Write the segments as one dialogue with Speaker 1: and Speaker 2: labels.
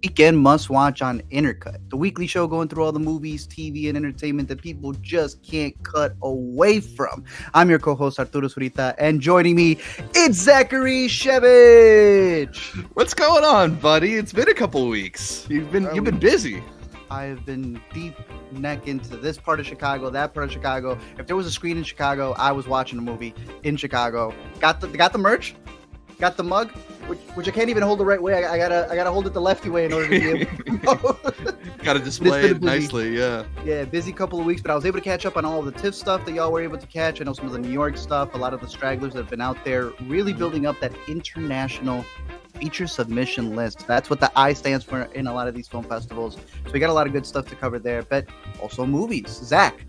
Speaker 1: weekend must watch on Intercut, the weekly show going through all the movies, TV, and entertainment that people just can't cut away from. I'm your co-host Arturo Zurita, and joining me, it's Zachary Shevich.
Speaker 2: What's going on, buddy? It's been a couple weeks. You've been busy.
Speaker 1: I have been deep neck into this part of Chicago, that part of Chicago. If there was a screen in Chicago, I was watching a movie in Chicago. Got the merch, got the mug, which I can't even hold the right way. I gotta hold it the lefty way in order to be able to
Speaker 2: Gotta display it nicely, yeah.
Speaker 1: Yeah, busy couple of weeks, but I was able to catch up on all of the TIFF stuff that y'all were able to catch. I know some of the New York stuff, a lot of the stragglers that have been out there, really building up that international feature submission list. That's what the I stands for in a lot of these film festivals. So we got a lot of good stuff to cover there, but also movies. Zach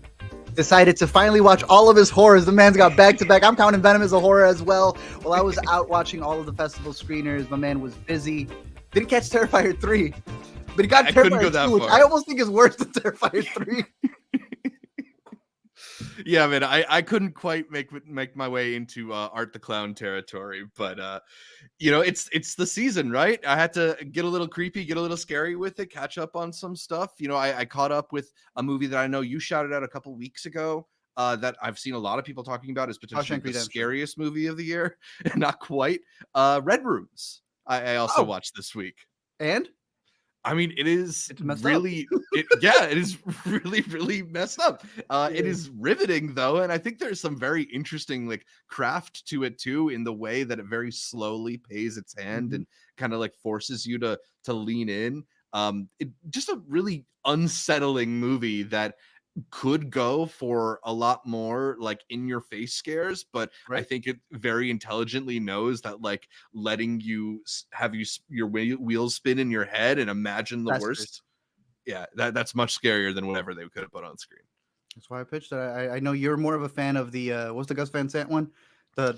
Speaker 1: decided to finally watch all of his horrors. The man's got back-to-back. I'm counting Venom as a horror as well. While I was out watching all of the festival screeners, my man was busy. Didn't catch Terrifier 3, but he got Terrifier 2, which I almost think is worse than Terrifier 3.
Speaker 2: Yeah, man, I couldn't quite make my way into Art the Clown territory, but it's the season, right? I had to get a little creepy, get a little scary with it, catch up on some stuff. I caught up with a movie that I know you shouted out a couple weeks ago that I've seen a lot of people talking about as potentially the scariest movie of the year. Not quite. Red Rooms. I also watched this week.
Speaker 1: And?
Speaker 2: I mean, it is really, it is really, really messed up. It is riveting, though, and I think there's some very interesting craft to it too, in the way that it very slowly pays its hand and kind of forces you to lean in. Just a really unsettling movie that could go for a lot more in your face scares, but right. I think it very intelligently knows that letting you have your wheels spin in your head and imagine the worst. Yeah, that's much scarier than whatever they could have put on screen.
Speaker 1: That's why I pitched it. I know you're more of a fan of the what's the Gus Van Sant one,
Speaker 2: the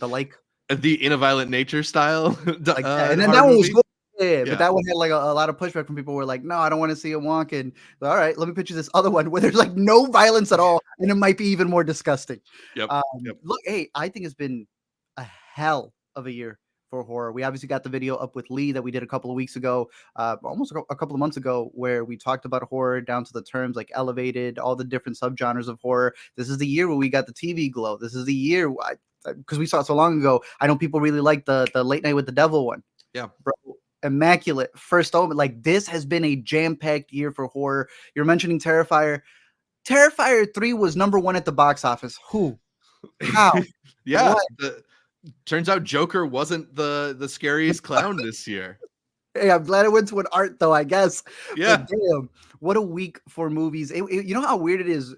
Speaker 2: In a Violent Nature style,
Speaker 1: and then that one was good. Yeah, but that one had a lot of pushback from people who were like, no, I don't want to see him walking. All right, let me pitch you this other one where there's no violence at all, and it might be even more disgusting.
Speaker 2: Yep.
Speaker 1: Look, hey, I think it's been a hell of a year for horror. We obviously got the video up with Lee that we did a couple of weeks ago, almost a couple of months ago, where we talked about horror down to the terms elevated, all the different subgenres of horror. This is the year where we got the TV glow. This is the year, because we saw it so long ago, I know people really like the Late Night with the Devil one.
Speaker 2: Yeah.
Speaker 1: Bro. Immaculate, First Omen. This has been a jam-packed year for horror. You're mentioning Terrifier. Terrifier 3 was number 1 at the box office. Who? How?
Speaker 2: Yeah. Turns out Joker wasn't the scariest clown this year.
Speaker 1: Hey, I'm glad it went to an art, though, I guess.
Speaker 2: Yeah.
Speaker 1: But damn, what a week for movies. You know how weird it is?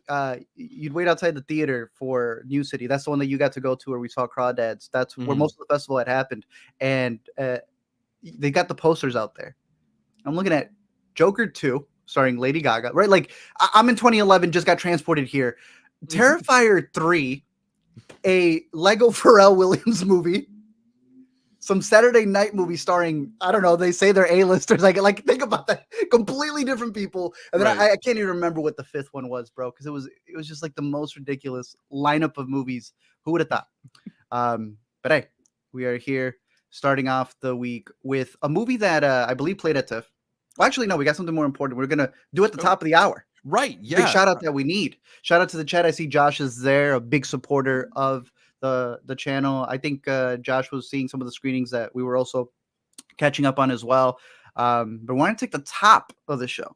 Speaker 1: You'd wait outside the theater for New City. That's the one that you got to go to where we saw Crawdads. That's where most of the festival had happened. And they got the posters out there. I'm looking at Joker 2, starring Lady Gaga, right? I'm in 2011, just got transported here. Terrifier 3, a Lego Pharrell Williams movie, some Saturday Night movie starring, I don't know, they say they're A-listers. Think about that. Completely different people. And then I can't even remember what the fifth one was, bro, because it was just the most ridiculous lineup of movies. Who would have thought? But hey, we are here, starting off the week with a movie that I believe played at TIFF. Well, actually, no, we got something more important. We're going to do at the top of the hour.
Speaker 2: Right, yeah.
Speaker 1: Big shout out that we need. Shout out to the chat. I see Josh is there, a big supporter of the channel. I think Josh was seeing some of the screenings that we were also catching up on as well. But we want to take the top of the show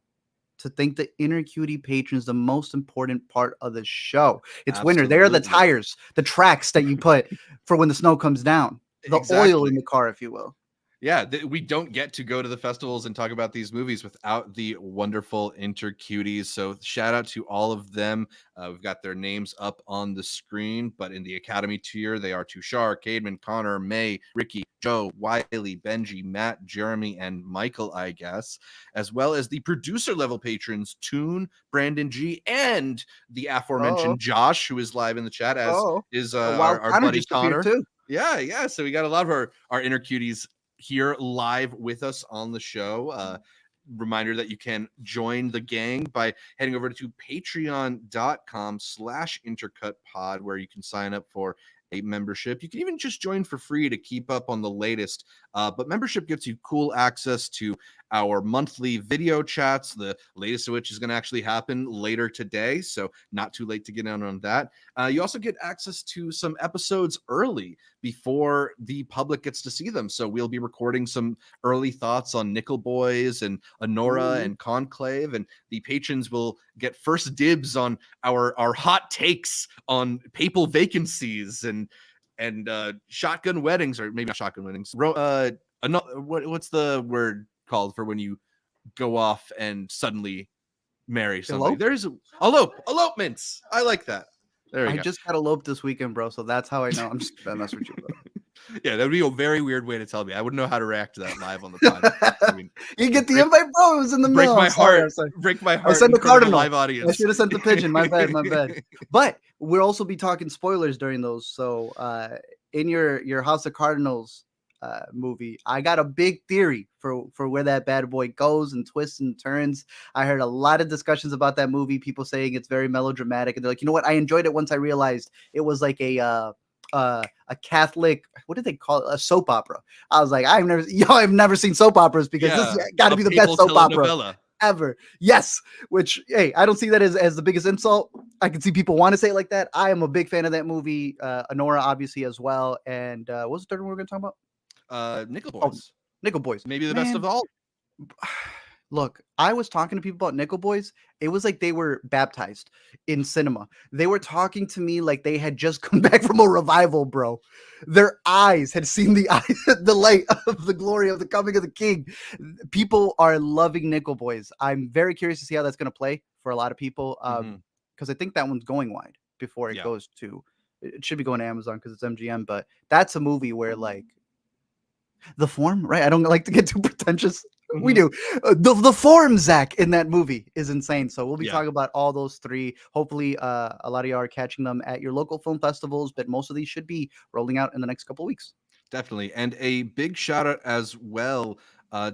Speaker 1: to thank the Inner Cutie patrons, the most important part of the show. It's
Speaker 2: Absolutely.
Speaker 1: winter. They're the tires, the tracks that you put for when the snow comes down. The oil in the car, if you will.
Speaker 2: Yeah, we don't get to go to the festivals and talk about these movies without the wonderful Intercuties. So shout out to all of them. We've got their names up on the screen, but in the Academy tier, they are Tushar, Cademan, Connor, May, Ricky, Joe, Wiley, Benji, Matt, Jeremy, and Michael, I guess, as well as the producer level patrons, Toon, Brandon G, and the aforementioned Josh, who is live in the chat, as is our buddy Connor. Too. Yeah. So we got a lot of our Inner Cuties here live with us on the show. Reminder that you can join the gang by heading over to patreon.com/intercutpod, where you can sign up for a membership. You can even just join for free to keep up on the latest. But membership gives you cool access to our monthly video chats, the latest of which is going to actually happen later today. So not too late to get in on that. You also get access to some episodes early before the public gets to see them. So we'll be recording some early thoughts on Nickel Boys and Anora and Conclave, and the patrons will get first dibs on our hot takes on papal vacancies and shotgun weddings, or maybe not shotgun weddings. What's the word called for when you go off and suddenly marry somebody?
Speaker 1: Elope?
Speaker 2: There's elopements. I like that. There we go.
Speaker 1: I just got eloped this weekend, bro. So that's how I know. I'm just messing with you, bro.
Speaker 2: Yeah, that would be a very weird way to tell me. I wouldn't know how to react to that live on the podcast. I mean,
Speaker 1: you get the invite, bro. It was in the
Speaker 2: break
Speaker 1: mail.
Speaker 2: my heart. Break my heart.
Speaker 1: I sent the cardinal
Speaker 2: live audience.
Speaker 1: I should have sent the pigeon. My bad. My bad. But we'll also be talking spoilers during those. So in your House of Cardinals movie, I got a big theory for where that bad boy goes and twists and turns. I heard a lot of discussions about that movie, people saying it's very melodramatic, and they're like, you know what, I enjoyed it once I realized it was like a Catholic, what did they call it, a soap opera. I was like, I've never seen soap operas, because this got to be the best soap opera ever. Yes, which, hey, I don't see that as the biggest insult. I can see people want to say it like that. I am a big fan of that movie. Anora obviously as well. And what was the third one we're gonna talk about?
Speaker 2: Nickel Boys.
Speaker 1: Nickel Boys.
Speaker 2: Maybe the best of all.
Speaker 1: Look, I was talking to people about Nickel Boys. It was like they were baptized in cinema. They were talking to me like they had just come back from a revival, bro. Their eyes had seen the light of the glory of the coming of the King. People are loving Nickel Boys. I'm very curious to see how that's going to play for a lot of people, because I think that one's going wide before it goes to. It should be going to Amazon because it's MGM, but that's a movie where, like, the form, right? I don't like to get too pretentious. We do. The form, Zach, in that movie is insane. So we'll be talking about all those three. Hopefully, a lot of you are catching them at your local film festivals, but most of these should be rolling out in the next couple of weeks.
Speaker 2: Definitely. And a big shout out as well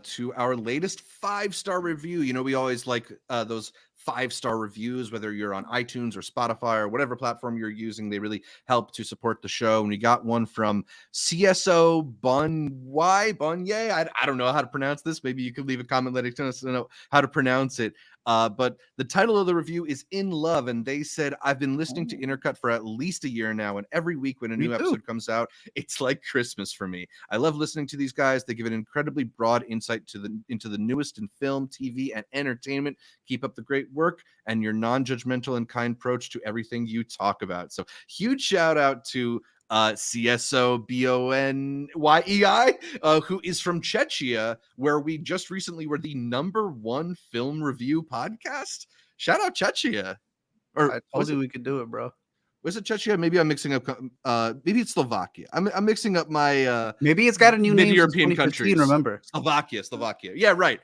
Speaker 2: to our latest 5-star review. You know, we always like those 5-star reviews, whether you're on iTunes or Spotify or whatever platform you're using. They really help to support the show. And we got one from CSO Bonye. I don't know how to pronounce this. Maybe you could leave a comment letting us know how to pronounce it. But the title of the review is In Love, and they said, I've been listening to Intercut for at least a year now, and every week when a new episode comes out, it's like Christmas for me. I love listening to these guys. They give an incredibly broad insight into the newest in film, TV, and entertainment. Keep up the great work and your non-judgmental and kind approach to everything you talk about. So huge shout out to CSO Bonye, who is from Czechia, where we just recently were the #1 film review podcast. Shout out Czechia. Or
Speaker 1: I told you we could do it, bro.
Speaker 2: Was it Czechia? Maybe I'm mixing up. Maybe it's Slovakia. I'm mixing up my.
Speaker 1: Maybe it's got a new name.
Speaker 2: European countries.
Speaker 1: Remember,
Speaker 2: Slovakia. Yeah, right.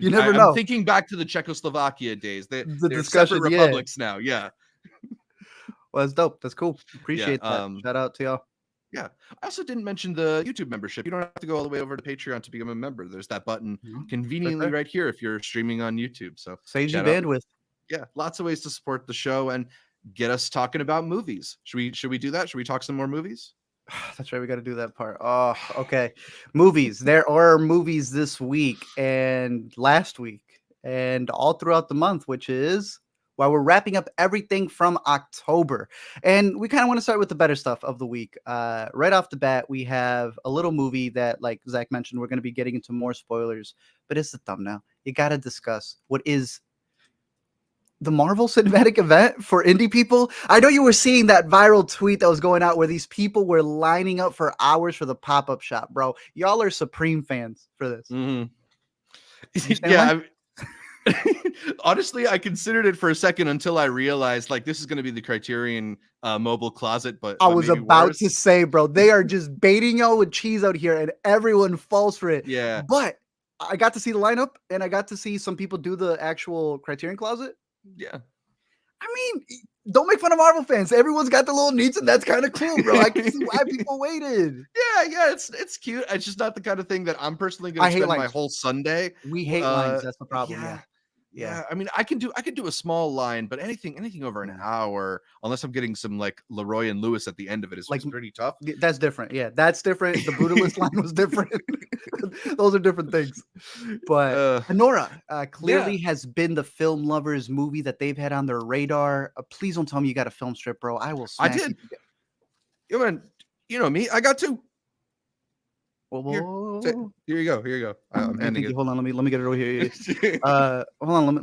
Speaker 1: You never know.
Speaker 2: I'm thinking back to the Czechoslovakia days. They're
Speaker 1: discussion,
Speaker 2: separate republics now. Yeah.
Speaker 1: Well, that's dope. That's cool. Appreciate that. Shout out to y'all.
Speaker 2: Yeah. I also didn't mention the YouTube membership. You don't have to go all the way over to Patreon to become a member. There's that button conveniently right here if you're streaming on YouTube. So
Speaker 1: saves you bandwidth.
Speaker 2: Yeah, lots of ways to support the show and get us talking about movies. Should we do that? Should we talk some more movies?
Speaker 1: That's right. We got to do that part. Oh, okay. Movies. There are movies this week and last week and all throughout the month, which is while we're wrapping up everything from October. And we kind of want to start with the better stuff of the week. Right off the bat, we have a little movie that, like Zach mentioned, we're going to be getting into more spoilers, but it's the thumbnail. You got to discuss what is the Marvel Cinematic Event for indie people. I know you were seeing that viral tweet that was going out where these people were lining up for hours for the pop-up shop, bro. Y'all are supreme fans for this.
Speaker 2: Yeah. Honestly, I considered it for a second until I realized, like, this is going to be the Criterion mobile closet. But
Speaker 1: I was about to say, bro, they are just baiting y'all with cheese out here, and everyone falls for it.
Speaker 2: Yeah.
Speaker 1: But I got to see the lineup, and I got to see some people do the actual Criterion closet.
Speaker 2: Yeah.
Speaker 1: I mean, don't make fun of Marvel fans. Everyone's got the little needs, and that's kind of cool, bro. I can see why people waited.
Speaker 2: Yeah, it's cute. It's just not the kind of thing that I'm personally going to spend my whole Sunday.
Speaker 1: We hate lines. That's the problem.
Speaker 2: Yeah, I mean, I can do a small line, but anything over an hour, unless I'm getting some like Leroy and Lewis at the end of it, is
Speaker 1: Like
Speaker 2: pretty tough.
Speaker 1: that's different. Yeah, that's different. The Brutalist line was different. Those are different things. But Anora clearly has been the film lovers movie that they've had on their radar. Please don't tell me you got a film strip, bro. I will smack
Speaker 2: I did. You know me. I got two.
Speaker 1: Whoa.
Speaker 2: Here you go. I'm handing it.
Speaker 1: Hold on. Let me get it over here. Hold on.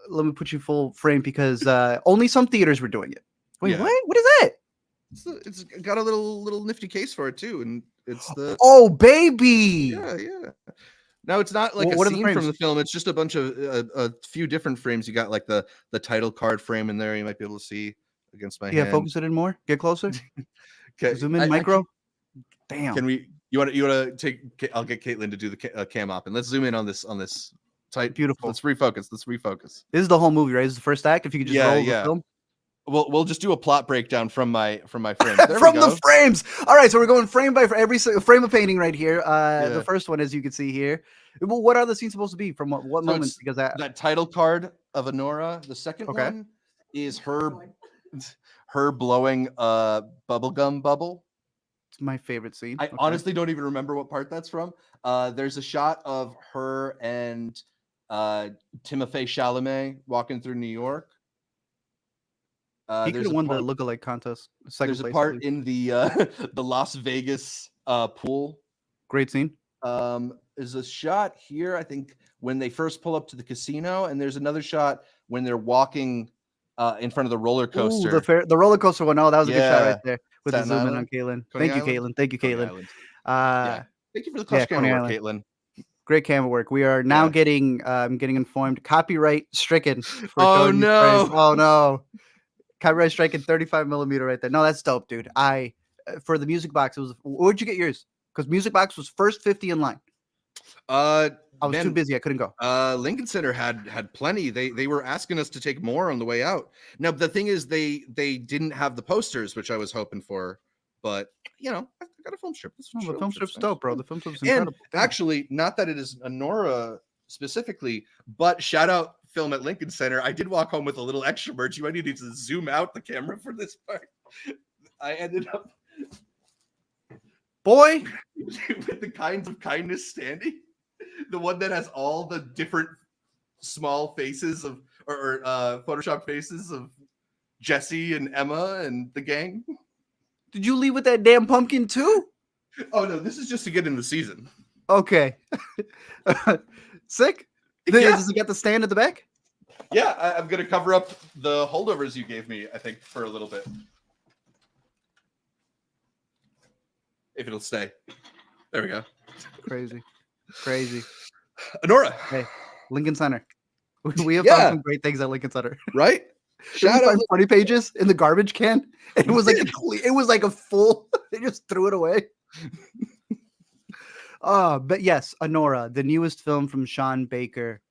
Speaker 1: Let me put you full frame because only some theaters were doing it. Wait, what? What is that?
Speaker 2: It's got a little nifty case for it too, and it's the
Speaker 1: baby.
Speaker 2: Yeah. Now it's not like a scene from the film. It's just a bunch of a few different frames. You got like the title card frame in there. You might be able to see against my hand.
Speaker 1: Yeah, focus it in more. Get closer.
Speaker 2: Okay,
Speaker 1: zoom in micro. Damn.
Speaker 2: Can we? You want to take? I'll get Caitlin to do the cam op, and let's zoom in on this tight.
Speaker 1: Beautiful.
Speaker 2: Let's refocus. This
Speaker 1: is the whole movie, right? This is the first act. If you could just roll the film.
Speaker 2: We'll just do a plot breakdown from my frame.
Speaker 1: From the frames. All right, so we're going frame by every frame of painting right here. The first one, as you can see here. Well, what are the scenes supposed to be from what moments? Because
Speaker 2: that title card of Anora. The second one is her blowing a bubblegum bubble.
Speaker 1: It's my favorite scene.
Speaker 2: I honestly don't even remember what part that's from. There's a shot of her and Timothée Chalamet walking through New York.
Speaker 1: He could have won the lookalike contest.
Speaker 2: There's a part in the Las Vegas pool.
Speaker 1: Great scene.
Speaker 2: There's a shot here, I think, when they first pull up to the casino, and there's another shot when they're walking in front of the roller coaster.
Speaker 1: Ooh, the roller coaster one. Oh, that was a good shot right there with
Speaker 2: Staten
Speaker 1: the zoom in
Speaker 2: Island?
Speaker 1: on Caitlin.
Speaker 2: Coney
Speaker 1: Thank you,
Speaker 2: Island?
Speaker 1: Caitlin.
Speaker 2: Thank you for the clutch camera work, Caitlin.
Speaker 1: Great camera work. We are now getting informed. Copyright stricken.
Speaker 2: Oh
Speaker 1: no. Copyright stricken 35mm right there. No, that's dope, dude. For the music box, it was. Where'd you get yours? Because music box was first 50 in line. I was too busy. I couldn't go.
Speaker 2: Lincoln Center had plenty. They were asking us to take more on the way out. Now the thing is, they didn't have the posters, which I was hoping for. But I got a film strip.
Speaker 1: The film strip's dope, bro. The film strip's incredible.
Speaker 2: And actually, not that it is Anora specifically, but shout out film at Lincoln Center. I did walk home with a little extra merch. You might need to zoom out the camera for this part. I ended up, with the kinds of kindness standee, the one that has all the different small faces of or Photoshop faces of Jesse and Emma and the gang.
Speaker 1: Did you leave with that damn pumpkin too?
Speaker 2: Oh no, this is just to get in the season.
Speaker 1: Okay. Sick. Does it get the stand at the back?
Speaker 2: Yeah, I'm gonna cover up the holdovers you gave me, I think, for a little bit. If it'll stay. There we go.
Speaker 1: Crazy.
Speaker 2: Anora.
Speaker 1: Hey, Lincoln Center. We have found some great things at Lincoln Center.
Speaker 2: Right? Shout out
Speaker 1: 20 pages in the garbage can. And it was like a full. They just threw it away. But yes, Anora, the newest film from Sean Baker,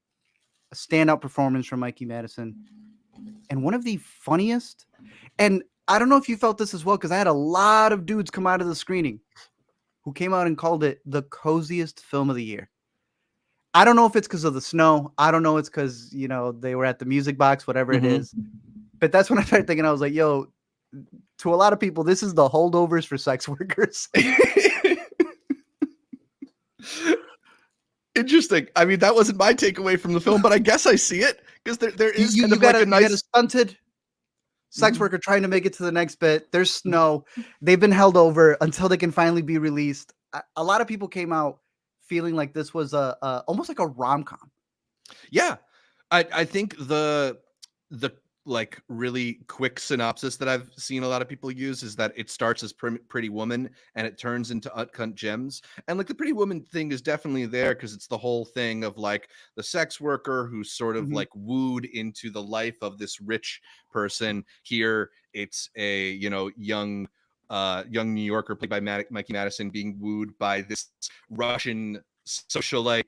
Speaker 1: a standout performance from Mikey Madison, and one of the funniest. And I don't know if you felt this as well, because I had a lot of dudes come out of the screening who came out and called it the coziest film of the year. I don't know if it's because of the snow. I don't know. It's because, they were at the music box, whatever it is. But that's when I started thinking, I was like, yo, to a lot of people, this is the holdovers for sex workers.
Speaker 2: Interesting. I mean, that wasn't my takeaway from the film, but I guess I see it because there is kind of like a nice...
Speaker 1: You got a stunted sex worker trying to make it to the next bit. There's snow. They've been held over until they can finally be released. A lot of people came out feeling like this was almost like a rom-com.
Speaker 2: Yeah. I think the like really quick synopsis that I've seen a lot of people use is that it starts as Pretty Woman and it turns into Uncut Gems. And like the Pretty Woman thing is definitely there because it's the whole thing of like the sex worker who's sort of like wooed into the life of this rich person. Here it's a young New Yorker played by Mikey Madison being wooed by this Russian socialite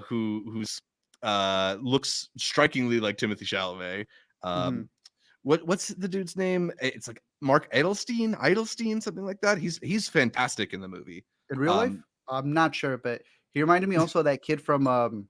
Speaker 2: who's looks strikingly like Timothée Chalamet. What's the dude's name? It's like Mark Edelstein, something like that. He's fantastic in the movie.
Speaker 1: In real life? I'm not sure, but he reminded me also of that kid from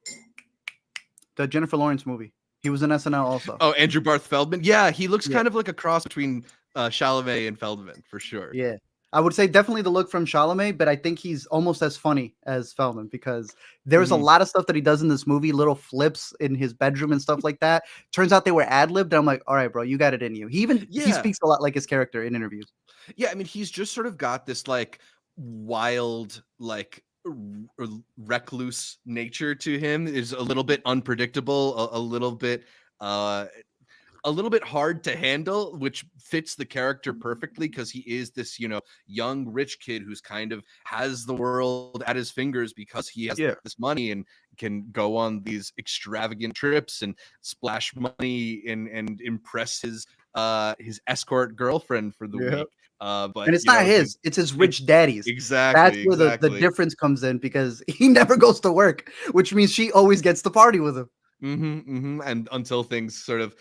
Speaker 1: The Jennifer Lawrence movie. He was in SNL also.
Speaker 2: Oh, Andrew Barth Feldman. Yeah, he looks
Speaker 1: Yeah.
Speaker 2: kind of like a cross between Chalamet and Feldman for sure.
Speaker 1: Yeah. I would say definitely the look from Chalamet, but I think he's almost as funny as Feldman because there's a lot of stuff that he does in this movie, little flips in his bedroom and stuff like that. Turns out they were ad-libbed. And I'm like, all right, bro, you got it in you. He speaks a lot like his character in interviews.
Speaker 2: Yeah, I mean, he's just sort of got this like wild, like recluse nature to him. Is a little bit unpredictable, a little bit hard to handle, which fits the character perfectly because he is this, young rich kid who's kind of has the world at his fingers because he has this money and can go on these extravagant trips and splash money and impress his escort girlfriend for the week. But
Speaker 1: and it's not his, it's his rich daddy's.
Speaker 2: Exactly.
Speaker 1: That's where the difference comes in because he never goes to work, which means she always gets to party with him.
Speaker 2: And until things sort of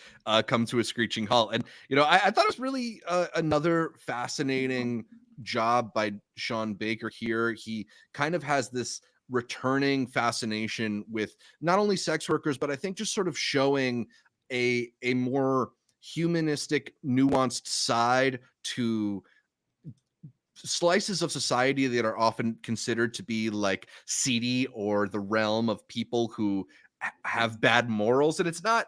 Speaker 2: come to a screeching halt. And, I thought it was really another fascinating job by Sean Baker here. He kind of has this returning fascination with not only sex workers, but I think just sort of showing a more humanistic, nuanced side to slices of society that are often considered to be like seedy or the realm of people who have bad morals. And it's not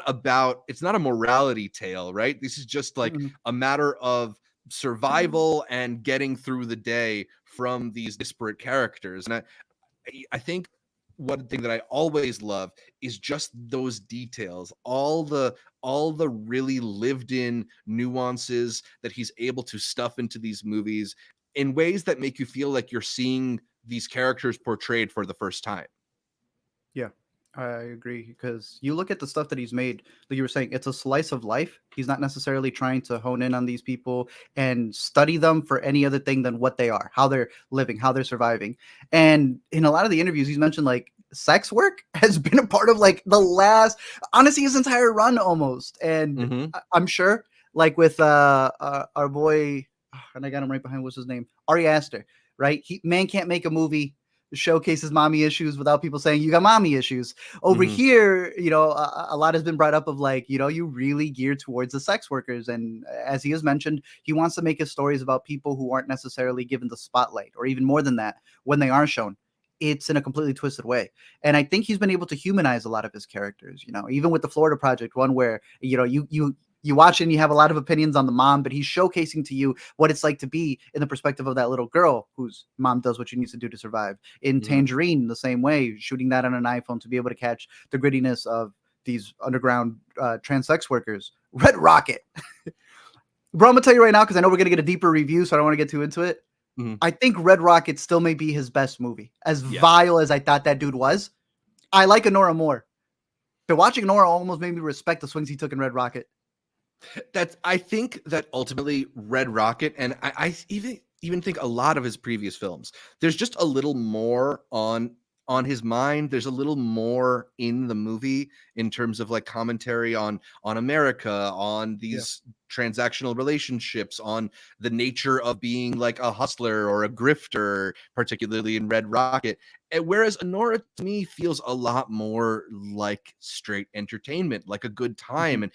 Speaker 2: a morality tale, right? This is just like a matter of survival and getting through the day from these disparate characters. And I think one thing that I always love is just those details, all the really lived in nuances that he's able to stuff into these movies in ways that make you feel like you're seeing these characters portrayed for the first time.
Speaker 1: Yeah, I agree because you look at the stuff that he's made, like you were saying, it's a slice of life. He's not necessarily trying to hone in on these people and study them for any other thing than what they are, how they're living, how they're surviving. And in a lot of the interviews, he's mentioned like sex work has been a part of like honestly, his entire run almost. And I'm sure like with our boy, and I got him right behind, what's his name? Ari Aster, right? Man can't make a movie showcases mommy issues without people saying you got mommy issues. Over here, a lot has been brought up of like, you really geared towards the sex workers. And as he has mentioned, he wants to make his stories about people who aren't necessarily given the spotlight, or even more than that, when they are shown, it's in a completely twisted way. And I think he's been able to humanize a lot of his characters, even with the Florida Project one where, you watch it and you have a lot of opinions on the mom, but he's showcasing to you what it's like to be in the perspective of that little girl whose mom does what she needs to do to survive. In Tangerine, the same way, shooting that on an iPhone to be able to catch the grittiness of these underground trans sex workers. Red Rocket. Bro, I'm going to tell you right now, because I know we're going to get a deeper review, so I don't want to get too into it. I think Red Rocket still may be his best movie. As vile as I thought that dude was, I like Anora more. But watching Anora almost made me respect the swings he took in Red Rocket.
Speaker 2: I think that ultimately Red Rocket, and I even think a lot of his previous films, there's just a little more on his mind. There's a little more in the movie in terms of like commentary on America, on these transactional relationships, on the nature of being like a hustler or a grifter, particularly in Red Rocket. Whereas Anora to me feels a lot more like straight entertainment, like a good time. And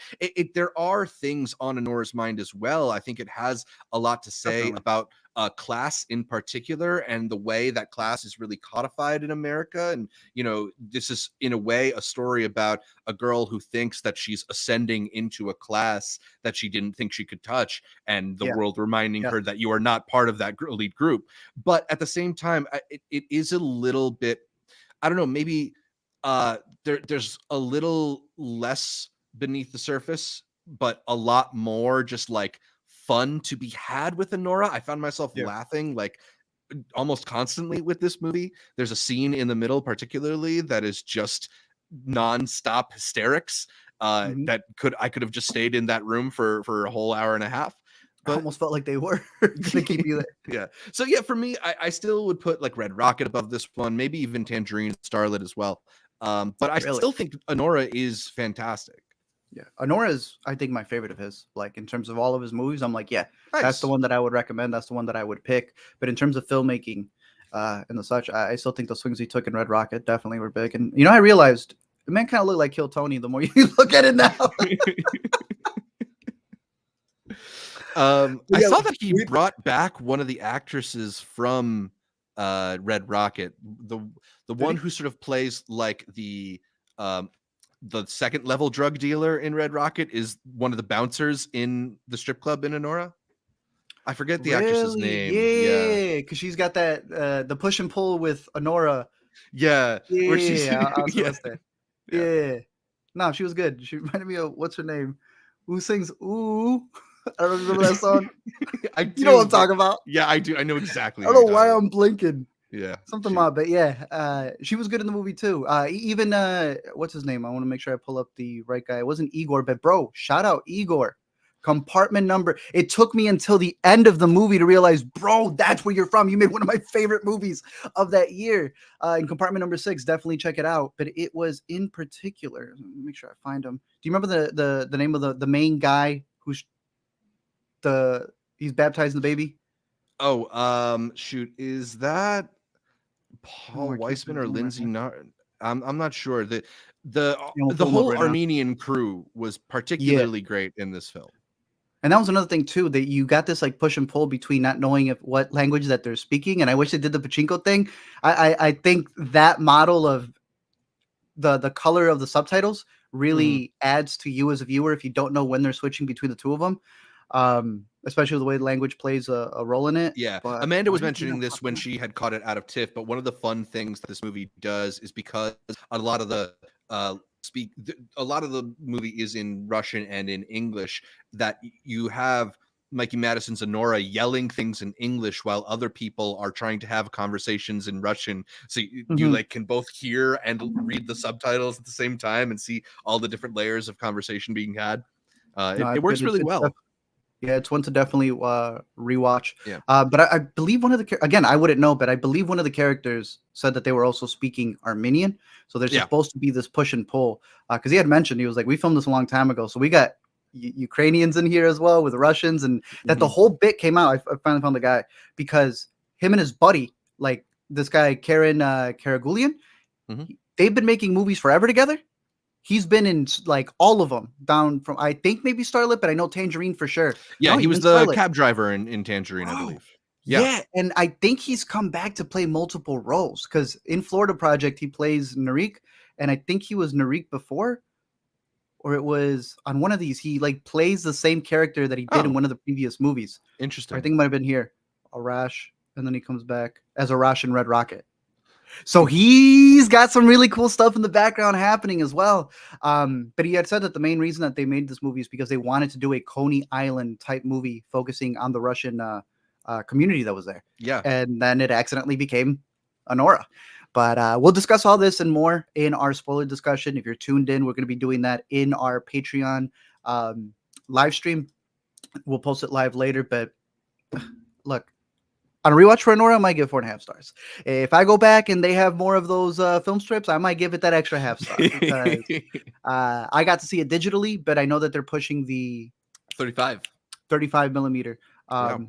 Speaker 2: there are things on Anora's mind as well. I think it has a lot to say about class in particular and the way that class is really codified in America. And, this is in a way a story about a girl who thinks that she's ascending into a class that she didn't think she could touch, and the world reminding her that you are not part of that elite group. But at the same time, it is a little bit, I don't know, maybe there's a little less beneath the surface, but a lot more just like fun to be had with Anora. I found myself laughing like almost constantly with this movie. There's a scene in the middle particularly that is just nonstop hysterics that I could have just stayed in that room for a whole hour and a half.
Speaker 1: But I almost felt like they were to keep you
Speaker 2: there. So for me, I still would put like Red Rocket above this one, maybe even Tangerine, Starlet as well. But I still think Anora is fantastic.
Speaker 1: Yeah, Anora is, I think, my favorite of his. Like in terms of all of his movies, I'm like, that's the one that I would recommend. That's the one that I would pick. But in terms of filmmaking and the such, I still think the swings he took in Red Rocket definitely were big. And I realized The man kind of looked like Kill Tony the more you look at it now.
Speaker 2: I saw that he brought back one of the actresses from Red Rocket, the one who sort of plays like the second level drug dealer in Red Rocket is one of the bouncers in the strip club in Anora. I forget the actress's name.
Speaker 1: Yeah, because she's got that the push and pull with Anora.
Speaker 2: Yeah,
Speaker 1: Yeah,
Speaker 2: where she's
Speaker 1: yeah. No, she was good. She reminded me of what's her name? Who sings Ooh? I don't remember that song.
Speaker 2: I do.
Speaker 1: You know what I'm talking about?
Speaker 2: Yeah, I do. I know exactly.
Speaker 1: I don't know why I'm blinking.
Speaker 2: Yeah,
Speaker 1: something about, but yeah, she was good in the movie too. Even what's his name? I want to make sure I pull up the right guy. It wasn't Igor, but bro, shout out Igor. Compartment number. It took me until the end of the movie to realize, bro, that's where you're from. You made one of my favorite movies of that year. In Compartment Number 6, definitely check it out. But it was in particular. Let me make sure I find him. Do you remember the name of the main guy who's he's baptizing the baby?
Speaker 2: Oh, shoot, is that Paul Weissman or Lindsay? I'm not sure. The whole Armenian crew was particularly great in this film.
Speaker 1: And that was another thing too, that you got this like push and pull between not knowing what language that they're speaking. And I wish they did the pachinko thing. I think that model of the color of the subtitles really adds to you as a viewer if you don't know when they're switching between the two of them. Especially the way the language plays a role in it.
Speaker 2: Yeah, but Amanda was mentioning this when she had caught it out of TIFF, but one of the fun things that this movie does is because a lot of the movie is in Russian and in English, that you have Mikey Madison's Anora yelling things in English while other people are trying to have conversations in Russian. So you like can both hear and read the subtitles at the same time and see all the different layers of conversation being had. It works really well.
Speaker 1: Yeah, it's one to definitely rewatch.
Speaker 2: Yeah.
Speaker 1: But I believe one of the again, I wouldn't know, but I believe one of the characters said that they were also speaking Armenian. So there's supposed to be this push and pull. Because he had mentioned, he was like, we filmed this a long time ago, so we got Ukrainians in here as well with the Russians, and that the whole bit came out. I finally found the guy because him and his buddy, like this guy Karen Karagulian, they've been making movies forever together. He's been in like all of them, down from I think maybe Starlet, but I know Tangerine for sure.
Speaker 2: Yeah, he was the cab driver in Tangerine, I believe.
Speaker 1: Yeah, and I think he's come back to play multiple roles because in Florida Project he plays Narik, and I think he was Narik before, or it was on one of these. He like plays the same character that he did in one of the previous movies.
Speaker 2: Interesting.
Speaker 1: I think it might have been here, Arash, and then he comes back as Arash in Red Rocket. So he's got some really cool stuff in the background happening as well. But he had said that the main reason that they made this movie is because they wanted to do a Coney Island type movie focusing on the Russian community that was there.
Speaker 2: Yeah.
Speaker 1: And then it accidentally became Anora. But we'll discuss all this and more in our spoiler discussion. If you're tuned in, we're going to be doing that in our Patreon live stream. We'll post it live later. But look, on a rewatch for Anora, I might give 4.5 stars. If I go back and they have more of those film strips, I might give it that extra half star. Because I got to see it digitally, but I know that they're pushing the 35 millimeter.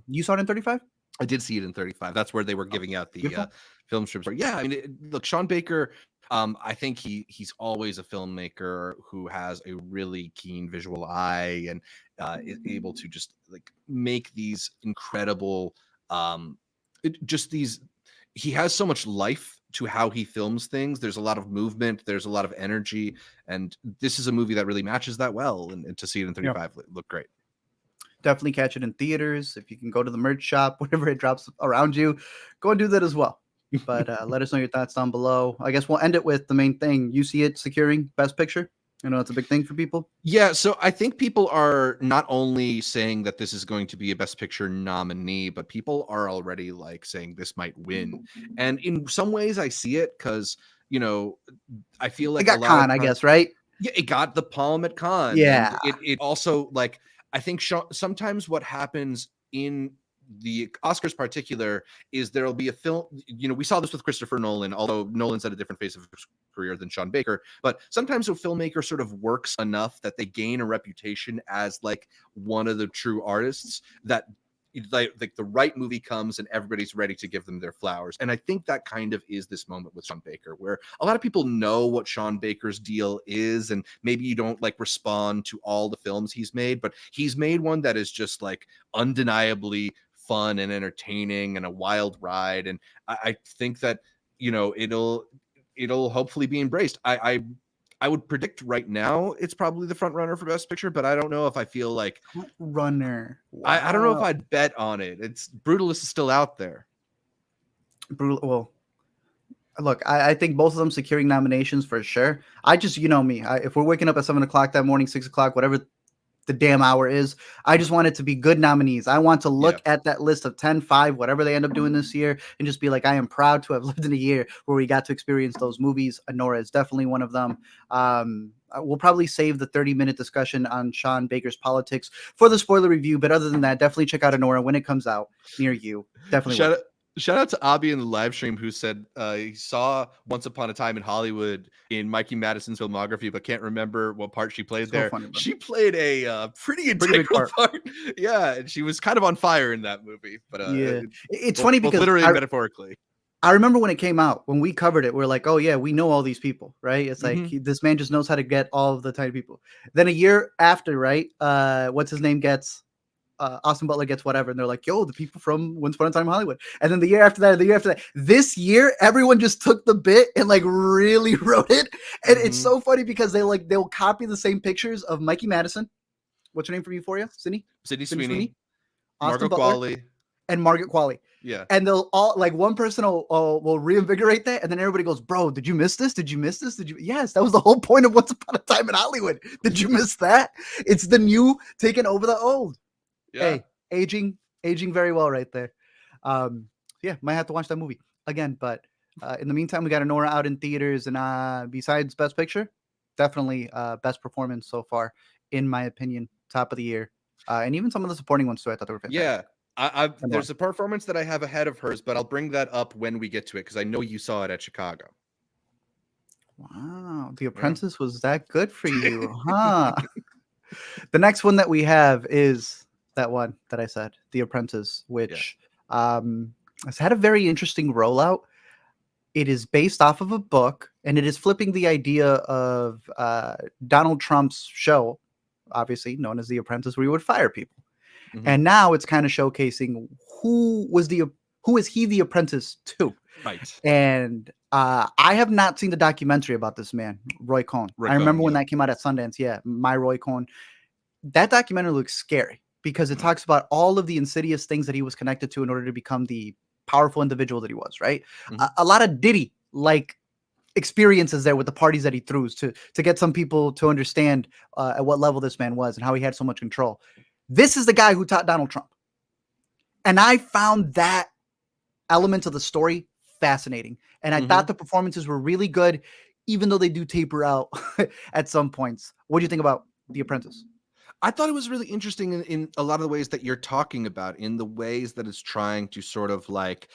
Speaker 1: You saw it in 35?
Speaker 2: I did see it in 35. That's where they were giving out the film strips. Yeah, I mean, look, Sean Baker, I think he's always a filmmaker who has a really keen visual eye and is able to just like make these incredible he has so much life to how he films things. There's a lot of movement, there's a lot of energy, and this is a movie that really matches that well, and to see it in 35 look great.
Speaker 1: Definitely catch it in theaters. If you can go to the merch shop, whenever it drops around you, go and do that as well. But let us know your thoughts down below. I guess we'll end it with the main thing. You see it securing Best Picture? I know it's a big thing for people.
Speaker 2: Yeah, so I think people are not only saying that this is going to be a Best Picture nominee, but people are already like saying this might win. And in some ways I see it because, you know, I feel like
Speaker 1: it got Cannes, I guess, right?
Speaker 2: Yeah, it got the Palm at Cannes.
Speaker 1: Yeah.
Speaker 2: And it also, like, I think sometimes what happens in the Oscars particular is there'll be a film, you know, we saw this with Christopher Nolan, although Nolan's at a different phase of his career than Sean Baker, but sometimes a filmmaker sort of works enough that they gain a reputation as like one of the true artists that like the right movie comes and everybody's ready to give them their flowers. And I think that kind of is this moment with Sean Baker, where a lot of people know what Sean Baker's deal is, and maybe you don't like respond to all the films he's made, but he's made one that is just like undeniably fun and entertaining and a wild ride. And I think that, you know, it'll hopefully be embraced. I would predict right now it's probably the front runner for Best Picture, but I don't know if I feel like
Speaker 1: runner. Wow.
Speaker 2: I don't know if I'd bet on it. It's Brutalist is still out there.
Speaker 1: Well, look, I think both of them securing nominations for sure. I just, you know me, if we're waking up at 7 o'clock that morning, 6 o'clock, whatever the damn hour is, I just want it to be good nominees. I want to look at that list of 10, 5, whatever they end up doing this year, and just be like, I am proud to have lived in a year where we got to experience those movies. Anora is definitely one of them. We'll probably save the 30-minute discussion on Sean Baker's politics for the spoiler review, but other than that, definitely check out Anora when it comes out near you. Definitely.
Speaker 2: Shout out to Abby in the live stream who said he saw Once Upon a Time in Hollywood in Mikey Madison's filmography, but can't remember what part she played there. Funny, she played a pretty integral part. Yeah, and she was kind of on fire in that movie. But
Speaker 1: it's funny because
Speaker 2: literally and metaphorically.
Speaker 1: I remember when it came out, when we covered it, we're like, oh yeah, we know all these people, right? It's like this man just knows how to get all of the tiny people. Then a year after, right? What's his name gets Austin Butler gets whatever, and they're like, yo, the people from Once Upon a Time in Hollywood. And then the year after that, this year, everyone just took the bit and like really wrote it. And it's so funny because they'll copy the same pictures of Mikey Madison. What's her name from Euphoria? Sydney Sweeney,
Speaker 2: Margaret Qualley,
Speaker 1: and Margaret Qualley.
Speaker 2: Yeah.
Speaker 1: And they'll all like one person will reinvigorate that, and then everybody goes, bro, did you miss this? Did you miss this? Yes, that was the whole point of Once Upon a Time in Hollywood. Did you miss that? It's the new taking over the old. Yeah. Hey, aging very well right there. Might have to watch that movie again. But in the meantime, we got Anora out in theaters, and besides Best Picture, definitely best performance so far, in my opinion, top of the year. And even some of the supporting ones too, I thought they were fantastic.
Speaker 2: Yeah, there's a performance that I have ahead of hers, but I'll bring that up when we get to it because I know you saw it at Chicago.
Speaker 1: Wow, The Apprentice was that good for you, huh? The next one that we have is that one that I said, The Apprentice, which has had a very interesting rollout. It is based off of a book, and it is flipping the idea of Donald Trump's show, obviously known as The Apprentice, where he would fire people. And now it's kind of showcasing who is he the apprentice to.
Speaker 2: Right.
Speaker 1: And I have not seen the documentary about this man, Roy Cohn. I remember when that came out at Sundance. Yeah, My Roy Cohn. That documentary looks scary because it talks about all of the insidious things that he was connected to in order to become the powerful individual that he was, right? A lot of Diddy like experiences there with the parties that he threw to get some people to understand at what level this man was and how he had so much control. This is the guy who taught Donald Trump. And I found that element of the story fascinating. And I thought the performances were really good, even though they do taper out at some points. What do you think about The Apprentice?
Speaker 2: I thought it was really interesting in a lot of the ways that you're talking about, in the ways that it's trying to sort of like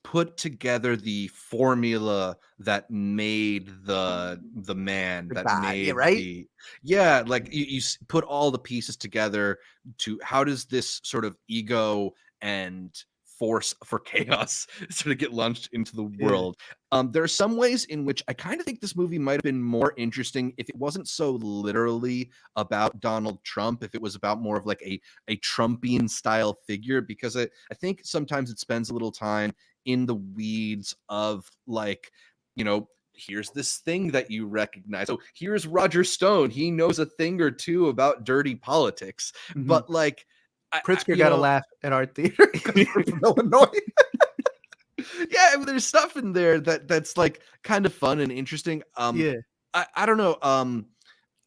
Speaker 2: put together the formula that made the man that made
Speaker 1: right?
Speaker 2: Like you put all the pieces together to how does this sort of ego and force for chaos sort of get launched into the world. There are some ways in which I kind of think this movie might have been more interesting if it wasn't so literally about Donald Trump, if it was about more of like a Trumpian style figure, because I think sometimes it spends a little time in the weeds of like, you know, here's this thing that you recognize. So here's Roger Stone. He knows a thing or two about dirty politics, but like,
Speaker 1: Pritzker got to laugh at our theater because we're from Illinois.
Speaker 2: Yeah, I mean, there's stuff in there that's like kind of fun and interesting. I don't know.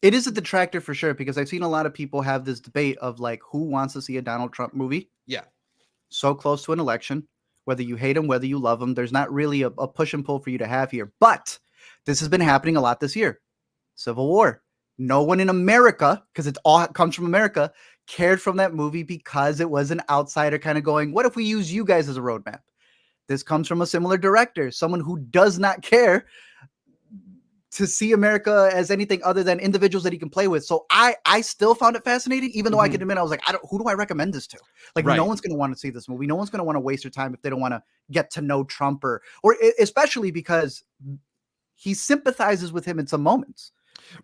Speaker 1: It is a detractor for sure because I've seen a lot of people have this debate of like who wants to see a Donald Trump movie.
Speaker 2: Yeah,
Speaker 1: so close to an election, whether you hate him, whether you love him, there's not really a push and pull for you to have here. But this has been happening a lot this year. Civil War. No one in America, because it all comes from America, cared from that movie because it was an outsider kind of going, what if we use you guys as a roadmap? This comes from a similar director, someone who does not care to see America as anything other than individuals that he can play with. So I still found it fascinating, even though I can admit I was like, who do I recommend this to? Like, no one's going to want to see this movie. No one's going to want to waste their time if they don't want to get to know Trump or especially because he sympathizes with him in some moments.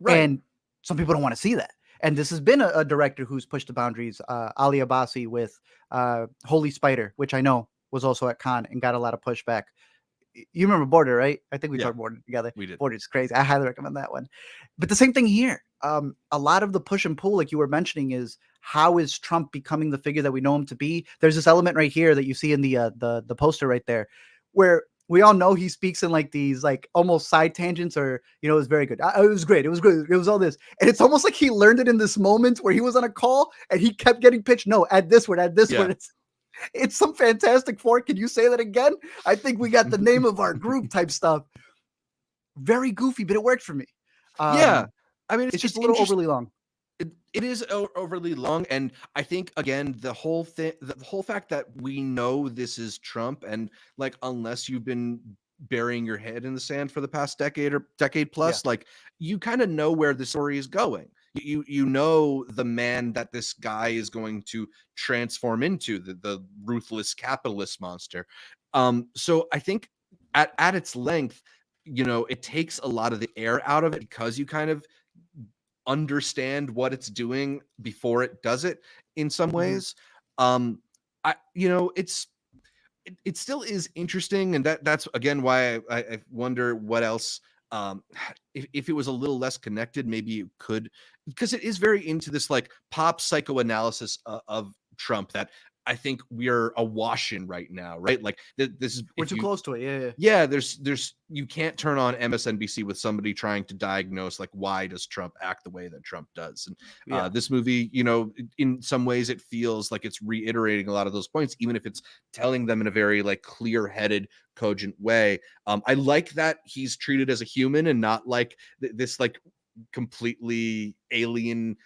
Speaker 1: Right. And some people don't want to see that. And this has been a director who's pushed the boundaries, Ali Abbasi with Holy Spider, which I know was also at Cannes and got a lot of pushback. You remember Border, right? I think we talked Border together.
Speaker 2: We did.
Speaker 1: Border's crazy. I highly recommend that one. But the same thing here. A lot of the push and pull, like you were mentioning, is how is Trump becoming the figure that we know him to be? There's this element right here that you see in the poster right there, where we all know he speaks in like these like almost side tangents, or it was very good. It was great. It was good. It was all this, and it's almost like he learned it in this moment where he was on a call and he kept getting pitched. No, add this word. Add this word. It's some Fantastic Four. Can you say that again? I think we got the name of our group type stuff. Very goofy, but it worked for me.
Speaker 2: I mean,
Speaker 1: it's just a little overly long.
Speaker 2: It is overly long, and I think again the whole fact that we know this is Trump, and like unless you've been burying your head in the sand for the past decade or decade plus, like you kind of know where the story is going. You know the man that this guy is going to transform into, the ruthless capitalist monster. So I think at its length, it takes a lot of the air out of it because you kind of understand what it's doing before it does it in some ways. It still is interesting, and that's again why I wonder what else. If it was a little less connected, maybe it could, because it is very into this like pop psychoanalysis of Trump that I think we are awash in right now, right? Like this is
Speaker 1: we're too close to it.
Speaker 2: Yeah. There's you can't turn on MSNBC with somebody trying to diagnose like why does Trump act the way that Trump does, and this movie, in some ways it feels like it's reiterating a lot of those points, even if it's telling them in a very like clear-headed, cogent way. I like that he's treated as a human and not like this like completely alien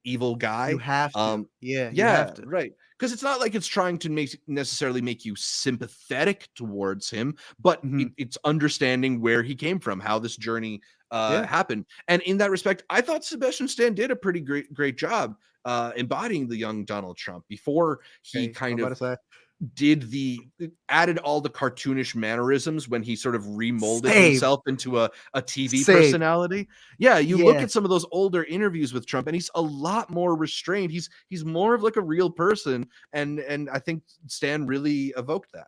Speaker 2: evil guy.
Speaker 1: You have to. You have to.
Speaker 2: Right. Because it's not like it's trying to necessarily make you sympathetic towards him, but it's understanding where he came from, how this journey happened. And in that respect, I thought Sebastian Stan did a pretty great job embodying the young Donald Trump before he added all the cartoonish mannerisms when he sort of remolded himself into a TV personality. You look at some of those older interviews with Trump and he's a lot more restrained. He's more of like a real person, and I think Stan really evoked that.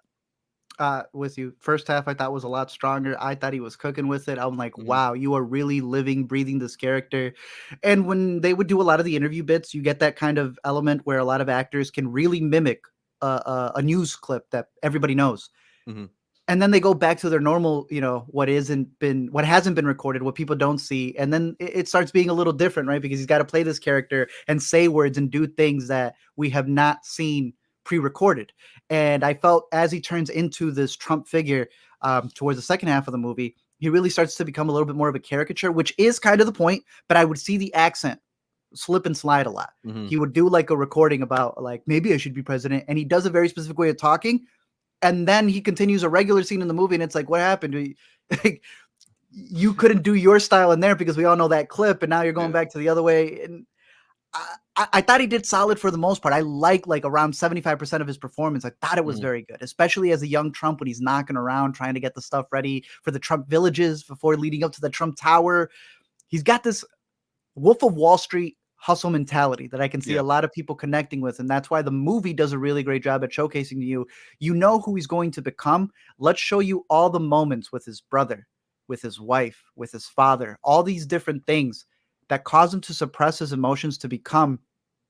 Speaker 1: With you. First half I thought was a lot stronger. I thought he was cooking with it. I'm like, wow, you are really living, breathing this character. And when they would do a lot of the interview bits, you get that kind of element where a lot of actors can really mimic a news clip that everybody knows. And then they go back to their normal, what hasn't been recorded, what people don't see. And then it starts being a little different, right? Because he's got to play this character and say words and do things that we have not seen pre-recorded. And I felt as he turns into this Trump figure towards the second half of the movie, he really starts to become a little bit more of a caricature, which is kind of the point. But I would see the accent slip and slide a lot. He would do like a recording about like, maybe I should be president. And he does a very specific way of talking. And then he continues a regular scene in the movie. And it's like, what happened? You couldn't do your style in there because we all know that clip. And now you're going back to the other way. And I thought he did solid for the most part. I like around 75% of his performance. I thought it was very good, especially as a young Trump when he's knocking around trying to get the stuff ready for the Trump villages before leading up to the Trump Tower. He's got this Wolf of Wall Street hustle mentality that I can see a lot of people connecting with. And that's why the movie does a really great job at showcasing to you, who he's going to become. Let's show you all the moments with his brother, with his wife, with his father, all these different things that cause him to suppress his emotions to become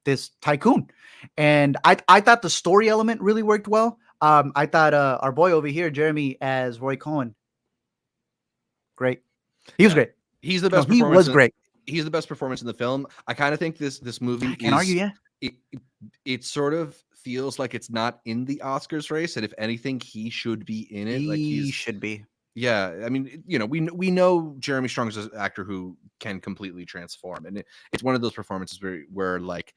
Speaker 1: this tycoon. And I thought the story element really worked well. I thought our boy over here, Jeremy, as Roy Cohen, great. He was great.
Speaker 2: He's the best.
Speaker 1: He was great.
Speaker 2: He's the best performance in the film. I kind of think this movie.
Speaker 1: I can't argue.
Speaker 2: It sort of feels like it's not in the Oscars race, and if anything, he should be in it.
Speaker 1: He should be.
Speaker 2: Yeah, I mean, we know Jeremy Strong's an actor who can completely transform, and it's one of those performances where like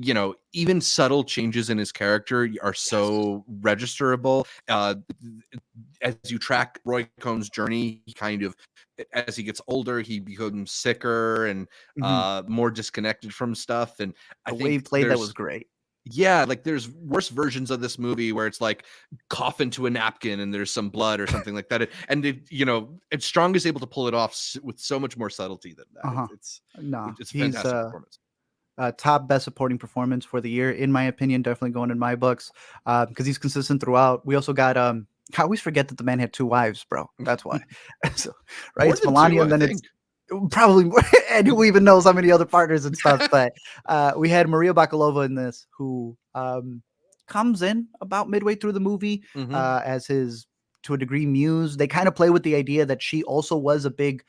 Speaker 2: you know, even subtle changes in his character are so registerable. As you track Roy Cohn's journey, he kind of, as he gets older, he becomes sicker and more disconnected from stuff. And I
Speaker 1: The way he
Speaker 2: think
Speaker 1: played that was great.
Speaker 2: yeah, like there's worse versions of this movie where it's like cough into a napkin and there's some blood or something like that. And it, you know, and Strong is able to pull it off with so much more subtlety than that. It's a fantastic performance.
Speaker 1: Top best supporting performance for the year, in my opinion. Definitely going in my books because he's consistent throughout. We also got I always forget that the man had 2 wives, bro. That's why. So, right,
Speaker 2: More
Speaker 1: it's
Speaker 2: than
Speaker 1: Melania,
Speaker 2: 2,
Speaker 1: and then
Speaker 2: I think.
Speaker 1: it's probably more, and who even knows how many other partners and stuff. But we had Maria Bakalova in this, who comes in about midway through the movie as his, to a degree, muse. They kind of play with the idea that she also was a big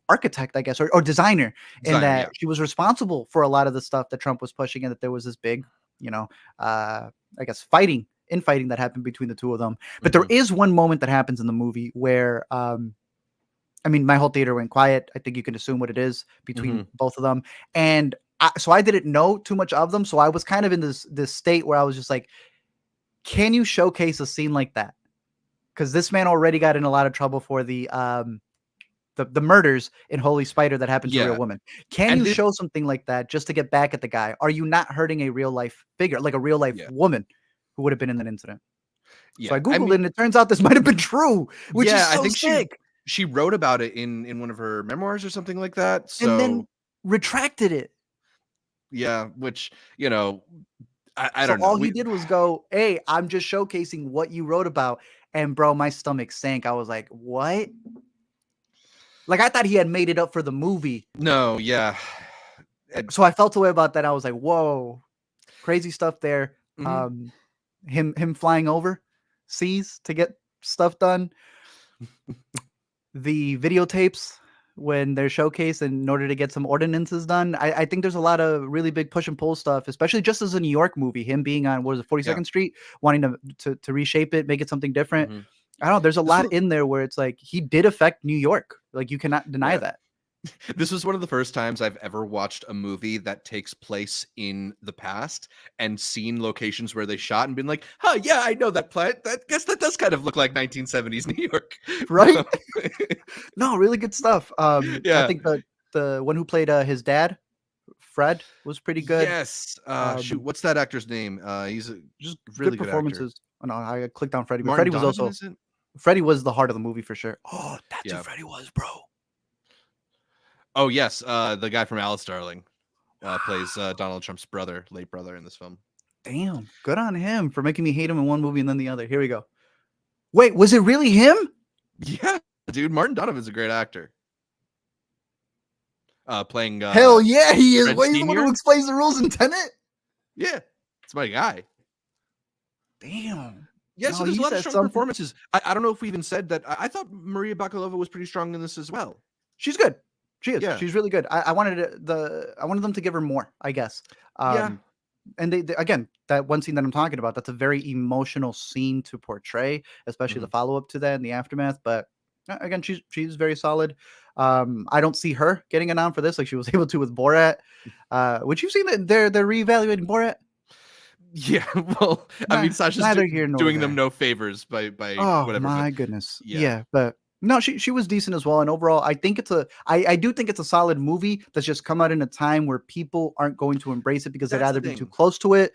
Speaker 1: architect, I guess, or designer, in that she was responsible for a lot of the stuff that Trump was pushing, and that there was this big, you know, I guess infighting that happened between the two of them. But there is one moment that happens in the movie where I mean, my whole theater went quiet. I think you can assume what it is between both of them. And so I didn't know too much of them. So I was kind of in this state where I was just like, can you showcase a scene like that? Because this man already got in a lot of trouble for the murders in Holy Spider that happened to a real woman. Can you show something like that just to get back at the guy? Are you not hurting a real life figure, like a real life woman who would have been in that incident? So I Googled it, and it turns out this might have been true, which is so sick.
Speaker 2: She wrote about it in one of her memoirs or something like that. So,
Speaker 1: and then retracted it.
Speaker 2: Yeah, which, you know, I don't know.
Speaker 1: All he did was go, hey, I'm just showcasing what you wrote about. And bro, my stomach sank. I was like, what? Like, I thought he had made it up for the movie.
Speaker 2: No, yeah.
Speaker 1: So I felt a way about that. I was like, whoa, crazy stuff there. Him flying over seas to get stuff done. The videotapes when they're showcased in order to get some ordinances done. I think there's a lot of really big push and pull stuff, especially just as a New York movie, him being on, 42nd Street, wanting to reshape it, make it something different. I don't know. There's a lot in there where it's like, he did affect New York. Like, you cannot deny that.
Speaker 2: This was one of the first times I've ever watched a movie that takes place in the past and seen locations where they shot and been like, huh, yeah, I know that plant. I guess that does kind of look like 1970s New York.
Speaker 1: Right? No, really good stuff. I think the one who played his dad, Fred, was pretty good.
Speaker 2: Yes. Shoot, what's that actor's name? He's just really good
Speaker 1: performances.
Speaker 2: Actor.
Speaker 1: Oh, no, I clicked on Freddie, but
Speaker 2: Martin
Speaker 1: Freddie was
Speaker 2: Donovan,
Speaker 1: also Freddie was the heart of the movie for sure. Oh, that's who Freddie was, bro.
Speaker 2: Oh yes, the guy from Alice Darling plays Donald Trump's late brother in this film.
Speaker 1: Damn, good on him for making me hate him in one movie and then the other. Here we go. Wait, was it really him?
Speaker 2: Yeah, dude, Martin Donovan's a great actor. Playing
Speaker 1: hell yeah, he is.
Speaker 2: Wait,
Speaker 1: he's the one who explains the rules in Tenet.
Speaker 2: Yeah, it's my guy.
Speaker 1: Damn.
Speaker 2: Yeah, so there's a lot of strong performances. I don't know if we even said that. I thought Maria Bakalova was pretty strong in this as well.
Speaker 1: She's good. She is. Yeah. She's really good. I wanted them to give her more, I guess. And they again, that one scene that I'm talking about, that's a very emotional scene to portray, especially the follow up to that and the aftermath. But again, she's very solid. I don't see her getting a nom for this like she was able to with Borat. Which you've seen that they're reevaluating Borat.
Speaker 2: Yeah, well, I mean, Sasha's doing them no favors by whatever.
Speaker 1: My goodness. Yeah, but no, she was decent as well. And overall, I think I do think it's a solid movie that's just come out in a time where people aren't going to embrace it because they'd either be too close to it.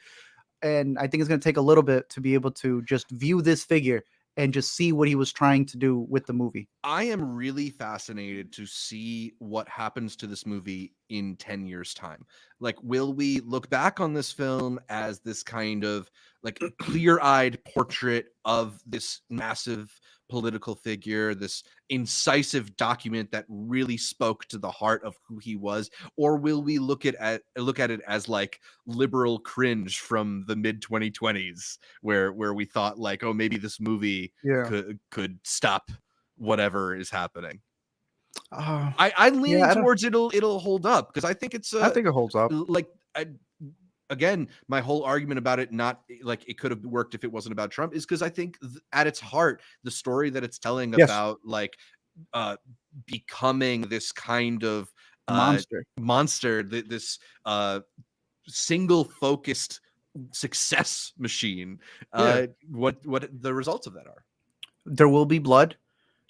Speaker 1: And I think it's going to take a little bit to be able to just view this figure and just see what he was trying to do with the movie.
Speaker 2: I am really fascinated to see what happens to this movie in 10 years' time. Like, will we look back on this film as this kind of like clear-eyed portrait of this massive political figure, this incisive document that really spoke to the heart of who he was? Or will we look at it as like liberal cringe from the mid 2020s where we thought like, oh, maybe this movie could stop whatever is happening? I'm leaning towards it'll hold up because I think
Speaker 1: I think it holds up.
Speaker 2: Like, again, my whole argument about it not like it could have worked if it wasn't about Trump is because I think at its heart, the story that it's telling about like becoming this kind of monster, this single focused success machine. What the results of that are.
Speaker 1: There will be blood.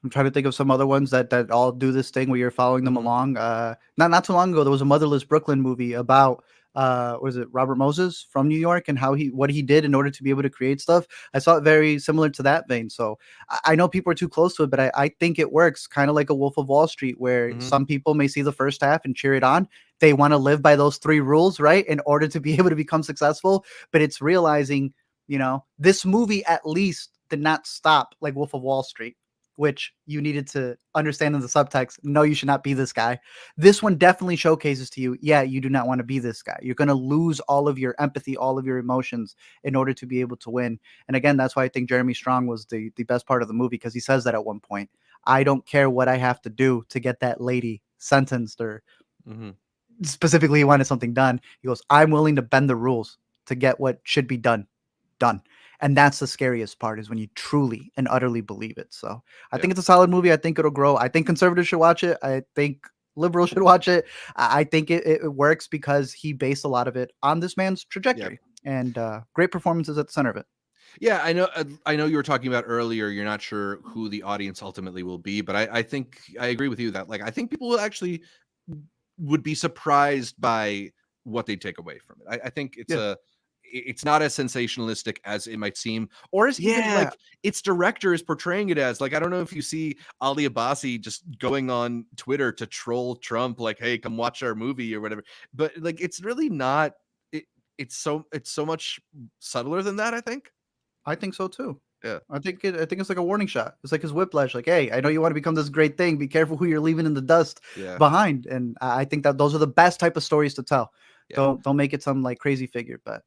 Speaker 1: I'm trying to think of some other ones that all do this thing where you're following them along. Not too long ago, there was a Motherless Brooklyn movie about was it Robert Moses from New York and what he did in order to be able to create stuff. I saw it very similar to that vein. So I know people are too close to it, but I think it works kind of like a Wolf of Wall Street, where some people may see the first half and cheer it on. They want to live by those 3 rules, right, in order to be able to become successful. But it's realizing, this movie at least did not stop like Wolf of Wall Street, which you needed to understand in the subtext. No, you should not be this guy. This one definitely showcases to you, yeah, you do not want to be this guy. You're going to lose all of your empathy, all of your emotions in order to be able to win. And again, that's why I think Jeremy Strong was the best part of the movie, because he says that at one point. I don't care what I have to do to get that lady sentenced, or specifically he wanted something done. He goes, I'm willing to bend the rules to get what should be done. And that's the scariest part, is when you truly and utterly believe it. So I think it's a solid movie. I think it'll grow. I think conservatives should watch it. I think liberals should watch it. I think it works because he based a lot of it on this man's trajectory, and great performances at the center of it.
Speaker 2: Yeah, I know you were talking about earlier, you're not sure who the audience ultimately will be, but I think I agree with you that, like, I think people will actually would be surprised by what they take away from it. I think it's not as sensationalistic as it might seem, or as even like its director is portraying it as. Like, I don't know if you see Ali Abbasi just going on Twitter to troll Trump, like, hey, come watch our movie or whatever. But like, it's really not. It's so much subtler than that, I think.
Speaker 1: I think so too.
Speaker 2: Yeah.
Speaker 1: I think it's like a warning shot. It's like his Whiplash. Like, hey, I know you want to become this great thing. Be careful who you're leaving in the dust behind. And I think that those are the best type of stories to tell. Don't make it some like crazy figure. But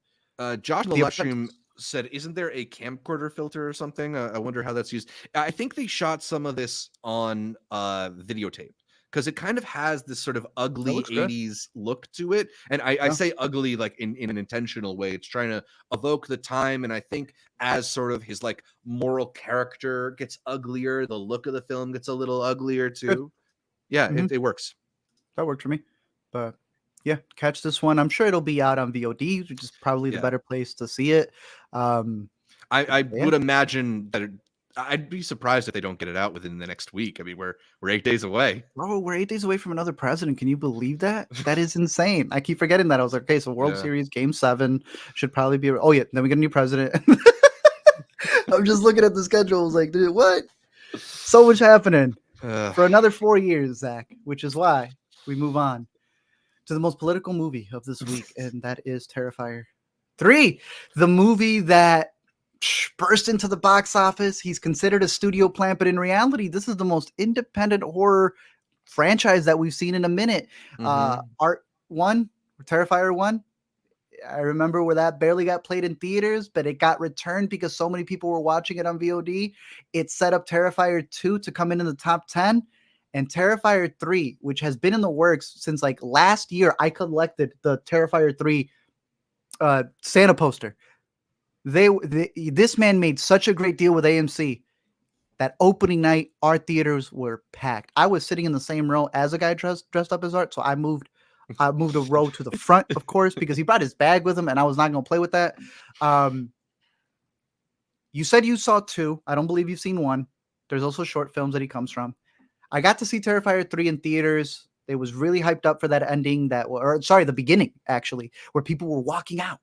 Speaker 2: Josh in the live stream said, isn't there a camcorder filter or something? I wonder how that's used. I think they shot some of this on videotape, because it kind of has this sort of ugly 80s look to it. And I say ugly like in an intentional way. It's trying to evoke the time. And I think as sort of his like moral character gets uglier, the look of the film gets a little uglier too. Yeah, it works.
Speaker 1: That worked for me. But yeah, catch this one. I'm sure it'll be out on VOD, which is probably the better place to see it.
Speaker 2: I would imagine that I'd be surprised if they don't get it out within the next week. I mean, we're 8 days away.
Speaker 1: Bro, we're 8 days away from another president. Can you believe that? That is insane. I keep forgetting that. I was like, okay, so World Series Game 7 should probably be. Oh yeah, then we get a new president. I'm just looking at the schedule. I was like, dude, what? So much happening for another 4 years, Zach. Which is why we move on to the most political movie of this week, and that is Terrifier 3, the movie that burst into the box office. He's considered a studio plant, but in reality, this is the most independent horror franchise that we've seen in a minute. Art 1, Terrifier 1, I remember where that barely got played in theaters, but it got returned because so many people were watching it on VOD. It set up Terrifier 2 to come in the top 10. And Terrifier 3, which has been in the works since like last year, I collected the Terrifier 3 Santa poster. This man made such a great deal with AMC that opening night, our theaters were packed. I was sitting in the same row as a guy dressed up as Art, so I moved a row to the front, of course, because he brought his bag with him, and I was not going to play with that. You said you saw 2. I don't believe you've seen 1. There's also short films that he comes from. I got to see Terrifier 3 in theaters. It was really hyped up for that ending the beginning, actually, where people were walking out.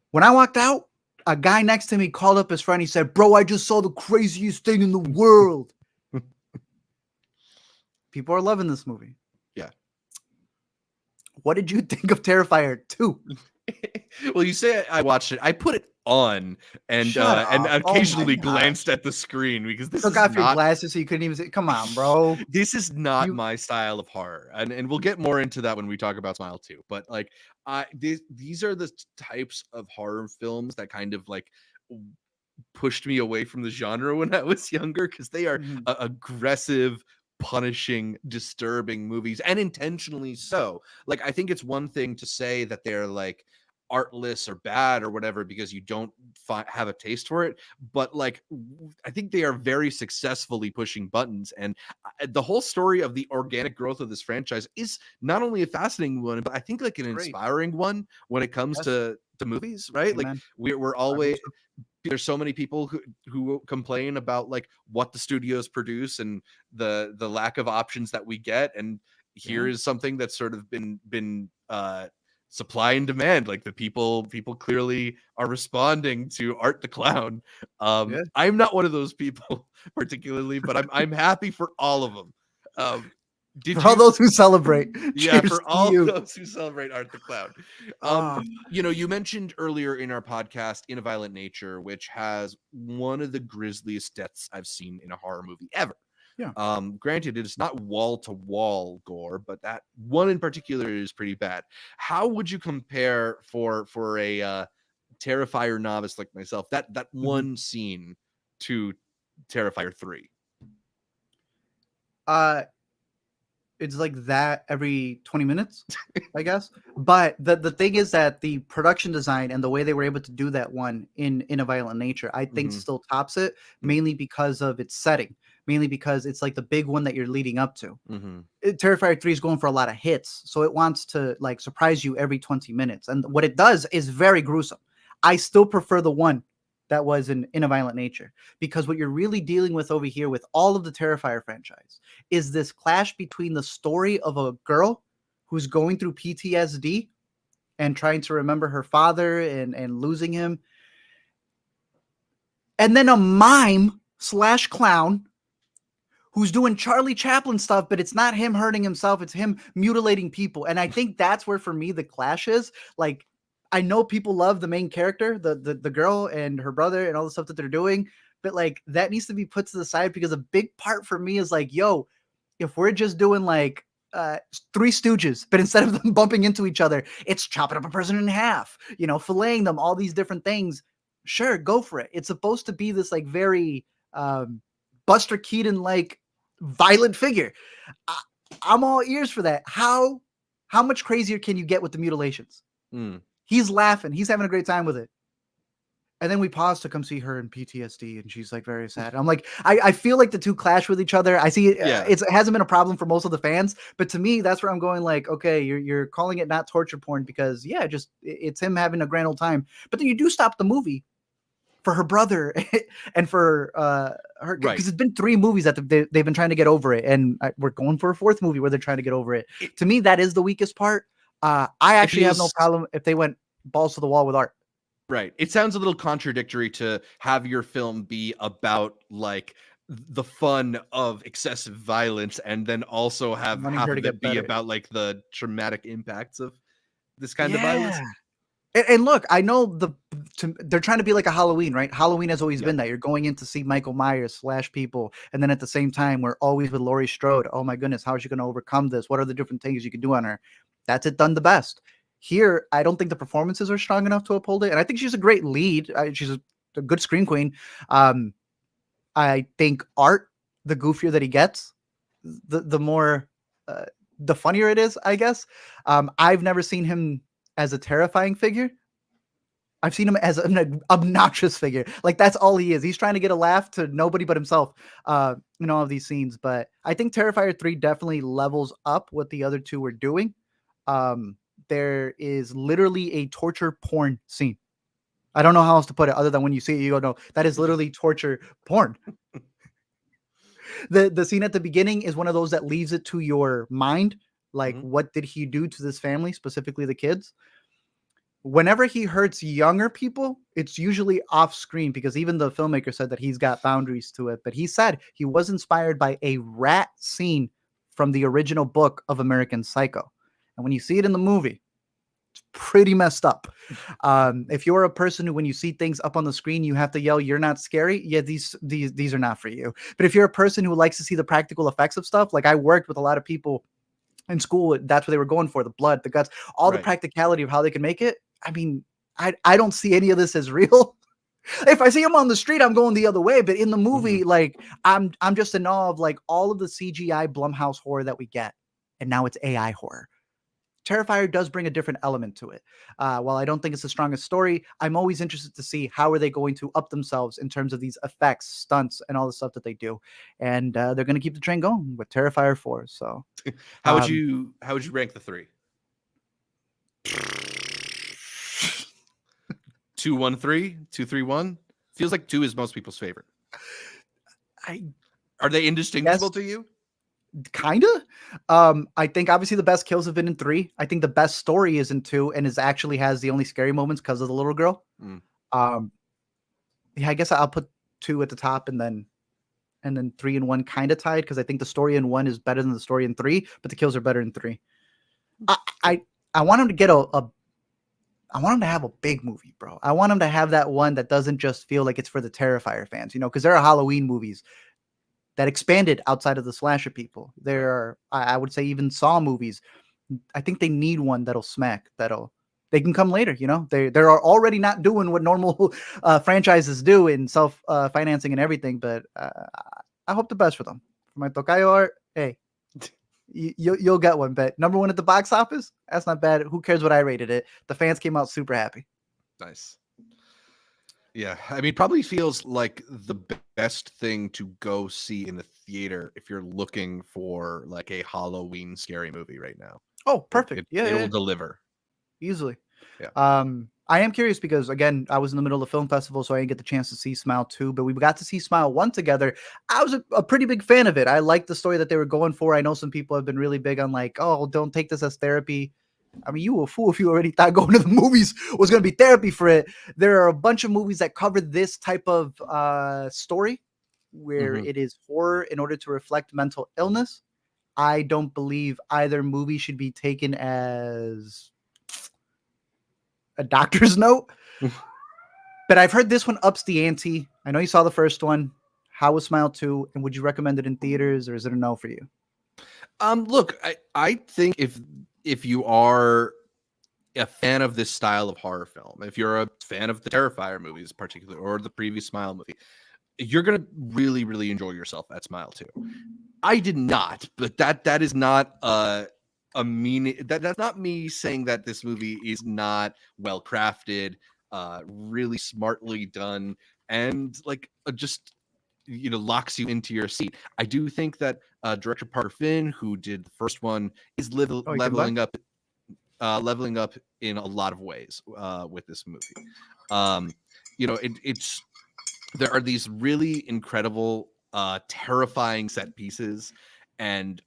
Speaker 1: When I walked out, a guy next to me called up his friend. He said, bro, I just saw the craziest thing in the world. People are loving this movie.
Speaker 2: Yeah.
Speaker 1: What did you think of Terrifier 2?
Speaker 2: Well, you say I watched it. I put it on and occasionally glanced at the screen because this
Speaker 1: took off your glasses so you couldn't even see. Come on, bro.
Speaker 2: This is not my style of horror, and we'll get more into that when we talk about Smile 2. But like, these are the types of horror films that kind of like pushed me away from the genre when I was younger, because they are aggressive, punishing, disturbing movies, and intentionally so. Like, I think it's one thing to say that they're like artless or bad or whatever because you don't have a taste for it, but like I think they are very successfully pushing buttons, and the whole story of the organic growth of this franchise is not only a fascinating one, but I think like an inspiring one when it comes to movies, right? Like
Speaker 1: Amen.
Speaker 2: we're always, there's so many people who complain about like what the studios produce and the lack of options that we get, and here is something that's sort of been supply and demand. Like the people clearly are responding to Art the Clown. I'm not one of those people particularly, but I'm happy for all of them.
Speaker 1: For all those who celebrate.
Speaker 2: Yeah, for all those who celebrate Art the Clown. You know, you mentioned earlier in our podcast In a Violent Nature, which has one of the grisliest deaths I've seen in a horror movie ever.
Speaker 1: Yeah.
Speaker 2: Granted, it is not wall-to-wall gore, but that one in particular is pretty bad. How would you compare for a Terrifier novice like myself that one scene to Terrifier 3?
Speaker 1: It's like that every 20 minutes, I guess. But the thing is that the production design and the way they were able to do that one in A Violent Nature, I think still tops it, mainly because of its setting, mainly because it's like the big one that you're leading up to. Terrifier 3 is going for a lot of hits, so it wants to like surprise you every 20 minutes. And what it does is very gruesome. I still prefer the one that was in A Violent Nature, because what you're really dealing with over here with all of the Terrifier franchise is this clash between the story of a girl who's going through PTSD and trying to remember her father and losing him, and then a mime / clown who's doing Charlie Chaplin stuff, but it's not him hurting himself, it's him mutilating people. And I think that's where for me the clash is. Like, I know people love the main character, the girl and her brother and all the stuff that they're doing, but like that needs to be put to the side, because a big part for me is like, yo, if we're just doing like Three Stooges, but instead of them bumping into each other, it's chopping up a person in half, you know, filleting them, all these different things. Sure, go for it. It's supposed to be this like very Buster Keaton like violent figure. I'm all ears for that. How much crazier can you get with the mutilations? He's laughing. He's having a great time with it. And then we pause to come see her in PTSD, and she's like very sad. I'm like, I feel like the two clash with each other. I see it hasn't been a problem for most of the fans, but to me, that's where I'm going like, okay, you're calling it not torture porn because just it's him having a grand old time. But then you do stop the movie for her brother and for her, because it's been 3 movies that they've been trying to get over it, and we're going for a 4th movie where they're trying to get over it. To me, that is the weakest part. I actually have no problem if they went balls to the wall with Art.
Speaker 2: Right. It sounds a little contradictory to have your film be about like the fun of excessive violence and then also have half of it be about like the traumatic impacts of this kind of violence.
Speaker 1: And look, I know they're trying to be like a Halloween, right? Halloween has always been that. You're going in to see Michael Myers / people. And then at the same time, we're always with Laurie Strode. Oh my goodness, how is she going to overcome this? What are the different things you can do on her? That's it done the best. Here, I don't think the performances are strong enough to uphold it. And I think she's a great lead. She's a good screen queen. I think Art, the goofier that he gets, the more, the funnier it is, I guess. I've never seen him as a terrifying figure. I've seen him as an obnoxious figure. Like, that's all he is. He's trying to get a laugh to nobody but himself in all of these scenes. But I think Terrifier 3 definitely levels up what the other two were doing. There is literally a torture porn scene. I don't know how else to put it other than when you see it, you go, no, that is literally torture porn. The scene at the beginning is one of those that leaves it to your mind. Like, what did he do to this family, specifically the kids? Whenever he hurts younger people, it's usually off screen, because even the filmmaker said that he's got boundaries to it. But he said he was inspired by a rat scene from the original book of American Psycho. And when you see it in the movie, it's pretty messed up. If you're a person who, when you see things up on the screen, you have to yell, "You're not scary." Yeah, these are not for you. But if you're a person who likes to see the practical effects of stuff, like I worked with a lot of people in school, that's what they were going for: the blood, the guts, all the practicality of how they can make it. I mean, I don't see any of this as real. If I see them on the street, I'm going the other way. But in the movie, like I'm just in awe of like all of the CGI Blumhouse horror that we get, and now it's AI horror. Terrifier does bring a different element to it. While I don't think it's the strongest story, I'm always interested to see how are they going to up themselves in terms of these effects, stunts, and all the stuff that they do. And they're going to keep the train going with Terrifier 4. So
Speaker 2: how would you rank the three? 2, 1, 3, 2, 3, 1. Feels like 2 is most people's favorite. Are they indistinguishable to you?
Speaker 1: Kinda. I think obviously the best kills have been in 3. I think the best story is in 2, and actually has the only scary moments because of the little girl. Yeah, I guess I'll put 2 at the top, and then 3 and 1 kind of tied, because I think the story in 1 is better than the story in 3, but the kills are better in 3. I want him to get I want him to have a big movie, bro. I want him to have that one that doesn't just feel like it's for the Terrifier fans, because there are Halloween movies that expanded outside of the slasher people. There are, I would say, even Saw movies. I think they need one that'll smack, they can come later, They are already not doing what normal franchises do in self-financing and everything, but I hope the best for them. For my Tokayo art, hey, you'll get one, but number 1 at the box office, that's not bad. Who cares what I rated it? The fans came out super happy.
Speaker 2: Nice. Yeah, I mean, probably feels like the best thing to go see in the theater if you're looking for like a Halloween scary movie right now.
Speaker 1: Oh, perfect.
Speaker 2: It'll deliver
Speaker 1: easily.
Speaker 2: Yeah.
Speaker 1: I am curious because, again, I was in the middle of the film festival, so I didn't get the chance to see Smile 2, but we got to see Smile 1 together. I was a pretty big fan of it. I liked the story that they were going for. I know some people have been really big on like, oh, don't take this as therapy. I mean, you were a fool if you already thought going to the movies was going to be therapy for it. There are a bunch of movies that cover this type of story where it is horror in order to reflect mental illness. I don't believe either movie should be taken as a doctor's note. But I've heard this one ups the ante. I know you saw the first one. How was Smile 2? And would you recommend it in theaters, or is it a no for you?
Speaker 2: Look, I think if you are a fan of this style of horror film, if you're a fan of the Terrifier movies, particularly, or the previous Smile movie, you're gonna really, really enjoy yourself at Smile 2. I did not, but that is not a meaning. That's not me saying that this movie is not well crafted, really smartly done, and like just locks you into your seat. I do think that director Parker Finn, who did the first one, is leveling up in a lot of ways with this movie. It's there are these really incredible, terrifying set pieces, and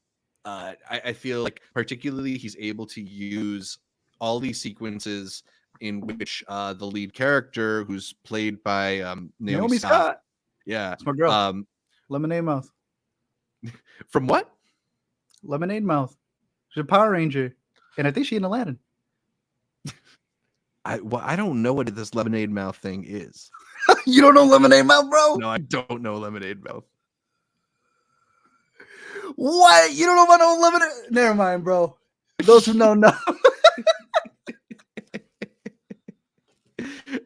Speaker 2: I feel like particularly he's able to use all these sequences in which the lead character, who's played by Naomi Scott. Yeah,
Speaker 1: that's my girl. Lemonade Mouth.
Speaker 2: From what?
Speaker 1: Lemonade Mouth. She's a Power Ranger, and I think she's in Aladdin.
Speaker 2: I don't know what this Lemonade Mouth thing is.
Speaker 1: You don't know Lemonade Mouth, bro?
Speaker 2: No, I don't know Lemonade Mouth.
Speaker 1: What? You don't know about no Lemonade? Never mind, bro. Those who know.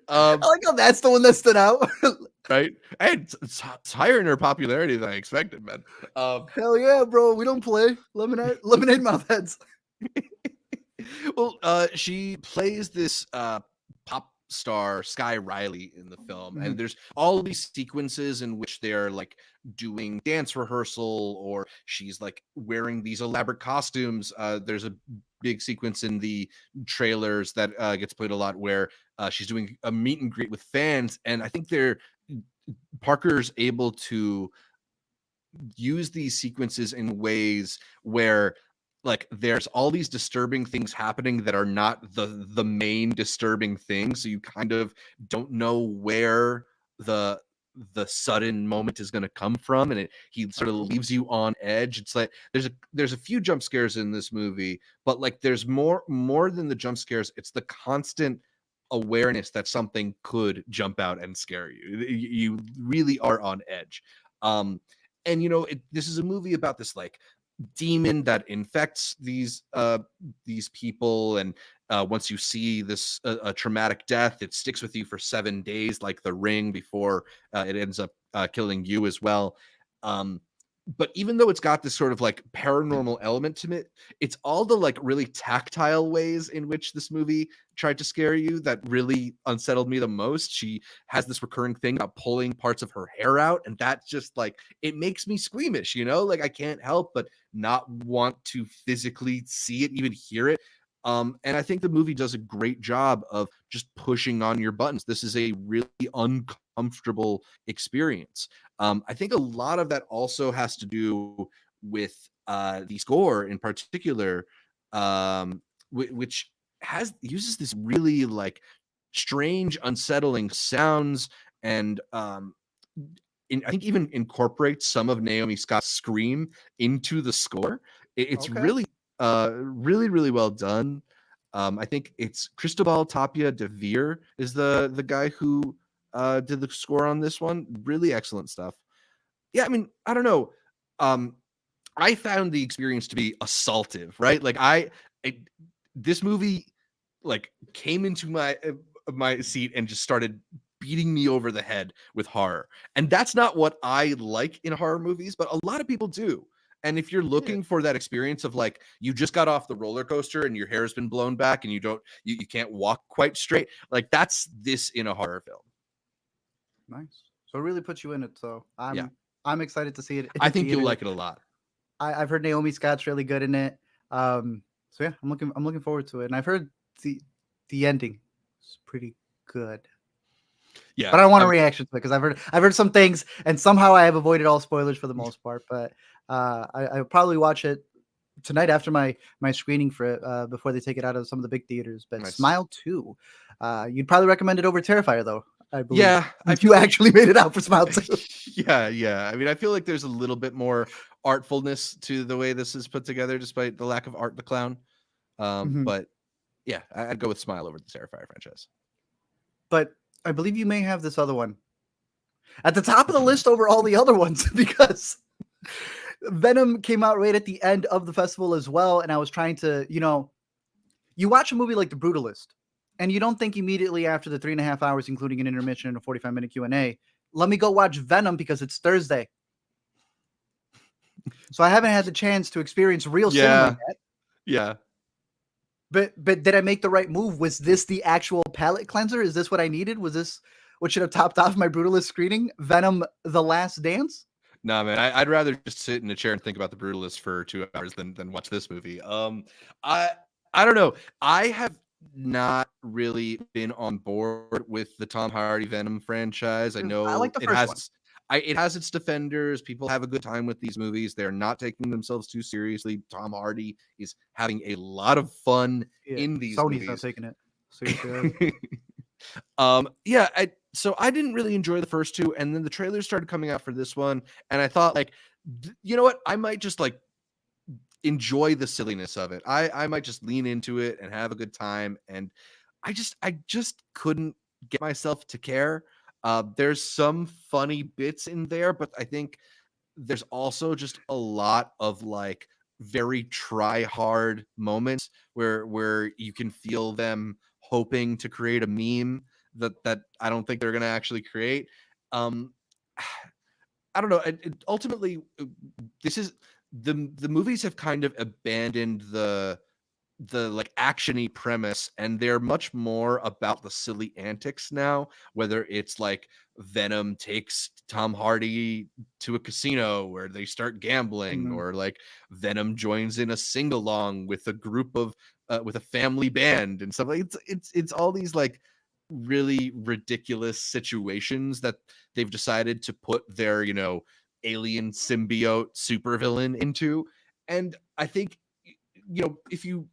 Speaker 1: I like how that's the one that stood out.
Speaker 2: Right? And it's higher in her popularity than I expected, man.
Speaker 1: Hell yeah, bro. We don't play lemonade mouth heads.
Speaker 2: Well, she plays this pop star Sky Riley in the film, and there's all these sequences in which they're like doing dance rehearsal, or she's like wearing these elaborate costumes. There's a big sequence in the trailers that gets played a lot where she's doing a meet and greet with fans, and I think Parker's able to use these sequences in ways where like there's all these disturbing things happening that are not the main disturbing thing, so you kind of don't know where the sudden moment is going to come from, and he sort of leaves you on edge. It's like there's a few jump scares in this movie, but like there's more than the jump scares. It's the constant awareness that something could jump out and scare you. You really are on edge. And this is a movie about this like demon that infects these people, and once you see this a traumatic death, it sticks with you for 7 days, like The Ring, before it ends up killing you as well. but even though it's got this sort of like paranormal element to it, it's all the like really tactile ways in which this movie tried to scare you that really unsettled me the most. She has this recurring thing about pulling parts of her hair out, and that's just like, it makes me squeamish, you know? Like I can't help but not want to physically see it, even hear it. And I think the movie does a great job of just pushing on your buttons. This is a really uncomfortable experience. I think a lot of that also has to do with the score in particular, which uses this really like strange, unsettling sounds, and I think even incorporates some of Naomi Scott's scream into the score. It's
Speaker 1: Okay.
Speaker 2: really, really well done. I think it's Cristobal Tapia de Veer is the guy who did the score on this one. Really excellent stuff. Yeah, I mean, I don't know. I found the experience to be assaultive, right? Like this movie like came into my seat and just started beating me over the head with horror. And that's not what I like in horror movies, but a lot of people do. And if you're looking for that experience of like, you just got off the roller coaster and your hair's been blown back and you can't walk quite straight, like that's this in a horror film.
Speaker 1: Nice. So it really puts you in it. So
Speaker 2: Yeah.
Speaker 1: I'm excited to see it.
Speaker 2: I think you'll like it a lot.
Speaker 1: I've heard Naomi Scott's really good in it. So yeah, I'm looking forward to it. And I've heard the ending is pretty good.
Speaker 2: Yeah,
Speaker 1: but I want a reaction to it because I've heard some things, and somehow I have avoided all spoilers for the most part. But I'll probably watch it tonight after my screening for it before they take it out of some of the big theaters. But
Speaker 2: Nice.
Speaker 1: Smile 2, you'd probably recommend it over Terrifier, though. I believe.
Speaker 2: Yeah,
Speaker 1: if you actually made it out for Smile 2.
Speaker 2: Yeah. I mean, I feel like there's a little bit more artfulness to the way this is put together, despite the lack of Art the Clown. But yeah, I'd go with Smile over the Terrifier franchise.
Speaker 1: But I believe you may have this other one at the top of the list over all the other ones because Venom came out right at the end of the festival as well. And I was trying to, you watch a movie like The Brutalist and you don't think immediately after the 3.5 hours, including an intermission and a 45-minute Q&A, let me go watch Venom because it's Thursday. So I haven't had the chance to experience real cinema yet.
Speaker 2: Yeah.
Speaker 1: But did I make the right move? Was this the actual palate cleanser? Is this what I needed? Was this what should have topped off my Brutalist screening? Venom: The Last Dance?
Speaker 2: Nah, man, I'd rather just sit in a chair and think about The Brutalist for 2 hours than watch this movie. I don't know. I have not really been on board with the Tom Hardy Venom franchise. I know
Speaker 1: I like the first one.
Speaker 2: It has its defenders. People have a good time with these movies. They're not taking themselves too seriously. Tom Hardy is having a lot of fun in these
Speaker 1: Sony's
Speaker 2: movies.
Speaker 1: not taking it seriously.
Speaker 2: So I didn't really enjoy the first two, and then the trailers started coming out for this one, and I thought, like, you know what? I might just like enjoy the silliness of it. I might just lean into it and have a good time, and I just couldn't get myself to care. There's some funny bits in there, but I think there's also just a lot of like very try hard moments where you can feel them hoping to create a meme that I don't think they're going to actually create. I don't know. Ultimately, this is the movies have kind of abandoned the like actiony premise, and they're much more about the silly antics now, whether it's like Venom takes Tom Hardy to a casino where they start gambling, or like Venom joins in a sing-along with a group of with a family band and stuff. Like it's all these like really ridiculous situations that they've decided to put their alien symbiote supervillain into. And I think if you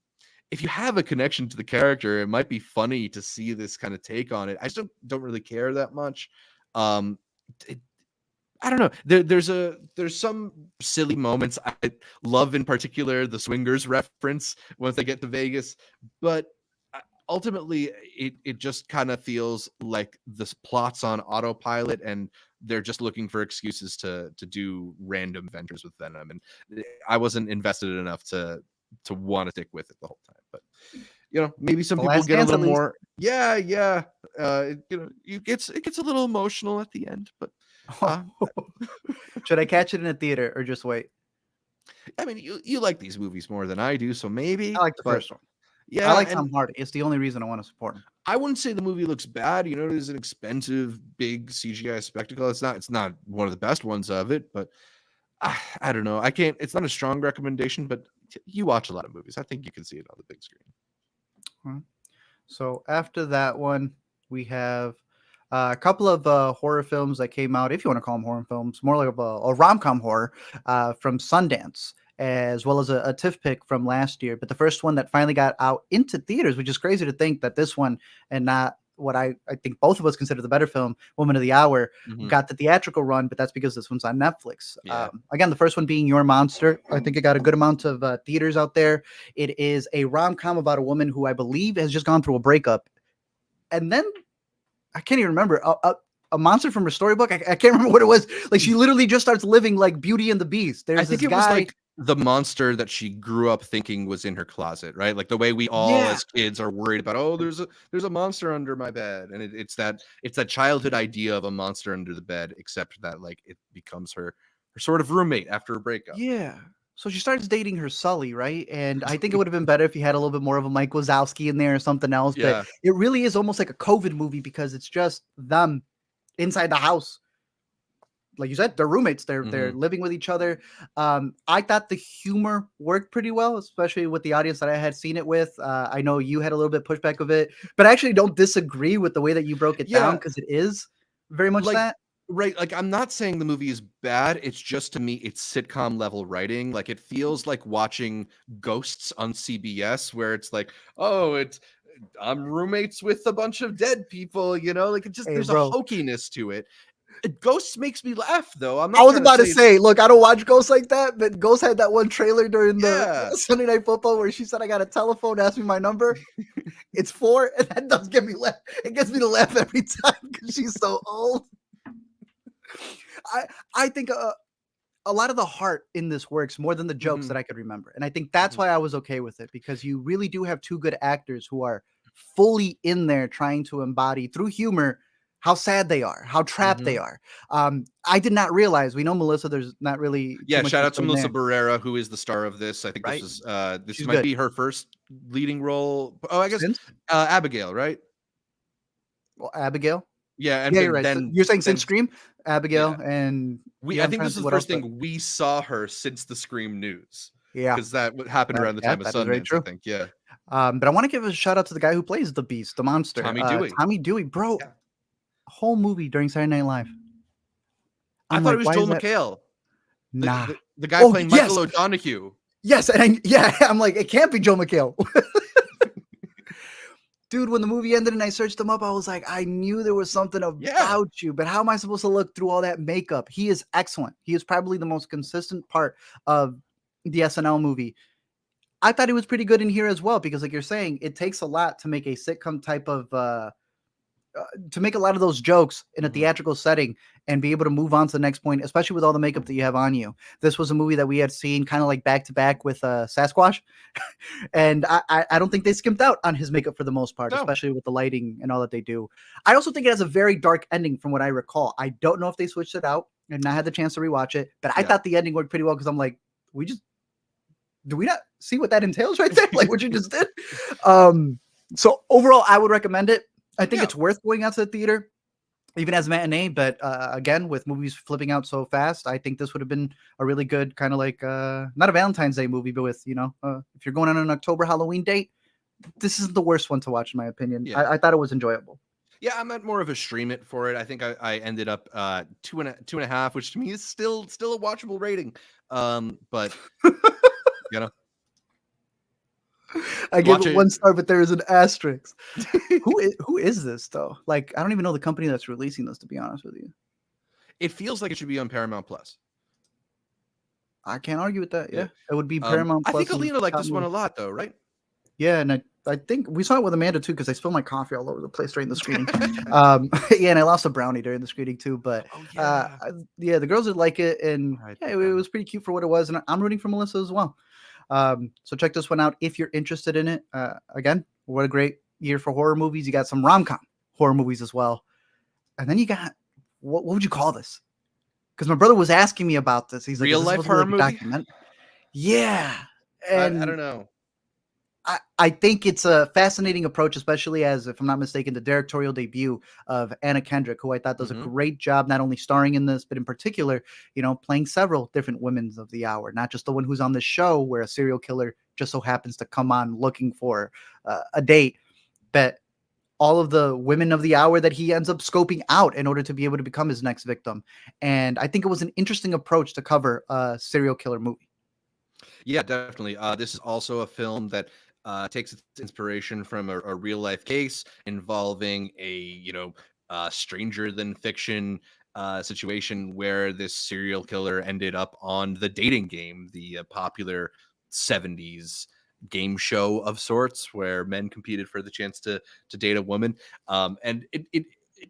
Speaker 2: have a connection to the character, it might be funny to see this kind of take on it. I just don't really care that much. I don't know. There's some silly moments. I love in particular the swingers reference once they get to Vegas, but ultimately it just kind of feels like this plot's on autopilot and they're just looking for excuses to do random ventures with Venom. And I wasn't invested enough to want to stick with it the whole time. But maybe some people get a little more. Yeah. It gets a little emotional at the end, but Uh,
Speaker 1: Should I catch it in a theater or just wait?
Speaker 2: I mean, you like these movies more than I do, so maybe.
Speaker 1: I like the
Speaker 2: But
Speaker 1: first one. I
Speaker 2: yeah,
Speaker 1: like
Speaker 2: and
Speaker 1: Tom Hardy. It's the only reason I want to support him.
Speaker 2: I wouldn't say the movie looks bad. You know, it is an expensive, big CGI spectacle. It's not one of the best ones of it, but I don't know. I can't. It's not a strong recommendation, but you watch a lot of movies. I think you can see it on the big screen.
Speaker 1: So after that one, we have a couple of horror films that came out, if you want to call them horror films, more like a rom-com horror from Sundance, as well as a TIFF pick from last year. But the first one that finally got out into theaters, which is crazy to think that this one and not what I think both of us consider the better film, Woman of the Hour, got the theatrical run, but that's because this one's on Netflix.
Speaker 2: Yeah.
Speaker 1: Again, the first one being Your Monster. I think it got a good amount of theaters out there. It is a rom-com about a woman who I believe has just gone through a breakup. And then I can't even remember a monster from her storybook. I can't remember what it was. Like she literally just starts living like Beauty and the Beast. There's
Speaker 2: I think
Speaker 1: this
Speaker 2: it
Speaker 1: guy.
Speaker 2: was like the monster that she grew up thinking was in her closet, right? Like the way we all as kids are worried about, oh, there's a monster under my bed, and it's that childhood idea of a monster under the bed, except that like it becomes her sort of roommate after a breakup.
Speaker 1: Yeah. So she starts dating her Sully, right? And I think it would have been better if you had a little bit more of a Mike Wazowski in there or something else.
Speaker 2: Yeah.
Speaker 1: But it really is almost like a COVID movie because it's just them inside the house. Like you said, they're roommates. They're living with each other. I thought the humor worked pretty well, especially with the audience that I had seen it with. I know you had a little bit pushback of it, but I actually don't disagree with the way that you broke it down because it is very much
Speaker 2: like,
Speaker 1: that.
Speaker 2: Right. Like I'm not saying the movie is bad. It's just to me, it's sitcom level writing. Like it feels like watching Ghosts on CBS where it's like, oh, I'm roommates with a bunch of dead people, you know, like it just there's a hokiness to it. Ghosts makes me laugh though. I
Speaker 1: was about to say, look, I don't watch Ghosts like that, but Ghost had that one trailer during the Sunday Night Football where she said, I got a telephone, ask me my number. It's 4, and that does get me laugh. It gets me to laugh every time because she's so old. I think a lot of the heart in this works more than the jokes that I could remember. And I think that's why I was okay with it, because you really do have two good actors who are fully in there trying to embody through humor how sad they are, how trapped they are. I did not realize, we know Melissa, there's not really.
Speaker 2: Shout out to Melissa Barrera, who is the star of this. I think this might be her first leading role. Oh, I guess Abigail, right?
Speaker 1: Well, Abigail.
Speaker 2: Yeah, and
Speaker 1: you're right. So you're saying since Scream, Abigail, and
Speaker 2: I think this is the first thing we saw her since the Scream news. Yeah, because that happened around the time of Sundance, I think. Yeah.
Speaker 1: But I want to give a shout out to the guy who plays the Beast, the monster, Tommy Dewey, bro. Yeah. Whole movie during Saturday Night Live.
Speaker 2: I thought it was Joel McHale.
Speaker 1: Nah,
Speaker 2: the guy playing Michael O'Donoghue.
Speaker 1: Yes, and I'm like, it can't be Joel McHale. Dude, when the movie ended and I searched him up, I was like, I knew there was something about you, but how am I supposed to look through all that makeup? He is excellent. He is probably the most consistent part of the SNL movie. I thought he was pretty good in here as well, because like you're saying, it takes a lot to make a sitcom type of, to make a lot of those jokes in a theatrical setting and be able to move on to the next point, especially with all the makeup that you have on you. This was a movie that we had seen kind of like back to back with Sasquatch. And I don't think they skimped out on his makeup for the most part, especially with the lighting and all that they do. I also think it has a very dark ending from what I recall. I don't know if they switched it out, and I had the chance to rewatch it, but I thought the ending worked pretty well, because I'm like, do we not see what that entails right there? Like what you just did? So overall, I would recommend it. I think it's worth going out to the theater, even as a matinee. But again, with movies flipping out so fast, I think this would have been a really good kind of like not a Valentine's Day movie, but with, if you're going on an October Halloween date, this isn't the worst one to watch, in my opinion. Yeah. I thought it was enjoyable.
Speaker 2: Yeah, I meant more of a stream it for it. I think I ended up 2.5, which to me is still a watchable rating. But
Speaker 1: I give it 1 star, but there is an asterisk. Who is this though? Like, I don't even know the company that's releasing this, to be honest with you.
Speaker 2: It feels like it should be on Paramount Plus.
Speaker 1: I can't argue with that. Yeah, it would be Paramount Plus.
Speaker 2: I think Alina liked this one a lot, though, right?
Speaker 1: Yeah, and I think we saw it with Amanda too, because I spilled my coffee all over the place during the screening. And I lost a brownie during the screening too. But the girls would like it, and it was pretty cute for what it was. And I'm rooting for Melissa as well. So check this one out if you're interested in it. Again, what a great year for horror movies. You got some rom-com horror movies as well. And then you got, what would you call this? because my brother was asking me about this. He's like,
Speaker 2: Real
Speaker 1: "Is this
Speaker 2: life
Speaker 1: supposed to be
Speaker 2: horror
Speaker 1: like a
Speaker 2: movie?
Speaker 1: document?" Yeah,
Speaker 2: I don't
Speaker 1: and
Speaker 2: know.
Speaker 1: I think it's a fascinating approach, especially as, if I'm not mistaken, the directorial debut of Anna Kendrick, who I thought does a great job not only starring in this, but in particular, playing several different women of the hour, not just the one who's on the show where a serial killer just so happens to come on looking for a date, but all of the women of the hour that he ends up scoping out in order to be able to become his next victim. And I think it was an interesting approach to cover a serial killer movie.
Speaker 2: Yeah, definitely. This is also a film that takes its inspiration from a real life case involving a stranger than fiction situation where this serial killer ended up on the dating game, the popular '70s game show of sorts, where men competed for the chance to date a woman, and it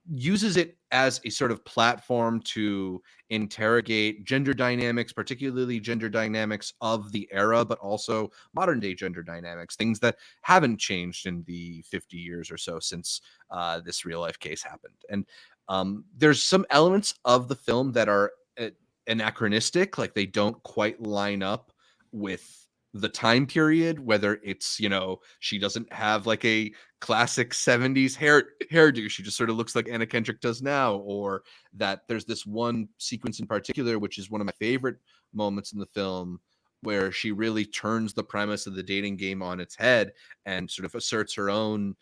Speaker 2: uses it as a sort of platform to interrogate gender dynamics, particularly gender dynamics of the era, but also modern day gender dynamics, things that haven't changed in the 50 years or so since this real life case happened. And there's some elements of the film that are anachronistic, like they don't quite line up with the time period, whether it's, she doesn't have like a classic 70s hairdo, she just sort of looks like Anna Kendrick does now, or that there's this one sequence in particular, which is one of my favorite moments in the film, where she really turns the premise of the dating game on its head and sort of asserts her own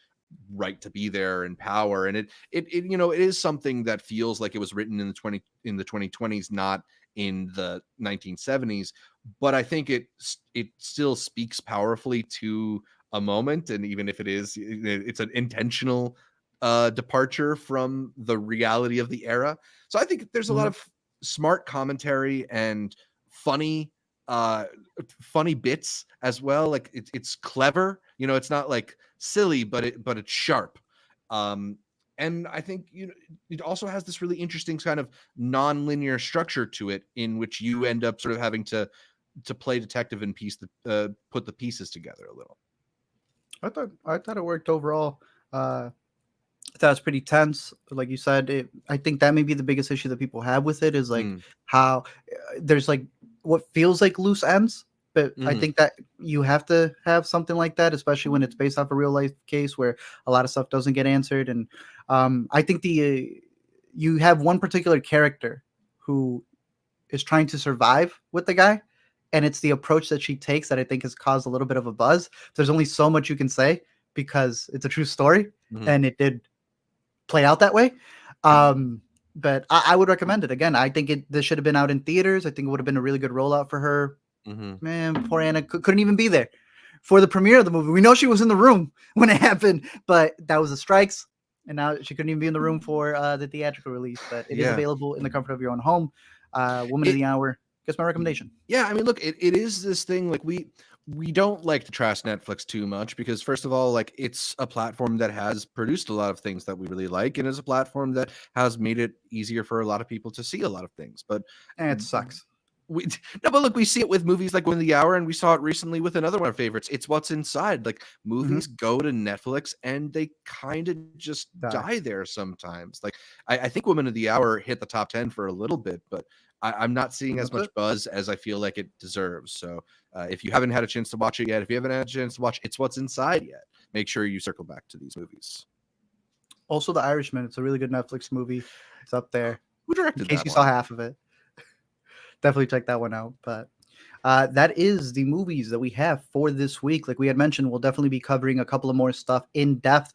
Speaker 2: right to be there and power. And it is something that feels like it was written in the 2020s, not in the 1970s, but I think it still speaks powerfully to a moment. And even if it's an intentional departure from the reality of the era. So I think there's a lot of smart commentary and funny bits as well. Like it's clever, it's not like silly, but it's sharp. And I think it also has this really interesting kind of non-linear structure to it, in which you end up sort of having to play detective and put the pieces together a little.
Speaker 1: I thought it worked overall. I thought it was pretty tense. Like you said, I think that may be the biggest issue that people have with it, is like how there's like what feels like loose ends. But I think that you have to have something like that, especially when it's based off a real life case where a lot of stuff doesn't get answered. And I think you have one particular character who is trying to survive with the guy, and it's the approach that she takes that I think has caused a little bit of a buzz. There's only so much you can say because it's a true story, and it did play out that way. But I would recommend it. Again, I think this should have been out in theaters. I think it would have been a really good rollout for her. Man, poor Anna couldn't even be there for the premiere of the movie. We know she was in the room when it happened, but that was the strikes, and now she couldn't even be in the room for the theatrical release. But it is available in the comfort of your own home. Woman of the Hour gets my recommendation.
Speaker 2: Yeah, I mean, look, it is this thing, like we don't like to trash Netflix too much, because first of all, like, it's a platform that has produced a lot of things that we really like, and is a platform that has made it easier for a lot of people to see a lot of things. But
Speaker 1: it sucks.
Speaker 2: But look, we see it with movies like Woman of the Hour, and we saw it recently with another one of our favorites. It's What's Inside. Like, movies go to Netflix and they kind of just die there sometimes. Like, I think Woman of the Hour hit the top 10 for a little bit, but I'm not seeing as much buzz as I feel like it deserves. So if you haven't had a chance to watch it yet, if you haven't had a chance to watch It's What's Inside yet, make sure you circle back to these movies.
Speaker 1: Also, The Irishman. It's a really good Netflix movie. It's up there.
Speaker 2: Who directed that?
Speaker 1: In case you saw half of it. Definitely check that one out. But that is the movies that we have for this week. Like we had mentioned, we'll definitely be covering a couple of more stuff in depth,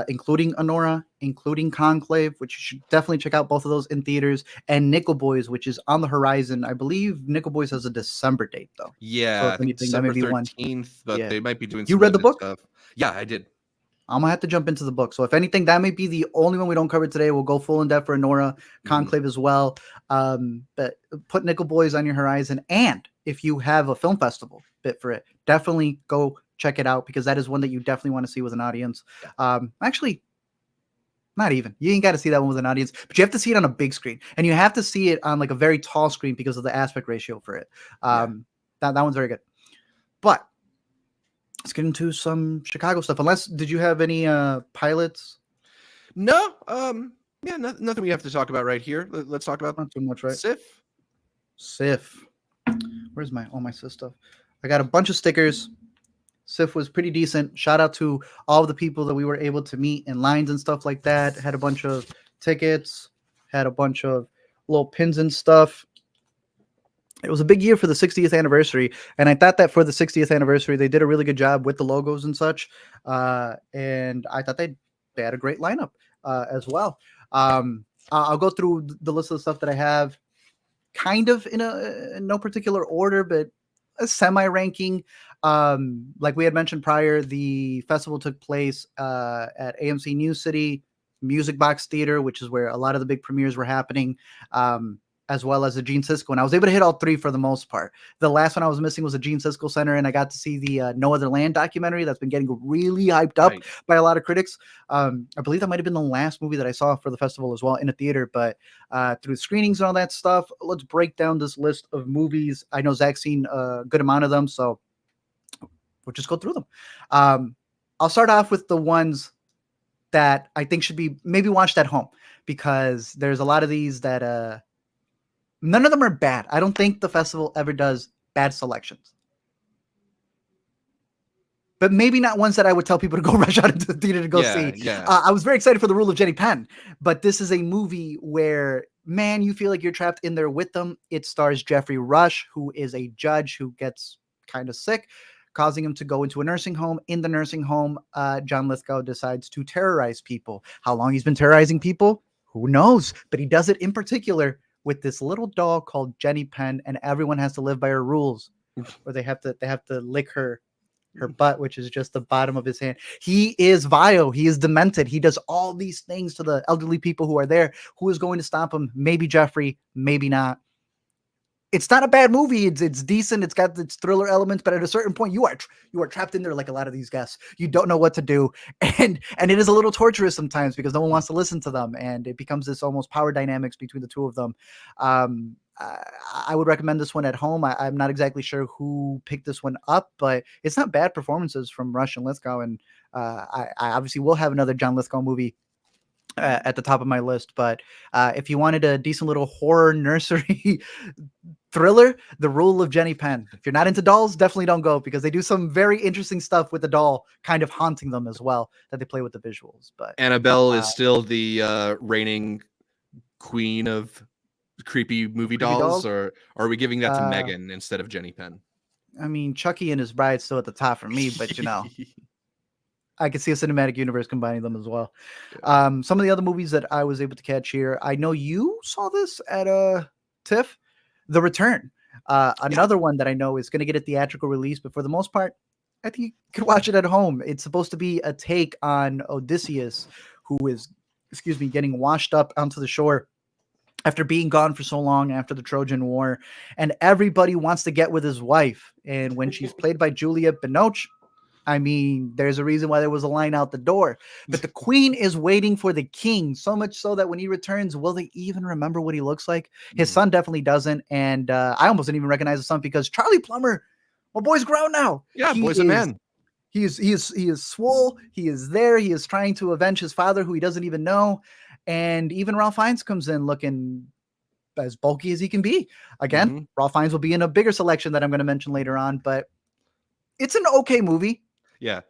Speaker 1: including Anora, including Conclave, which you should definitely check out both of those in theaters, and Nickel Boys, which is on the horizon. I believe Nickel Boys has a December date, though.
Speaker 2: Yeah,
Speaker 1: so
Speaker 2: I think December 13th, but they might be doing some
Speaker 1: You read the book?
Speaker 2: stuff. Yeah, I did.
Speaker 1: I'm gonna have to jump into the book. So if anything, that may be the only one we don't cover today. We'll go full in depth for Anora, Conclave as well. But put Nickel Boys on your horizon. And if you have a film festival bit for it, definitely go check it out, because that is one that you definitely want to see with an audience. Actually, not even. You ain't got to see that one with an audience, but you have to see it on a big screen, and you have to see it on like a very tall screen because of the aspect ratio for it. That one's very good. But let's get into some Chicago stuff. Did you have any pilots?
Speaker 2: No. Yeah, nothing we have to talk about right here. Let's talk about
Speaker 1: Not too much, right?
Speaker 2: Sif.
Speaker 1: Sif. Where's all my Sif stuff? I got a bunch of stickers. Sif was pretty decent. Shout out to all of the people that we were able to meet in lines and stuff like that. Had a bunch of tickets, had a bunch of little pins and stuff. It was a big year for the 60th anniversary, and I thought that for the 60th anniversary, they did a really good job with the logos and such. And I thought they had a great lineup as well. I'll go through the list of the stuff that I have, kind of in no particular order, but a semi ranking. Like we had mentioned prior, the festival took place at AMC New City Music Box Theater, which is where a lot of the big premieres were happening. As well as the Gene Siskel. And I was able to hit all three for the most part. The last one I was missing was the Gene Siskel Center, and I got to see the No Other Land documentary that's been getting really hyped up by a lot of critics. I believe that might have been the last movie that I saw for the festival as well in a theater, but through screenings and all that stuff, let's break down this list of movies. I know Zach's seen a good amount of them, so we'll just go through them. I'll start off with the ones that I think should be maybe watched at home, because there's a lot of these that none of them are bad. I don't think the festival ever does bad selections. But maybe not ones that I would tell people to go rush out into the theater to go see.
Speaker 2: Yeah.
Speaker 1: I was very excited for The Rule of Jenny Penn, but this is a movie where, man, you feel like you're trapped in there with them. It stars Jeffrey Rush, who is a judge who gets kind of sick, causing him to go into a nursing home. In the nursing home, John Lithgow decides to terrorize people. How long he's been terrorizing people? Who knows? But he does it in particular with this little doll called Jenny Penn, and everyone has to live by her rules, where they have to lick her butt, which is just the bottom of his hand. He is vile. He is demented. He does all these things to the elderly people who are there. Who is going to stop him? Maybe Jeffrey, maybe not. It's not a bad movie. It's decent. It's got its thriller elements, but at a certain point, you are trapped in there like a lot of these guests. You don't know what to do, and it is a little torturous sometimes because no one wants to listen to them, and it becomes this almost power dynamics between the two of them. I would recommend this one at home. I'm not exactly sure who picked this one up, but it's not bad performances from Rush and Lithgow, and I obviously will have another John Lithgow movie at the top of my list. But if you wanted a decent little horror nursery thriller, The Rule of Jenny Penn. If you're not into dolls, definitely don't go, because they do some very interesting stuff with the doll kind of haunting them as well, that they play with the visuals. But
Speaker 2: Annabelle is still the reigning queen of creepy movie dolls, or are we giving that to Megan instead of Jenny Penn?
Speaker 1: I mean, Chucky and his bride still at the top for me, but I could see a cinematic universe combining them as well. Some of the other movies that I was able to catch here, I know you saw this at TIFF, The Return. Another one that I know is going to get a theatrical release, but for the most part, I think you could watch it at home. It's supposed to be a take on Odysseus, who is, getting washed up onto the shore after being gone for so long after the Trojan War, and everybody wants to get with his wife. And when she's played by Juliette Binoche, I mean, there's a reason why there was a line out the door. But the queen is waiting for the king, so much so that when he returns, will they even remember what he looks like? His son definitely doesn't. And I almost didn't even recognize the son, because Charlie Plummer, my boy's grown now.
Speaker 2: Yeah, boy's a man.
Speaker 1: He is swole. He is there. He is trying to avenge his father, who he doesn't even know. And even Ralph Fiennes comes in looking as bulky as he can be. Again, Ralph Fiennes will be in a bigger selection that I'm going to mention later on, but it's an okay movie.
Speaker 2: Yeah.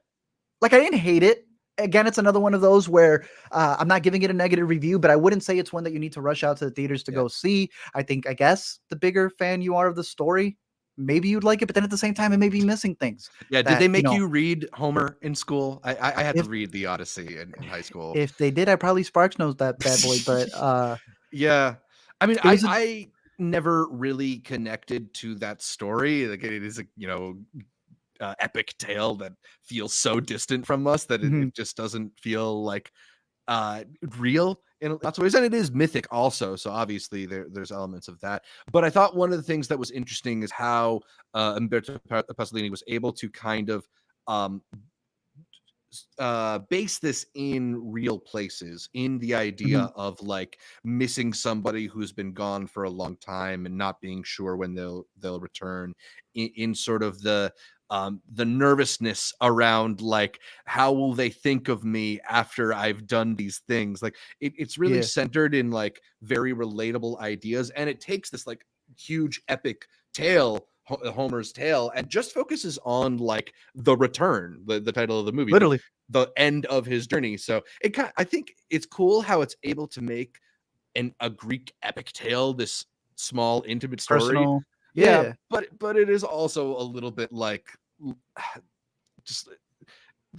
Speaker 1: Like, I didn't hate it. Again, it's another one of those where I'm not giving it a negative review, but I wouldn't say it's one that you need to rush out to the theaters to go see. I guess the bigger fan you are of the story, maybe you'd like it, but then at the same time, it may be missing things.
Speaker 2: Yeah. Did they make you read Homer in school? I had to read the Odyssey in high school.
Speaker 1: If they did, I probably Sparks knows that bad boy, but
Speaker 2: yeah. I mean, I never really connected to that story. Like, it is a, epic tale that feels so distant from us that it just doesn't feel like real in lots of ways, and it is mythic also, so obviously there's elements of that. But I thought one of the things that was interesting is how Umberto Pasolini was able to kind of base this in real places, in the idea of like missing somebody who's been gone for a long time and not being sure when they'll return, in sort of the the nervousness around like how will they think of me after I've done these things. Like it's really centered in like very relatable ideas, and it takes this like huge epic tale, Homer's tale, and just focuses on like the return, the title of the movie,
Speaker 1: literally
Speaker 2: the end of his journey. So I think it's cool how it's able to make a Greek epic tale this small intimate story.
Speaker 1: Personal.
Speaker 2: Yeah, but it is also a little bit like just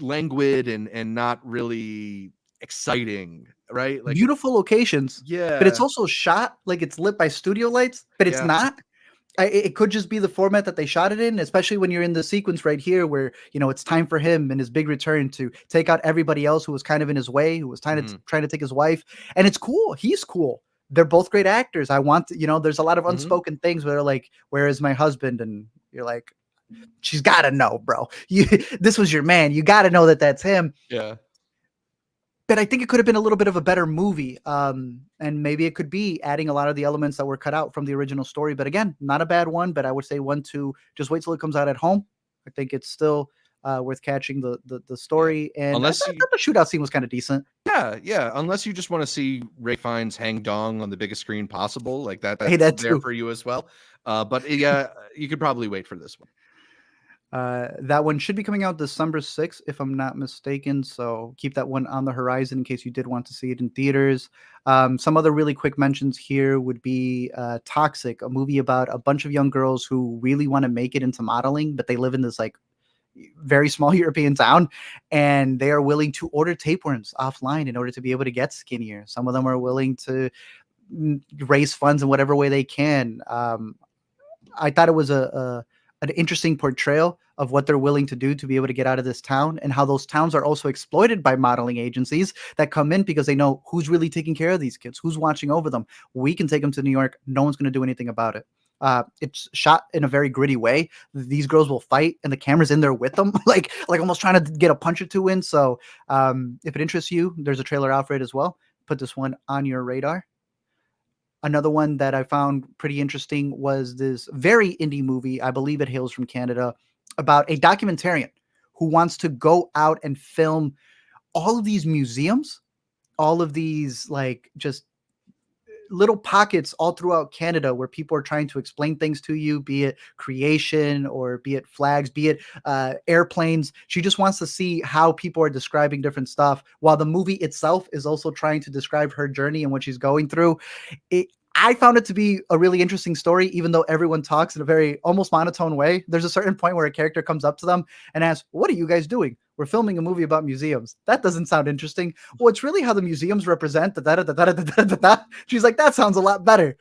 Speaker 2: languid and not really exciting, right? Like
Speaker 1: beautiful locations.
Speaker 2: Yeah,
Speaker 1: but it's also shot like it's lit by studio lights, but it's not. It could just be the format that they shot it in, especially when you're in the sequence right here where, you know, it's time for him and his big return to take out everybody else who was kind of in his way, who was trying to take his wife. And it's cool. He's cool. They're both great actors. I want to, you know, there's a lot of unspoken things where they're like, where is my husband? And you're like, she's got to know, bro. This was your man. You got to know that that's him.
Speaker 2: Yeah.
Speaker 1: But I think it could have been a little bit of a better movie. And maybe it could be adding a lot of the elements that were cut out from the original story. But again, not a bad one, but I would say one to just wait till it comes out at home. I think it's still worth catching the story. And
Speaker 2: unless
Speaker 1: I thought the shootout scene was kind of decent.
Speaker 2: Yeah. Unless you just want to see Ray Fiennes hang dong on the biggest screen possible, like that's there for you as well. But yeah, you could probably wait for this one.
Speaker 1: That one should be coming out December 6th, if I'm not mistaken. So keep that one on the horizon in case you did want to see it in theaters. Some other really quick mentions here would be Toxic, a movie about a bunch of young girls who really want to make it into modeling, but they live in this like very small European town, and they are willing to order tapeworms offline in order to be able to get skinnier. Some of them are willing to raise funds in whatever way they can. I thought it was an interesting portrayal of what they're willing to do to be able to get out of this town, and how those towns are also exploited by modeling agencies that come in because they know who's really taking care of these kids, who's watching over them. We can take them to New York. No one's going to do anything about it. It's shot in a very gritty way. These girls will fight and the camera's in there with them, like almost trying to get a punch or two in. So if it interests you, there's a trailer out for it as well. Put this one on your radar. Another one that I found pretty interesting was this very indie movie. I believe it hails from Canada, about a documentarian who wants to go out and film all of these museums, all of these like just little pockets all throughout Canada where people are trying to explain things to you, be it creation or be it flags, be it airplanes. She just wants to see how people are describing different stuff, while the movie itself is also trying to describe her journey and what she's going through. I found it to be a really interesting story, even though everyone talks in a very almost monotone way. There's a certain point where a character comes up to them and asks, "What are you guys doing?" "We're filming a movie about museums." "That doesn't sound interesting." "Well, it's really how the museums represent the She's like, "That sounds a lot better."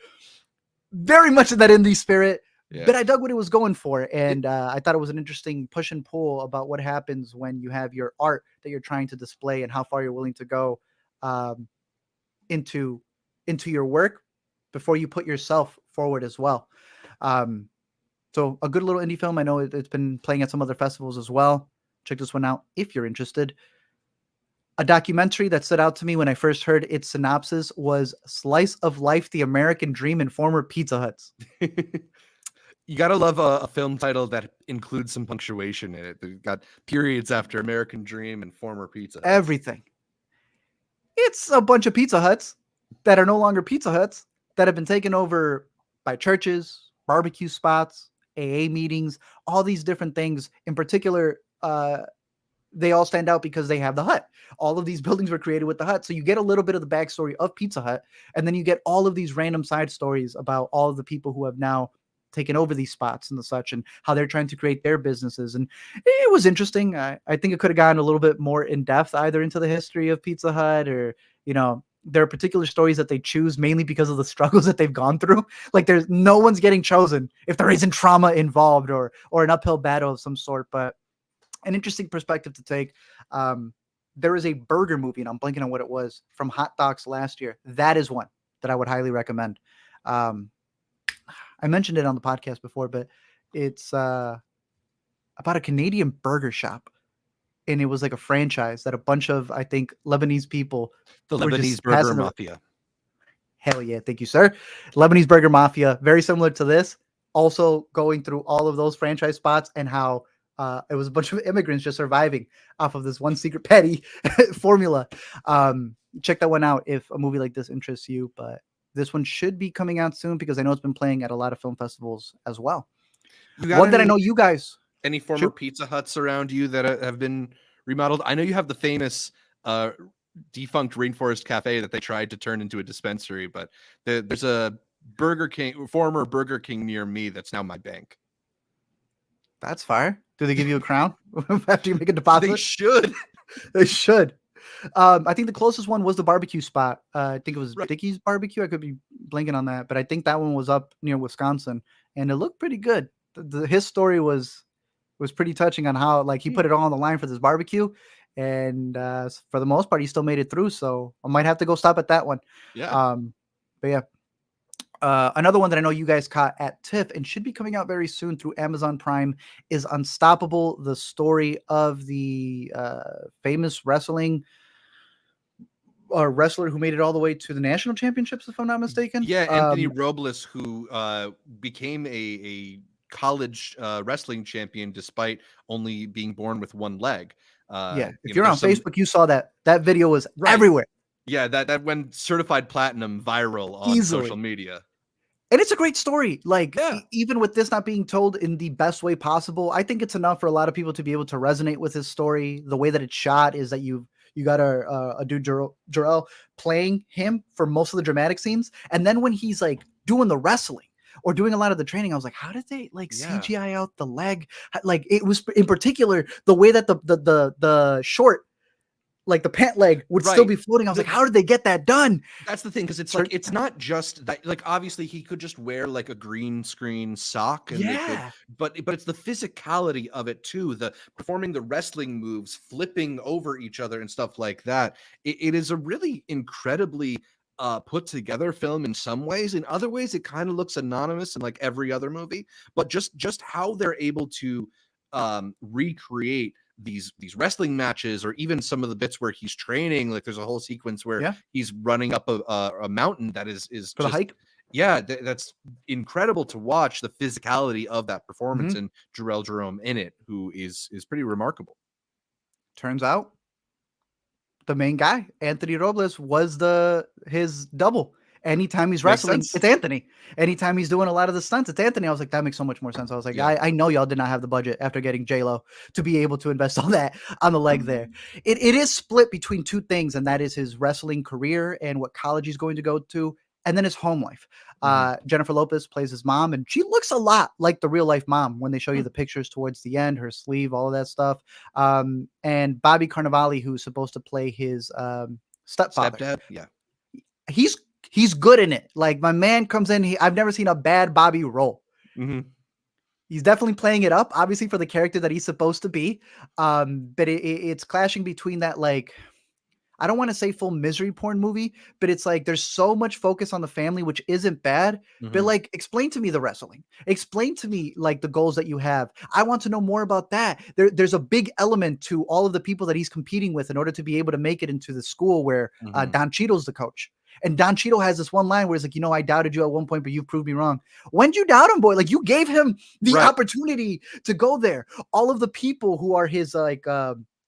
Speaker 1: Very much in that indie spirit, but I dug what it was going for. And I thought it was an interesting push and pull about what happens when you have your art that you're trying to display and how far you're willing to go into your work before you put yourself forward as well. So a good little indie film. I know it's been playing at some other festivals as well. Check this one out if you're interested. A documentary that stood out to me when I first heard its synopsis was Slice of Life, the American Dream in Former Pizza Huts.
Speaker 2: You gotta love a film title that includes some punctuation in it. They've got periods after American Dream and Former Pizza Huts.
Speaker 1: Everything. It's a bunch of Pizza Huts that are no longer Pizza Huts, that have been taken over by churches, barbecue spots, AA meetings, all these different things. In particular, they all stand out because they have the hut. All of these buildings were created with the hut. So you get a little bit of the backstory of Pizza Hut, and then you get all of these random side stories about all of the people who have now taken over these spots and the such, and how they're trying to create their businesses. And it was interesting. I think it could have gotten a little bit more in depth, either into the history of Pizza Hut, or, you know, there are particular stories that they choose mainly because of the struggles that they've gone through. Like there's no one's getting chosen if there isn't trauma involved or an uphill battle of some sort. But an interesting perspective to take. There is a burger movie, and I'm blanking on what it was, from Hot Docs last year. That is one that I would highly recommend. I mentioned it on the podcast before, but it's about a Canadian burger shop. And it was like a franchise that a bunch of, I think, Lebanese people.
Speaker 2: The Lebanese Burger Mafia.
Speaker 1: Hell yeah. Thank you, sir. Lebanese Burger Mafia. Very similar to this. Also going through all of those franchise spots and how It was a bunch of immigrants just surviving off of this one secret patty formula. Check that one out if a movie like this interests you. But this one should be coming out soon because I know it's been playing at a lot of film festivals as well. One that I know you guys.
Speaker 2: Any former Pizza Huts around you that have been remodeled? I know you have the famous defunct Rainforest Cafe that they tried to turn into a dispensary, but there's a former Burger King near me that's now my bank.
Speaker 1: That's fire. Do they give you a crown after you make a deposit?
Speaker 2: They should.
Speaker 1: They should. I think the closest one was the barbecue spot. I think it was Dickie's Barbecue. I could be blanking on that, but I think that one was up near Wisconsin, and it looked pretty good. His story was pretty touching on how like he put it all on the line for this barbecue, and for the most part, he still made it through. So I might have to go stop at that one.
Speaker 2: Yeah.
Speaker 1: But yeah. Another one that I know you guys caught at TIFF and should be coming out very soon through Amazon Prime is Unstoppable, the story of the famous wrestler who made it all the way to the national championships, if I'm not mistaken.
Speaker 2: Yeah, Anthony Robles, who became a college wrestling champion despite only being born with one leg.
Speaker 1: If you're on Facebook, you saw that video was everywhere.
Speaker 2: Yeah, that went certified platinum viral on social media.
Speaker 1: And it's a great story. Like, even with this not being told in the best way possible, I think it's enough for a lot of people to be able to resonate with his story. The way that it's shot is that you got a dude, Juror, playing him for most of the dramatic scenes. And then when he's like doing the wrestling or doing a lot of the training, I was like, how did they like CGI out the leg? Like, it was in particular the way that the short, like the pant leg would still be floating. I was like, how did they get that done?
Speaker 2: That's the thing, because it's like it's not just that. Like, obviously, he could just wear like a green screen sock, and but it's the physicality of it too. The performing the wrestling moves, flipping over each other, and stuff like that. It is a really incredibly put together film in some ways. In other ways, it kind of looks anonymous in like every other movie. But just how they're able to recreate these wrestling matches, or even some of the bits where he's training, like there's a whole sequence where he's running up a mountain that is
Speaker 1: for the hike.
Speaker 2: That's incredible to watch, the physicality of that performance, and Jurel Jerome in it, who is pretty remarkable.
Speaker 1: Turns out the main guy, Anthony Robles, was his double. Anytime he's wrestling, it's Anthony. Anytime he's doing a lot of the stunts, it's Anthony. I was like, that makes so much more sense. I was like, I know y'all did not have the budget after getting J-Lo to be able to invest all that on the leg there. It is split between two things, and that is his wrestling career and what college he's going to go to, and then his home life. Jennifer Lopez plays his mom, and she looks a lot like the real life mom when they show you the pictures towards the end, her sleeve, all of that stuff. And Bobby Cannavale, who's supposed to play his stepfather.
Speaker 2: Stepdad,
Speaker 1: He's good in it. Like, my man comes in. I've never seen a bad Bobby role. He's definitely playing it up, obviously, for the character that he's supposed to be. But it's clashing between that, like, I don't want to say full misery porn movie, but it's like there's so much focus on the family, which isn't bad. But like, explain to me the wrestling. Explain to me like the goals that you have. I want to know more about that. There's a big element to all of the people that he's competing with in order to be able to make it into the school where Don Cheadle's the coach. And Don Cheadle has this one line where he's like, I doubted you at one point, but you've proved me wrong. When'd you doubt him, boy? Like, you gave him the opportunity to go there. All of the people who are his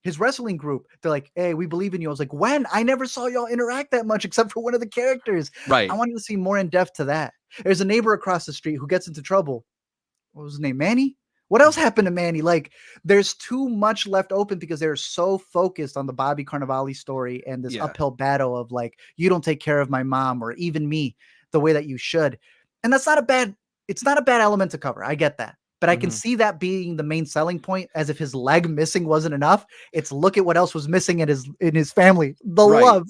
Speaker 1: his wrestling group, they're like, hey, we believe in you. I was like, when? I never saw y'all interact that much except for one of the characters. I wanted to see more in depth to that. There's a neighbor across the street who gets into trouble. What was his name? Manny? What else happened to Manny? Like, there's too much left open because they're so focused on the Bobby Cannavale story and this uphill battle of like, you don't take care of my mom or even me the way that you should. And that's it's not a bad element to cover. I get that. But I can see that being the main selling point, as if his leg missing wasn't enough. It's look at what else was missing in his family. The love.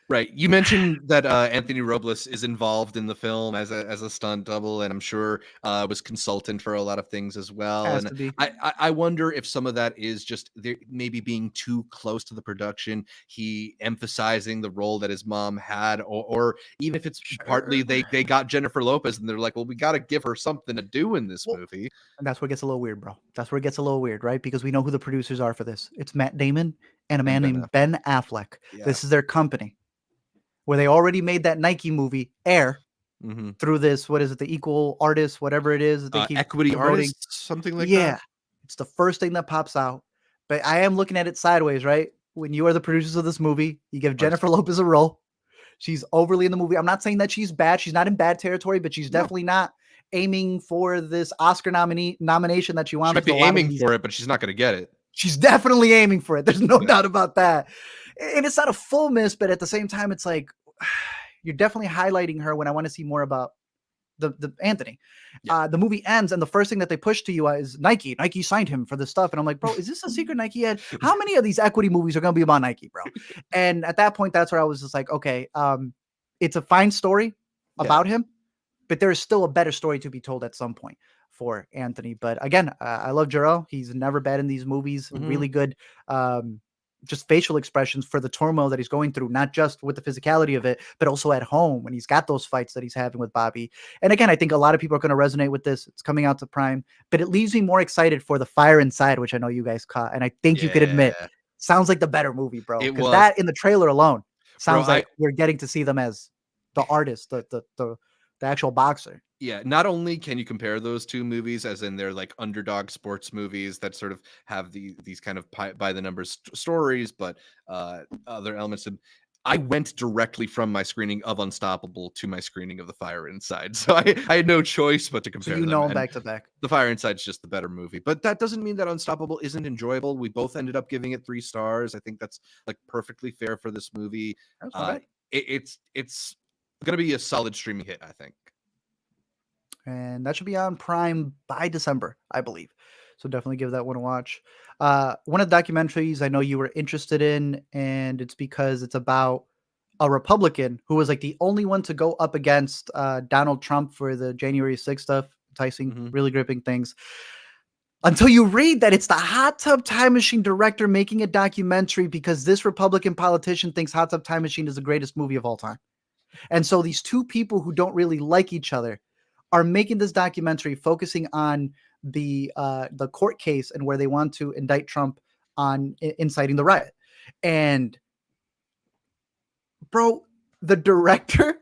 Speaker 2: Right. You mentioned that Anthony Robles is involved in the film as a stunt double, and I'm sure was consultant for a lot of things as well.
Speaker 1: Has
Speaker 2: and
Speaker 1: to be.
Speaker 2: I wonder if some of that is just maybe being too close to the production, he emphasizing the role that his mom had, or even if it's partly they got Jennifer Lopez and they're like, well, we got to give her something to do in this movie.
Speaker 1: And that's where it gets a little weird, bro. That's where it gets a little weird, right? Because we know who the producers are for this. It's Matt Damon and a man named Ben Affleck. This is their company, where they already made that Nike movie Air through this, what is it, the Equal Artists, whatever it is that they keep
Speaker 2: Equity
Speaker 1: promoting.
Speaker 2: Artists, something like that.
Speaker 1: Yeah. It's the first thing that pops out. But I am looking at it sideways, right? When you are the producers of this movie, you give Jennifer Lopez a role. She's overly in the movie. I'm not saying that she's bad. She's not in bad territory, but she's definitely not aiming for this Oscar nomination that she wants.
Speaker 2: She might be aiming for it, but she's not going to get it.
Speaker 1: She's definitely aiming for it. There's no doubt about that. And it's not a full miss, but at the same time, it's like you're definitely highlighting her when I want to see more about the Anthony. The movie ends, and the first thing that they push to you is Nike. Nike signed him for this stuff, and I'm like, bro, is this a secret Nike ad? How many of these equity movies are going to be about Nike, bro? And at that point, that's where I was just like, okay, it's a fine story about him, but there is still a better story to be told at some point for Anthony. But again, I love Juror. He's never bad in these movies. Really good. Just facial expressions for the turmoil that he's going through, not just with the physicality of it, but also at home when he's got those fights that he's having with Bobby. And again, I think a lot of people are going to resonate with this. It's coming out to Prime, but it leaves me more excited for The Fire Inside, which I know you guys caught. And I think you could admit, sounds like the better movie, bro. Because that in the trailer alone sounds like we're getting to see them as the artist, the actual boxer.
Speaker 2: Yeah, not only can you compare those two movies, as in they're like underdog sports movies that sort of have these kind of by the numbers stories, but other elements of. I went directly from my screening of Unstoppable to my screening of The Fire Inside, so I had no choice but to compare.
Speaker 1: So them back to back.
Speaker 2: The Fire Inside is just the better movie, but that doesn't mean that Unstoppable isn't enjoyable. We both ended up giving it 3 stars. I think that's like perfectly fair for this movie. It's going to be a solid streaming hit, I think.
Speaker 1: And that should be on Prime by December, I believe. So definitely give that one a watch. One of the documentaries I know you were interested in, and it's because it's about a Republican who was like the only one to go up against Donald Trump for the January 6th stuff, enticing, really gripping things. Until you read that it's the Hot Tub Time Machine director making a documentary because this Republican politician thinks Hot Tub Time Machine is the greatest movie of all time. And so these two people who don't really like each other are making this documentary focusing on the court case and where they want to indict Trump on inciting the riot. And bro, the director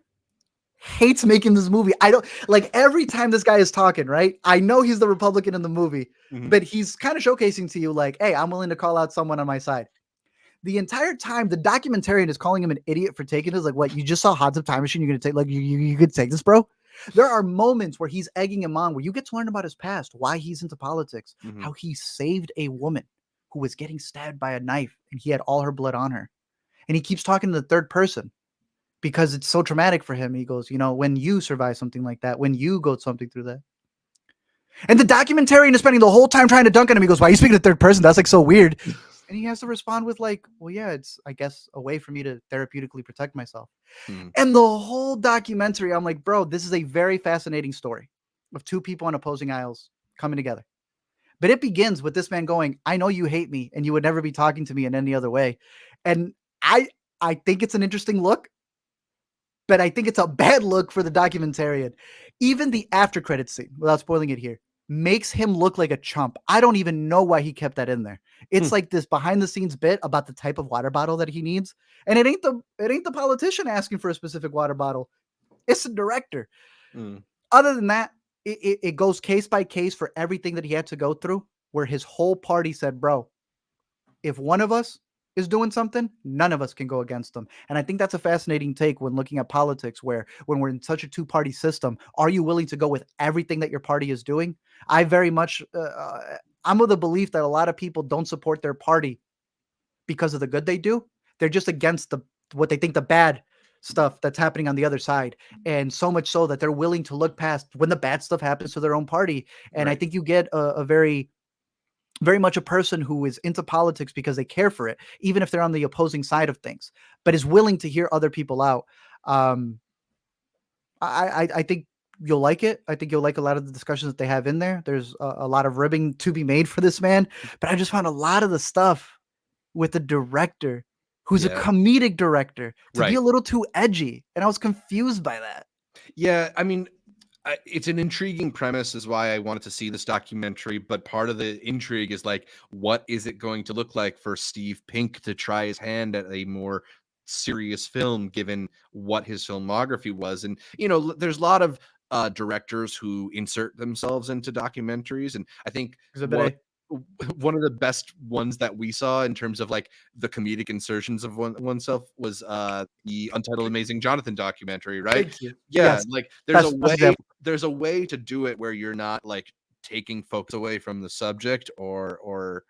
Speaker 1: hates making this movie. I don't like every time this guy is talking, right? I know he's the Republican in the movie, but he's kind of showcasing to you like, hey, I'm willing to call out someone on my side. The entire time, the documentarian is calling him an idiot for taking this. Like, what? You just saw Hot Tub Time Machine? You're going to take, like, you could take this, bro? There are moments where he's egging him on, where you get to learn about his past, why he's into politics, how he saved a woman who was getting stabbed by a knife, and he had all her blood on her. And he keeps talking to the third person because it's so traumatic for him. He goes, you know, when you survive something like that, when you go something through that. And the documentarian is spending the whole time trying to dunk on him. He goes, why are you speaking to third person? That's like so weird. And he has to respond with like, well, yeah, it's, I guess, a way for me to therapeutically protect myself. And the whole documentary, I'm like, bro, this is a very fascinating story of two people on opposing aisles coming together. But it begins with this man going, I know you hate me and you would never be talking to me in any other way. And I think it's an interesting look, but I think it's a bad look for the documentarian. Even the after credits scene, without spoiling it here, makes him look like a chump. I don't even know why he kept that in there. It's like this behind the scenes bit about the type of water bottle that he needs. And it ain't the politician asking for a specific water bottle. It's the director. Other than that, it goes case by case for everything that he had to go through, where his whole party said, bro, if one of us is doing something, none of us can go against them. And I think that's a fascinating take when looking at politics, where when we're in such a two-party system, are you willing to go with everything that your party is doing? I very much, I'm of the belief that a lot of people don't support their party because of the good they do. They're just against what they think the bad stuff that's happening on the other side. And so much so that they're willing to look past when the bad stuff happens to their own party. And I think you get a very much a person who is into politics because they care for it, even if they're on the opposing side of things, but is willing to hear other people out. I think you'll like it. I think you'll like a lot of the discussions that they have in there. There's a lot of ribbing to be made for this man, but I just found a lot of the stuff with the director, who's a comedic director, to be a little too edgy. And I was confused by that.
Speaker 2: Yeah. I mean, it's an intriguing premise, is why I wanted to see this documentary. But part of the intrigue is like, what is it going to look like for Steve Pink to try his hand at a more serious film, given what his filmography was? And, you know, there's a lot of directors who insert themselves into documentaries. And I think one of the best ones that we saw in terms of like the comedic insertions of oneself was the Untitled Amazing Jonathan documentary, right?
Speaker 1: Thank you.
Speaker 2: Yeah,
Speaker 1: Yes,
Speaker 2: like
Speaker 1: best example.
Speaker 2: there's a way to do it where you're not like taking focus away from the subject or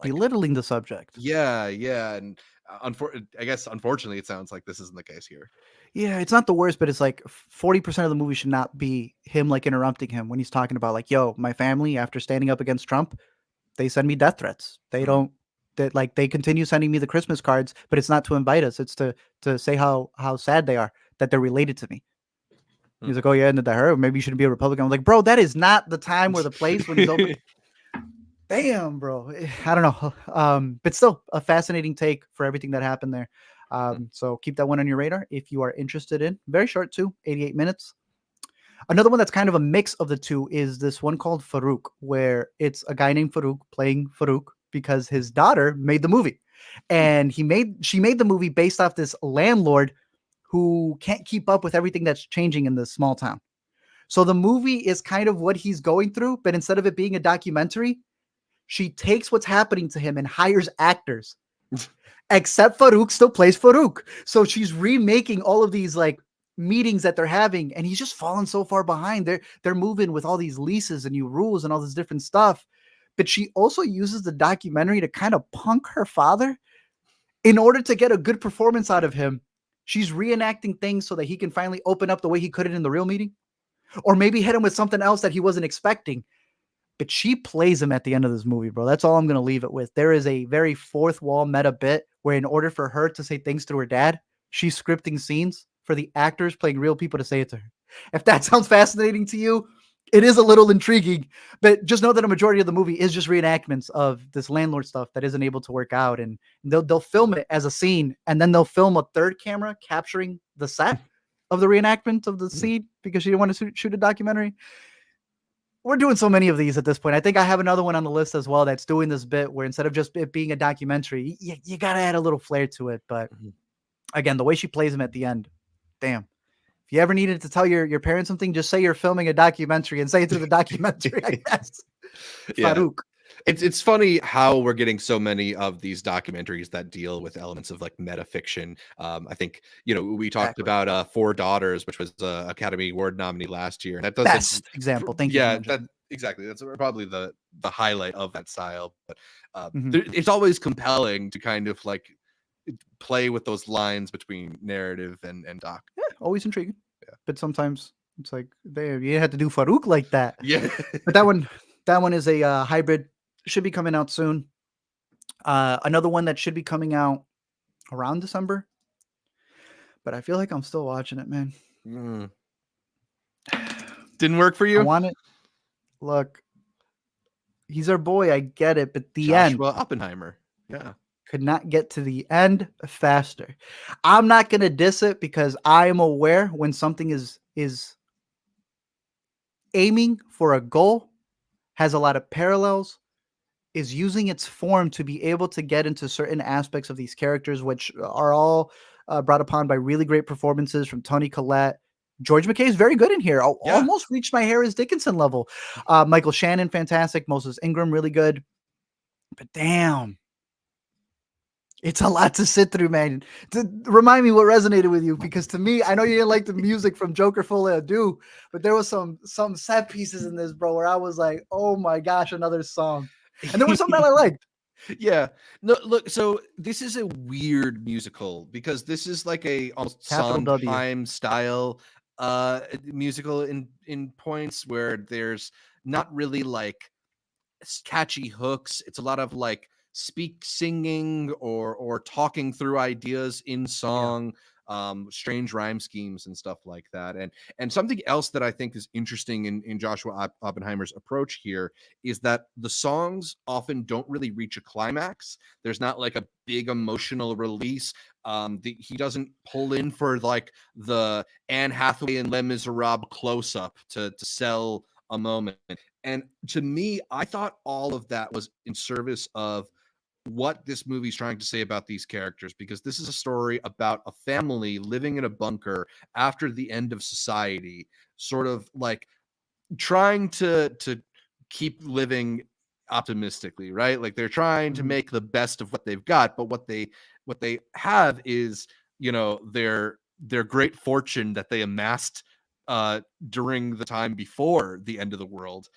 Speaker 2: like
Speaker 1: Belittling the subject.
Speaker 2: yeah, and I guess unfortunately it sounds like this isn't the case here.
Speaker 1: Yeah, it's not the worst, but it's like 40% of the movie should not be him like interrupting him when he's talking about like, yo, my family after standing up against Trump, they send me death threats. They don't that like they continue sending me the Christmas cards, but it's not to invite us. It's to say how sad they are that they're related to me. He's like, oh yeah, and did that hurt? Maybe you shouldn't be a Republican. I'm like, bro, that is not the time or the place when he's open. Damn, bro. I don't know. But still a fascinating take for everything that happened there. So keep that one on your radar if you are interested in. Very short too, 88 minutes. Another one that's kind of a mix of the two is this one called Faruk, where it's a guy named Faruk playing Faruk because his daughter made the movie. And she made the movie based off this landlord who can't keep up with everything that's changing in this small town. So the movie is kind of what he's going through, but instead of it being a documentary, she takes what's happening to him and hires actors. Except Faruk still plays Faruk. So she's remaking all of these like meetings that they're having, and he's just fallen so far behind. They're moving with all these leases and new rules and all this different stuff. But she also uses the documentary to kind of punk her father in order to get a good performance out of him. She's reenacting things so that he can finally open up the way he couldn't in the real meeting, or maybe hit him with something else that he wasn't expecting. But she plays him at the end of this movie, bro. That's all I'm going to leave it with. There is a very fourth wall meta bit where in order for her to say things to her dad, she's scripting scenes for the actors playing real people to say it to her. If that sounds fascinating to you, it is a little intriguing, but just know that a majority of the movie is just reenactments of this landlord stuff that isn't able to work out. And they'll film it as a scene, and then they'll film a third camera capturing the set of the reenactment of the scene because she didn't want to shoot a documentary. We're doing so many of these at this point. I think I have another one on the list as well that's doing this bit where instead of just it being a documentary, you got to add a little flair to it. But again, the way she plays him at the end, damn. If you ever needed to tell your parents something, just say you're filming a documentary and say it through the documentary, I guess.
Speaker 2: Yeah.
Speaker 1: Faruk.
Speaker 2: It's funny how we're getting so many of these documentaries that deal with elements of like metafiction. I think, we talked about Four Daughters, which was a Academy Award nominee last year. That doesn't
Speaker 1: Best example. Thank you.
Speaker 2: Yeah, exactly. That's probably the highlight of that style. But it's always compelling to kind of like play with those lines between narrative and doc.
Speaker 1: Yeah, always intriguing. Yeah. But sometimes it's like, damn, you had to do Faruk like that.
Speaker 2: Yeah.
Speaker 1: But that one is a hybrid. Should be coming out soon. Another one that should be coming out around December. But I feel like I'm still watching it, man.
Speaker 2: Didn't work for you?
Speaker 1: I want it. Look, he's our boy. I get it. But the
Speaker 2: Joshua
Speaker 1: end.
Speaker 2: Oppenheimer. Yeah.
Speaker 1: Could not get to the end faster. I'm not going to diss it because I am aware when something is aiming for a goal, has a lot of parallels, is using its form to be able to get into certain aspects of these characters, which are all brought upon by really great performances from Toni Collette. George McKay is very good in here. Almost reached my Harris Dickinson level. Michael Shannon, fantastic. Moses Ingram, really good. But damn, it's a lot to sit through, man. Remind me what resonated with you, because to me, I know you didn't like the music from Joker Full of Ado, but there was some set pieces in this, bro, where I was like, oh my gosh, another song. And there was something that I liked.
Speaker 2: Yeah. No, look, so this is a weird musical because this is like a almost Sondheim style musical in points where there's not really like catchy hooks. It's a lot of like singing or talking through ideas in song. Strange rhyme schemes and stuff like that. And something else that I think is interesting in Joshua Oppenheimer's approach here is that the songs often don't really reach a climax. There's not like a big emotional release. He doesn't pull in for like the Anne Hathaway and Les Miserables close up to sell a moment. And to me, I thought all of that was in service of what this movie's trying to say about these characters, because this is a story about a family living in a bunker after the end of society, sort of like trying to keep living optimistically, right? Like they're trying to
Speaker 1: Mhm.
Speaker 2: make the best of what they've got, but what they have is, you know, their great fortune that they amassed during the time before the end of the world,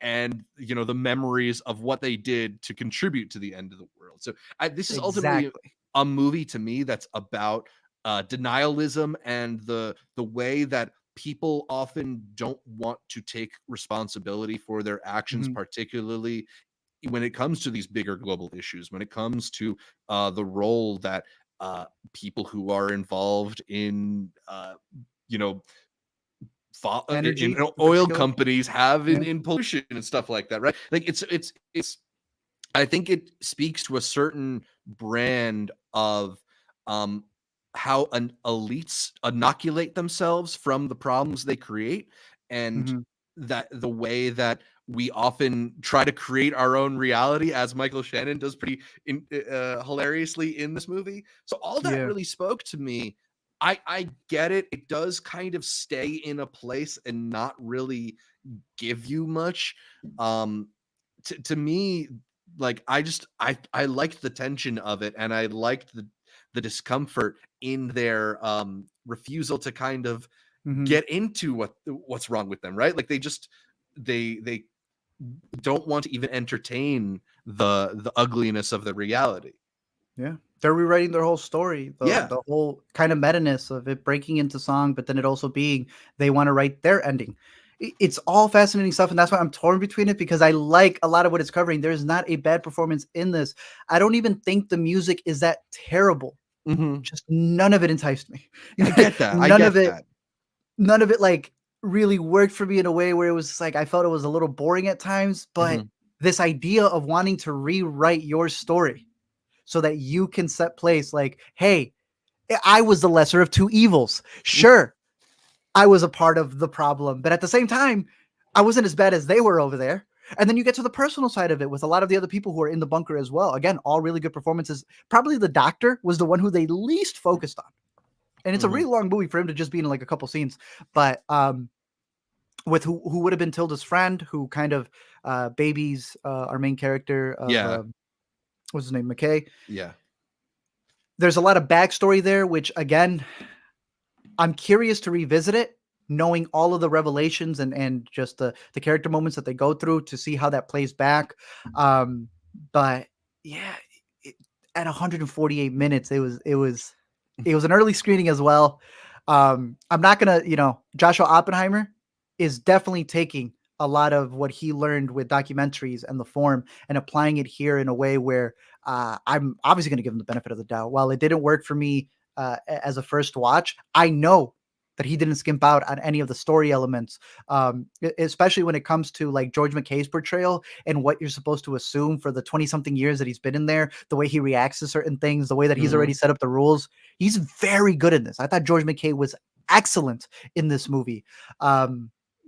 Speaker 2: and you know, the memories of what they did to contribute to the end of the world. So this is ultimately
Speaker 1: Exactly.
Speaker 2: a movie to me that's about denialism and the way that people often don't want to take responsibility for their actions,
Speaker 1: Mhm.
Speaker 2: particularly when it comes to these bigger global issues, when it comes to the role that people who are involved in, you know, in
Speaker 1: Energy in
Speaker 2: oil
Speaker 1: particular.
Speaker 2: companies have
Speaker 1: Yeah.
Speaker 2: in pollution and stuff like that, right? Like it's I think it speaks to a certain brand of um, how an elites inoculate themselves from the problems they create, and
Speaker 1: Mhm.
Speaker 2: that the way that we often try to create our own reality, as Michael Shannon does pretty hilariously in this movie. So all that
Speaker 1: Yeah.
Speaker 2: really spoke to me. I get it. It does kind of stay in a place and not really give you much. Um, to me, like I liked the tension of it, and I liked the discomfort in their refusal to kind of
Speaker 1: Mhm.
Speaker 2: get into what's wrong with them, right? Like they don't want to even entertain the ugliness of the reality.
Speaker 1: Yeah. They're rewriting their whole story,
Speaker 2: Yeah.
Speaker 1: the whole kind of meta-ness of it breaking into song, but then it also being they wanna write their ending. It's all fascinating stuff, and that's why I'm torn between it because I like a lot of what it's covering. There's not a bad performance in this. I don't even think the music is that terrible.
Speaker 2: Mhm.
Speaker 1: Just none of it enticed me.
Speaker 2: I get that. I
Speaker 1: None
Speaker 2: get
Speaker 1: of it
Speaker 2: that.
Speaker 1: none of it, like, really worked for me in a way where it was just like I felt it was a little boring at times, but
Speaker 2: Mhm.
Speaker 1: this idea of wanting to rewrite your story so that you can set place like, "Hey, I was the lesser of two evils. Sure, I was a part of the problem, but at the same time, I wasn't as bad as they were over there." And then you get to the personal side of it with a lot of the other people who are in the bunker as well. Again, all really good performances. Probably the doctor was the one who they least focused on. And it's a
Speaker 2: Mhm.
Speaker 1: really long movie for him to just be in like a couple scenes. But with who would have been Tilda's friend, who kind of babies our main character of
Speaker 2: Yeah.
Speaker 1: what's his name, McKay.
Speaker 2: Yeah.
Speaker 1: There's a lot of backstory there, which again, I'm curious to revisit it, knowing all of the revelations and just the character moments that they go through to see how that plays back. But yeah, it, at 148 minutes, it was an early screening as well. I'm not gonna, Joshua Oppenheimer is definitely taking a lot of what he learned with documentaries and the form and applying it here in a way where I'm obviously going to give him the benefit of the doubt. While it didn't work for me as a first watch, I know that he didn't skimp out on any of the story elements, especially when it comes to like George McKay's portrayal and what you're supposed to assume for the 20 something years that he's been in there, the way he reacts to certain things, the way that he's already
Speaker 2: Mhm.
Speaker 1: set up the rules. He's very good in this. I thought George McKay was excellent in this movie.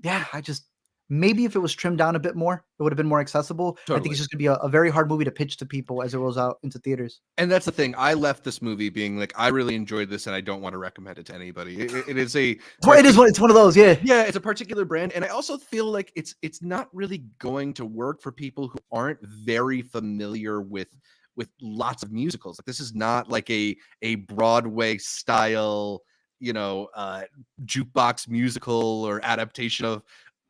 Speaker 1: Yeah, I just maybe if it was trimmed down a bit more, it would have been more accessible. I think
Speaker 2: Totally.
Speaker 1: it's just gonna be a very hard movie to pitch to people as it rolls out into theaters.
Speaker 2: And that's the thing. I left this movie being like, I really enjoyed this, and I don't want to recommend it to anybody. It is a
Speaker 1: Well, it is one. It's one of those. Yeah.
Speaker 2: yeah, it's a particular brand, and I also feel like it's not really going to work for people who aren't very familiar with lots of musicals. Like this is not like a Broadway style, you know, jukebox musical or adaptation of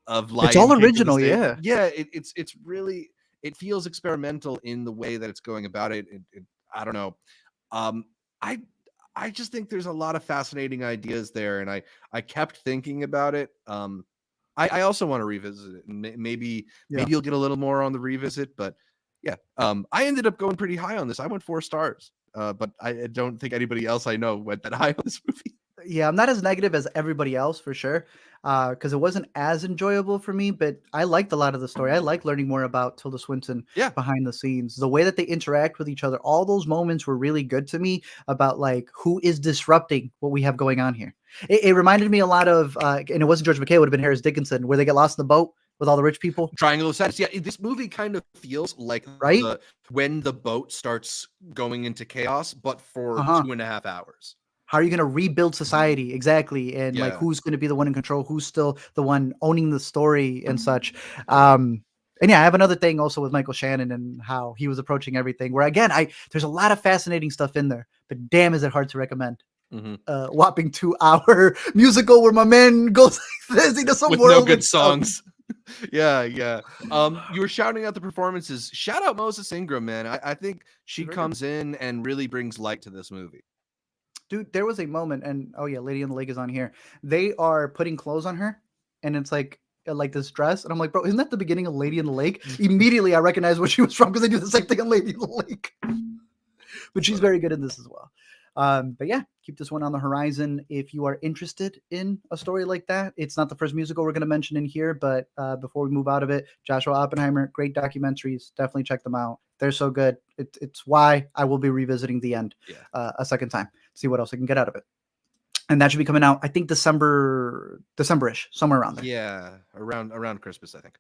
Speaker 1: It's
Speaker 2: Lion
Speaker 1: all
Speaker 2: King to the
Speaker 1: original.
Speaker 2: stage.
Speaker 1: Yeah.
Speaker 2: Yeah, it's really, it feels experimental in the way that it's going about it. I don't know. Um, I I just think there's a lot of fascinating ideas there, and I kept thinking about it. I also want to revisit it, and
Speaker 1: Yeah.
Speaker 2: maybe you'll get a little more on the revisit, but yeah. I ended up going pretty high on this. I went 4 stars, but I don't think anybody else I know went that high on this movie.
Speaker 1: Yeah, I'm not as negative as everybody else for sure, because it wasn't as enjoyable for me, but I liked a lot of the story. I like learning more about Tilda Swinton
Speaker 2: Yeah.
Speaker 1: behind the scenes, the way that they interact with each other. All those moments were really good to me about like who is disrupting what we have going on here. It reminded me a lot of, and it wasn't George McKay, it would have been Harris Dickinson, where they get lost in the boat with all the rich people,
Speaker 2: Triangle of Sadness. Yeah, this movie kind of feels like
Speaker 1: right?
Speaker 2: the when the boat starts going into chaos, but
Speaker 1: Uh
Speaker 2: for
Speaker 1: huh.
Speaker 2: 2.5 hours.
Speaker 1: How are you going to rebuild society exactly, and like
Speaker 2: Yeah.
Speaker 1: who's going to be the one in control, who's still the one owning the story and such. um And yeah, I have another thing also with Michael Shannon and how he was approaching everything. Where again, there's a lot of fascinating stuff in there, but damn, is it hard to recommend. Whopping 2-hour musical where my man goes like this, he does some
Speaker 2: with no good songs. Yeah. You were shouting out the performances. Shout out Moses Ingram, man. I think she comes in and really brings light to this movie.
Speaker 1: Dude, there was a moment, and oh yeah, Lady in the Lake is on here. They are putting clothes on her, and it's like this dress, and I'm like, bro, isn't that the beginning of Lady in the Lake? Immediately, I recognize where she was from because they do the same thing in Lady in the Lake. But she's very good in this as well. But yeah, keep this one on the horizon if you are interested in a story like that. It's not the first musical we're going to mention in here, but before we move out of it, Joshua Oppenheimer, great documentaries. Definitely check them out. They're so good. It's why I will be revisiting The End a second time. See what else I can get out of it. And that should be coming out, I think, December-ish, somewhere around there.
Speaker 2: Yeah, around Christmas, I think.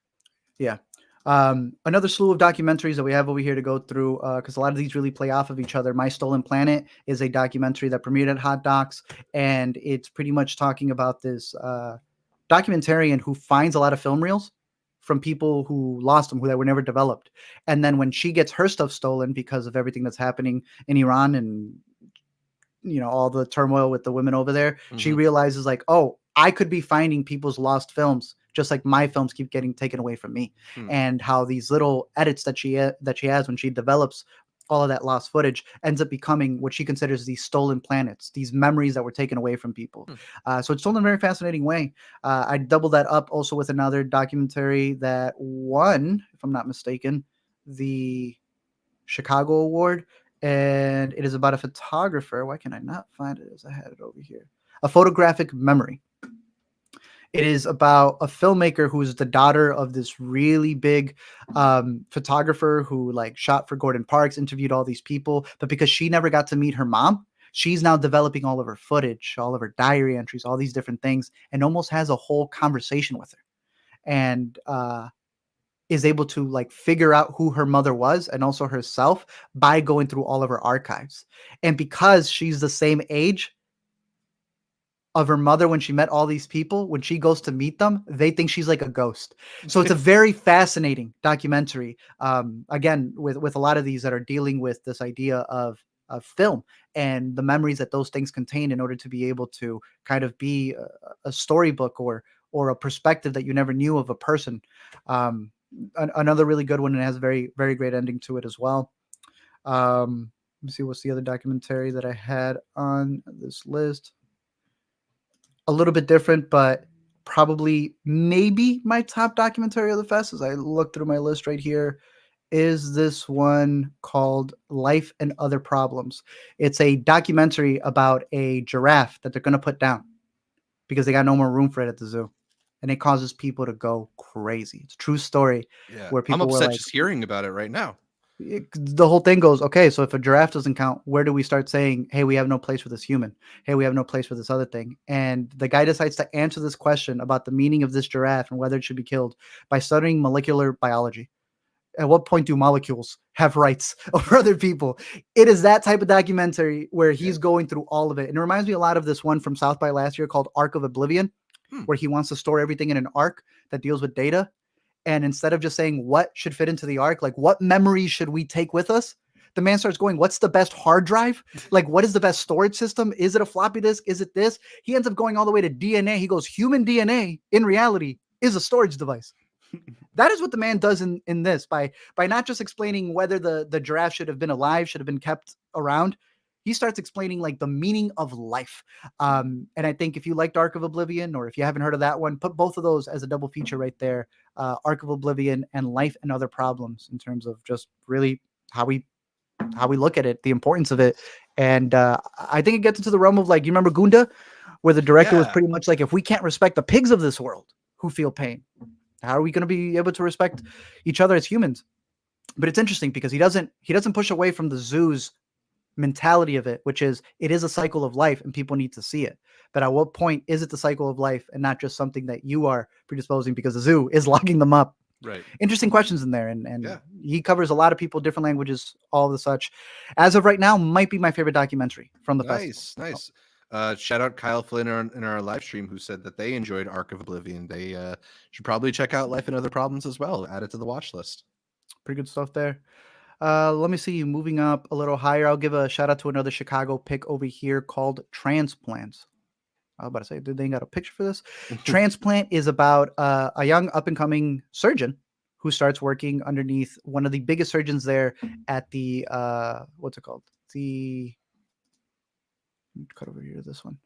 Speaker 1: Yeah. Another slew of documentaries that we have over here to go through, because a lot of these really play off of each other. My Stolen Planet is a documentary that premiered at Hot Docs, and it's pretty much talking about this documentarian who finds a lot of film reels from people who lost them, that were never developed. And then when she gets her stuff stolen because of everything that's happening in Iran and all the turmoil with the women over there, she realizes like, oh, I could be finding people's lost films just like my films keep getting taken away from me. And how these little edits that she has when she develops all of that lost footage ends up becoming what she considers these stolen planets, these memories that were taken away from people. So it's told in a very fascinating way. I doubled that up also with another documentary that won, if I'm not mistaken, the Chicago Award. And it is about a photographer. Why can I not find it as I had it over here? A Photographic Memory. It is about a filmmaker who is the daughter of this really big photographer who like shot for Gordon Parks, interviewed all these people. But because she never got to meet her mom, she's now developing all of her footage, all of her diary entries, all these different things, and almost has a whole conversation with her. And is able to like figure out who her mother was and also herself by going through all of her archives. And because she's the same age of her mother when she met all these people, when she goes to meet them, they think she's like a ghost. So it's a very fascinating documentary. Again, with a lot of these that are dealing with this idea of film and the memories that those things contain in order to be able to kind of be a storybook or a perspective that you never knew of a person. Another really good one, and has a very, very great ending to it as well. Let me see, what's the other documentary that I had on this list? A little bit different, but probably maybe my top documentary of the fest, as I look through my list right here, is this one called Life and Other Problems. It's a documentary about a giraffe that they're going to put down because they got no more room for it at the zoo. And it causes people to go crazy. It's a true story.
Speaker 2: Yeah,
Speaker 1: where people
Speaker 2: I'm upset
Speaker 1: were like,
Speaker 2: just hearing about it right now.
Speaker 1: The whole thing goes, okay, so if a giraffe doesn't count, where do we start saying, hey, we have no place for this human? Hey, we have no place for this other thing. And the guy decides to answer this question about the meaning of this giraffe and whether it should be killed by studying molecular biology. At what point do molecules have rights over other people? It is that type of documentary where he's going through all of it. And it reminds me a lot of this one from South by last year called Ark of Oblivion, where he wants to store everything in an ark that deals with data. And instead of just saying what should fit into the ark, like what memories should we take with us, the man starts going, what's the best hard drive? Like, what is the best storage system? Is it a floppy disk? Is it this? He ends up going all the way to DNA. He goes, human DNA in reality is a storage device. That is what the man does in this by not just explaining whether the giraffe should have been alive, should have been kept around. He starts explaining like the meaning of life. And I think if you liked Ark of Oblivion, or if you haven't heard of that one, put both of those as a double feature right there. Ark of Oblivion and Life and Other Problems, in terms of just really how we look at it, the importance of it. And I think it gets into the realm of like, you remember Gunda, where the director was pretty much like, if we can't respect the pigs of this world who feel pain, how are we going to be able to respect each other as humans? But it's interesting because he doesn't push away from the zoo's mentality of it, which is it is a cycle of life and people need to see it. But at what point is it the cycle of life and not just something that you are predisposing because the zoo is locking them up?
Speaker 2: Right.
Speaker 1: Interesting questions in there. And he covers a lot of people, different languages, all of the such. As of right now, might be my favorite documentary from the festival.
Speaker 2: Nice. Shout out Kyle Flynn in our live stream who said that they enjoyed Arc of Oblivion. They should probably check out Life and Other Problems as well. Add it to the watch list.
Speaker 1: Pretty good stuff there. Let me see. Moving up a little higher, I'll give a shout out to another Chicago pick over here called Transplant. I was about to say, did they got a picture for this? Transplant is about a young up and coming surgeon who starts working underneath one of the biggest surgeons there at the what's it called? Cut over here. This one,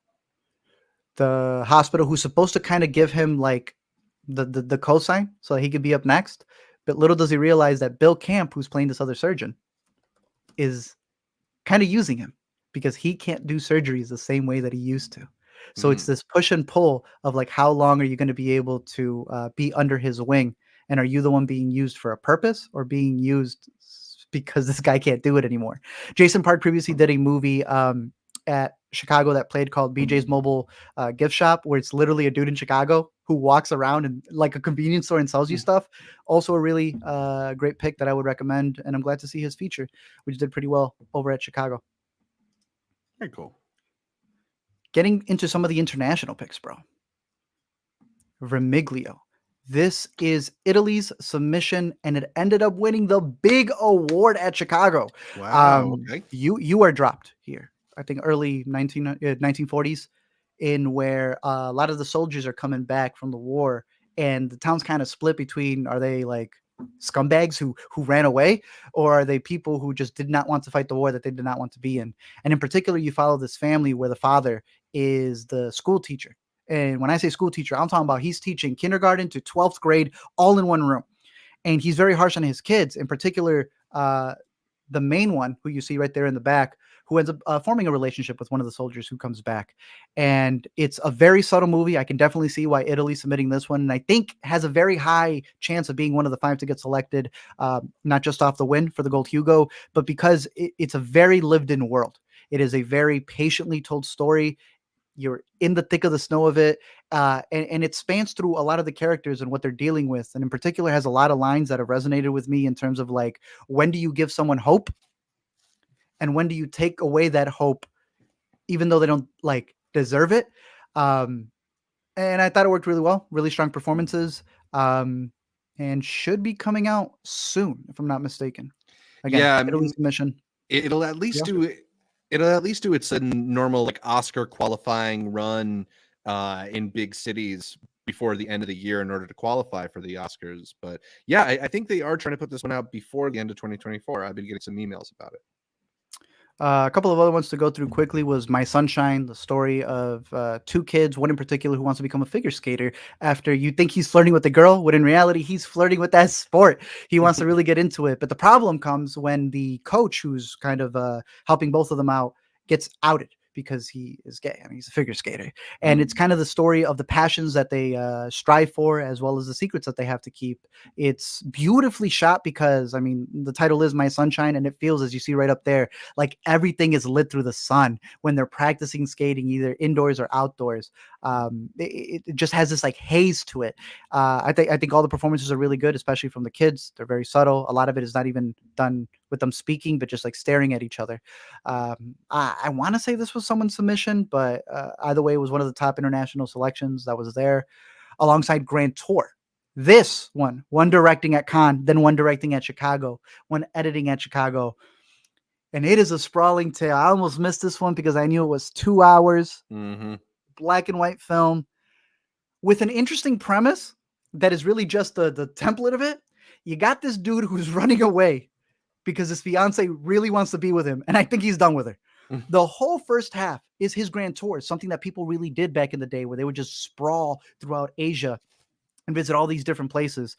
Speaker 1: the hospital, who's supposed to kind of give him like the cosign so that he could be up next. But little does he realize that Bill Camp, who's playing this other surgeon, is kind of using him because he can't do surgeries the same way that he used to. So it's this push and pull of like, how long are you going to be able to be under his wing? And are you the one being used for a purpose or being used because this guy can't do it anymore? Jason Park previously did a movie at Chicago that played called BJ's Mobile Gift Shop, where it's literally a dude in Chicago who walks around and like a convenience store and sells you stuff. Also a really great pick that I would recommend. And I'm glad to see his feature, which did pretty well over at Chicago.
Speaker 2: Very cool.
Speaker 1: Getting into some of the international picks, bro. Vermiglio. This is Italy's submission, and it ended up winning the big award at Chicago.
Speaker 2: Wow. Okay.
Speaker 1: You are dropped here. I think early 1940s, in where a lot of the soldiers are coming back from the war, and the town's kind of split between, are they like scumbags who ran away, or are they people who just did not want to fight the war that they did not want to be in? And in particular, you follow this family where the father is the school teacher. And when I say school teacher, I'm talking about he's teaching kindergarten to 12th grade all in one room. And he's very harsh on his kids, in particular, the main one who you see right there in the back, who ends up forming a relationship with one of the soldiers who comes back. And it's a very subtle movie. I can definitely see why Italy's submitting this one. And I think has a very high chance of being one of the 5 to get selected, not just off the win for the Gold Hugo, but because it's a very lived in world. It is a very patiently told story. You're in the thick of the snow of it. And it spans through a lot of the characters and what they're dealing with. And in particular has a lot of lines that have resonated with me in terms of like, when do you give someone hope? And when do you take away that hope, even though they don't like deserve it? And I thought it worked really well, really strong performances, and should be coming out soon, if I'm not mistaken. Again,
Speaker 2: yeah, I mean,
Speaker 1: submission.
Speaker 2: It'll at least do it. It'll at least do its normal like Oscar qualifying run in big cities before the end of the year in order to qualify for the Oscars. But yeah, I think they are trying to put this one out before the end of 2024. I've been getting some emails about it.
Speaker 1: A couple of other ones to go through quickly was My Sunshine, the story of 2 kids, one in particular who wants to become a figure skater after you think he's flirting with the girl, when in reality he's flirting with that sport. He wants to really get into it. But the problem comes when the coach, who's kind of helping both of them out, gets outed because he is gay. I mean, he's a figure skater. And it's kind of the story of the passions that they strive for, as well as the secrets that they have to keep. It's beautifully shot because, I mean, the title is My Sunshine, and it feels, as you see right up there, like everything is lit through the sun when they're practicing skating, either indoors or outdoors. It just has this like haze to it. I think all the performances are really good, especially from the kids. They're very subtle. A lot of it is not even done with them speaking, but just like staring at each other. I want to say this was someone's submission, but either way, it was one of the top international selections that was there, alongside Grand Tour. This one directing at Cannes, then one directing at Chicago, one editing at Chicago. And it is a sprawling tale. I almost missed this one because I knew it was 2 hours, black and white film with an interesting premise that is really just the template of it. You got this dude who's running away because his fiance really wants to be with him. And I think he's done with her. The whole first half is his grand tour, something that people really did back in the day, where they would just sprawl throughout Asia and visit all these different places.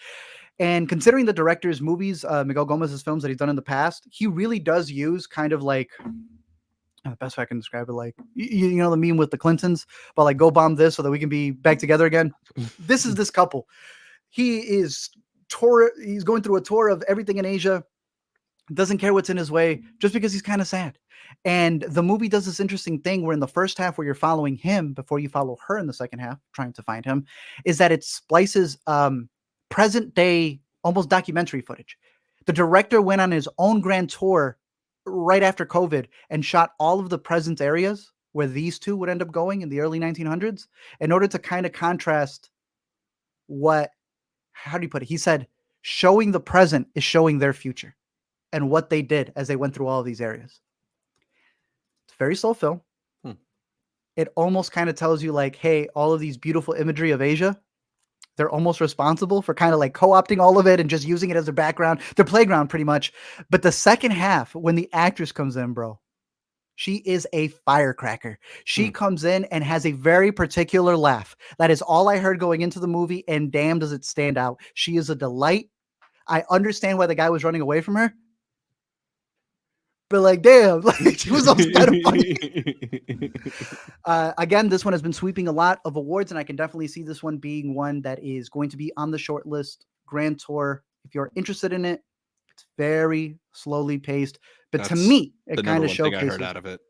Speaker 1: And considering the director's movies, Miguel Gomez's films that he's done in the past, he really does use kind of like, the best way I can describe it, like, you know, the meme with the Clintons, but like, go bomb this so that we can be back together again. This is this couple. He's going through a tour of everything in Asia, doesn't care what's in his way, just because he's kind of sad. And the movie does this interesting thing where in the first half, where you're following him before you follow her in the second half, trying to find him, is that it splices present day, almost documentary footage. The director went on his own grand tour right after COVID and shot all of the present areas where these two would end up going in the early 1900s, in order to kind of contrast how do you put it? He said, showing the present is showing their future and what they did as they went through all of these areas. It's a very slow film. It almost kind of tells you like, hey, all of these beautiful imagery of Asia, they're almost responsible for kind of like co-opting all of it and just using it as their background, their playground pretty much. But the second half, when the actress comes in, bro, she is a firecracker. She comes in and has a very particular laugh. That is all I heard going into the movie, and damn, does it stand out. She is a delight. I understand why the guy was running away from her. But like, damn, like she was almost kind of funny. Again, this one has been sweeping a lot of awards, and I can definitely see this one being one that is going to be on the short list. Grand Tour, if you're interested in it, it's very slowly paced. But to me, it kind of showcases. I heard out of it.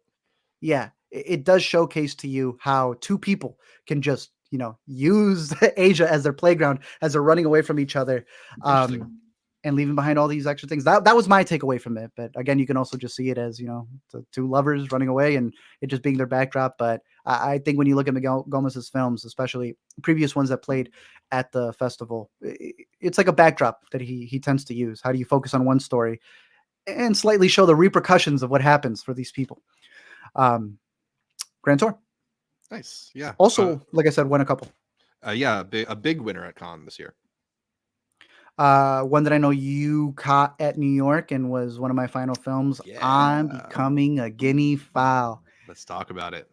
Speaker 1: Yeah, it does showcase to you how two people can just, use Asia as their playground as they're running away from each other. And leaving behind all these extra things. That was my takeaway from it. But again, you can also just see it as, the two lovers running away and it just being their backdrop. But I think when you look at Miguel Gomez's films, especially previous ones that played at the festival, it's like a backdrop that he tends to use. How do you focus on one story and slightly show the repercussions of what happens for these people? Grand Tour.
Speaker 2: Nice. Yeah.
Speaker 1: Also, like I said, won a couple.
Speaker 2: Yeah, a big winner at Cannes this year.
Speaker 1: One that I know you caught at New York and was one of my final films. Yeah. I'm Becoming a Guinea Fowl.
Speaker 2: Let's talk about it.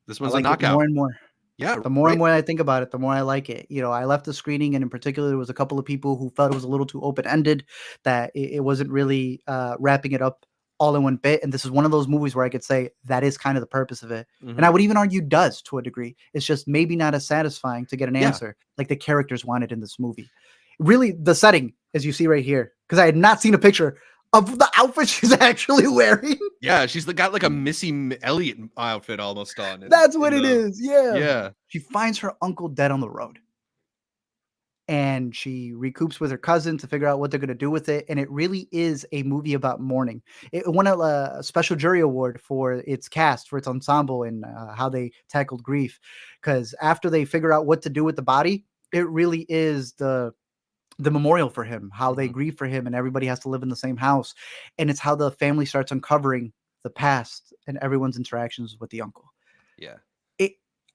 Speaker 2: This one's like a knockout.
Speaker 1: More and more.
Speaker 2: Yeah.
Speaker 1: The more and more I think about it, the more I like it. I left the screening, and in particular, there was a couple of people who felt it was a little too open-ended, that it wasn't really wrapping it up all in one bit. And this is one of those movies where I could say that is kind of the purpose of it. And I would even argue does to a degree. It's just maybe not as satisfying to get an answer like the characters wanted in this movie. Really, the setting, as you see right here, because I had not seen a picture of the outfit she's actually wearing.
Speaker 2: Yeah, she's got like a Missy Elliott outfit almost on.
Speaker 1: That's what it is. Yeah.
Speaker 2: Yeah.
Speaker 1: She finds her uncle dead on the road. And she recoups with her cousin to figure out what they're going to do with it. And it really is a movie about mourning. It won a special jury award for its cast, for its ensemble, and how they tackled grief. Because after they figure out what to do with the body, it really is the memorial for him, how they grieve for him, and everybody has to live in the same house. And it's how the family starts uncovering the past and everyone's interactions with the uncle.
Speaker 2: Yeah.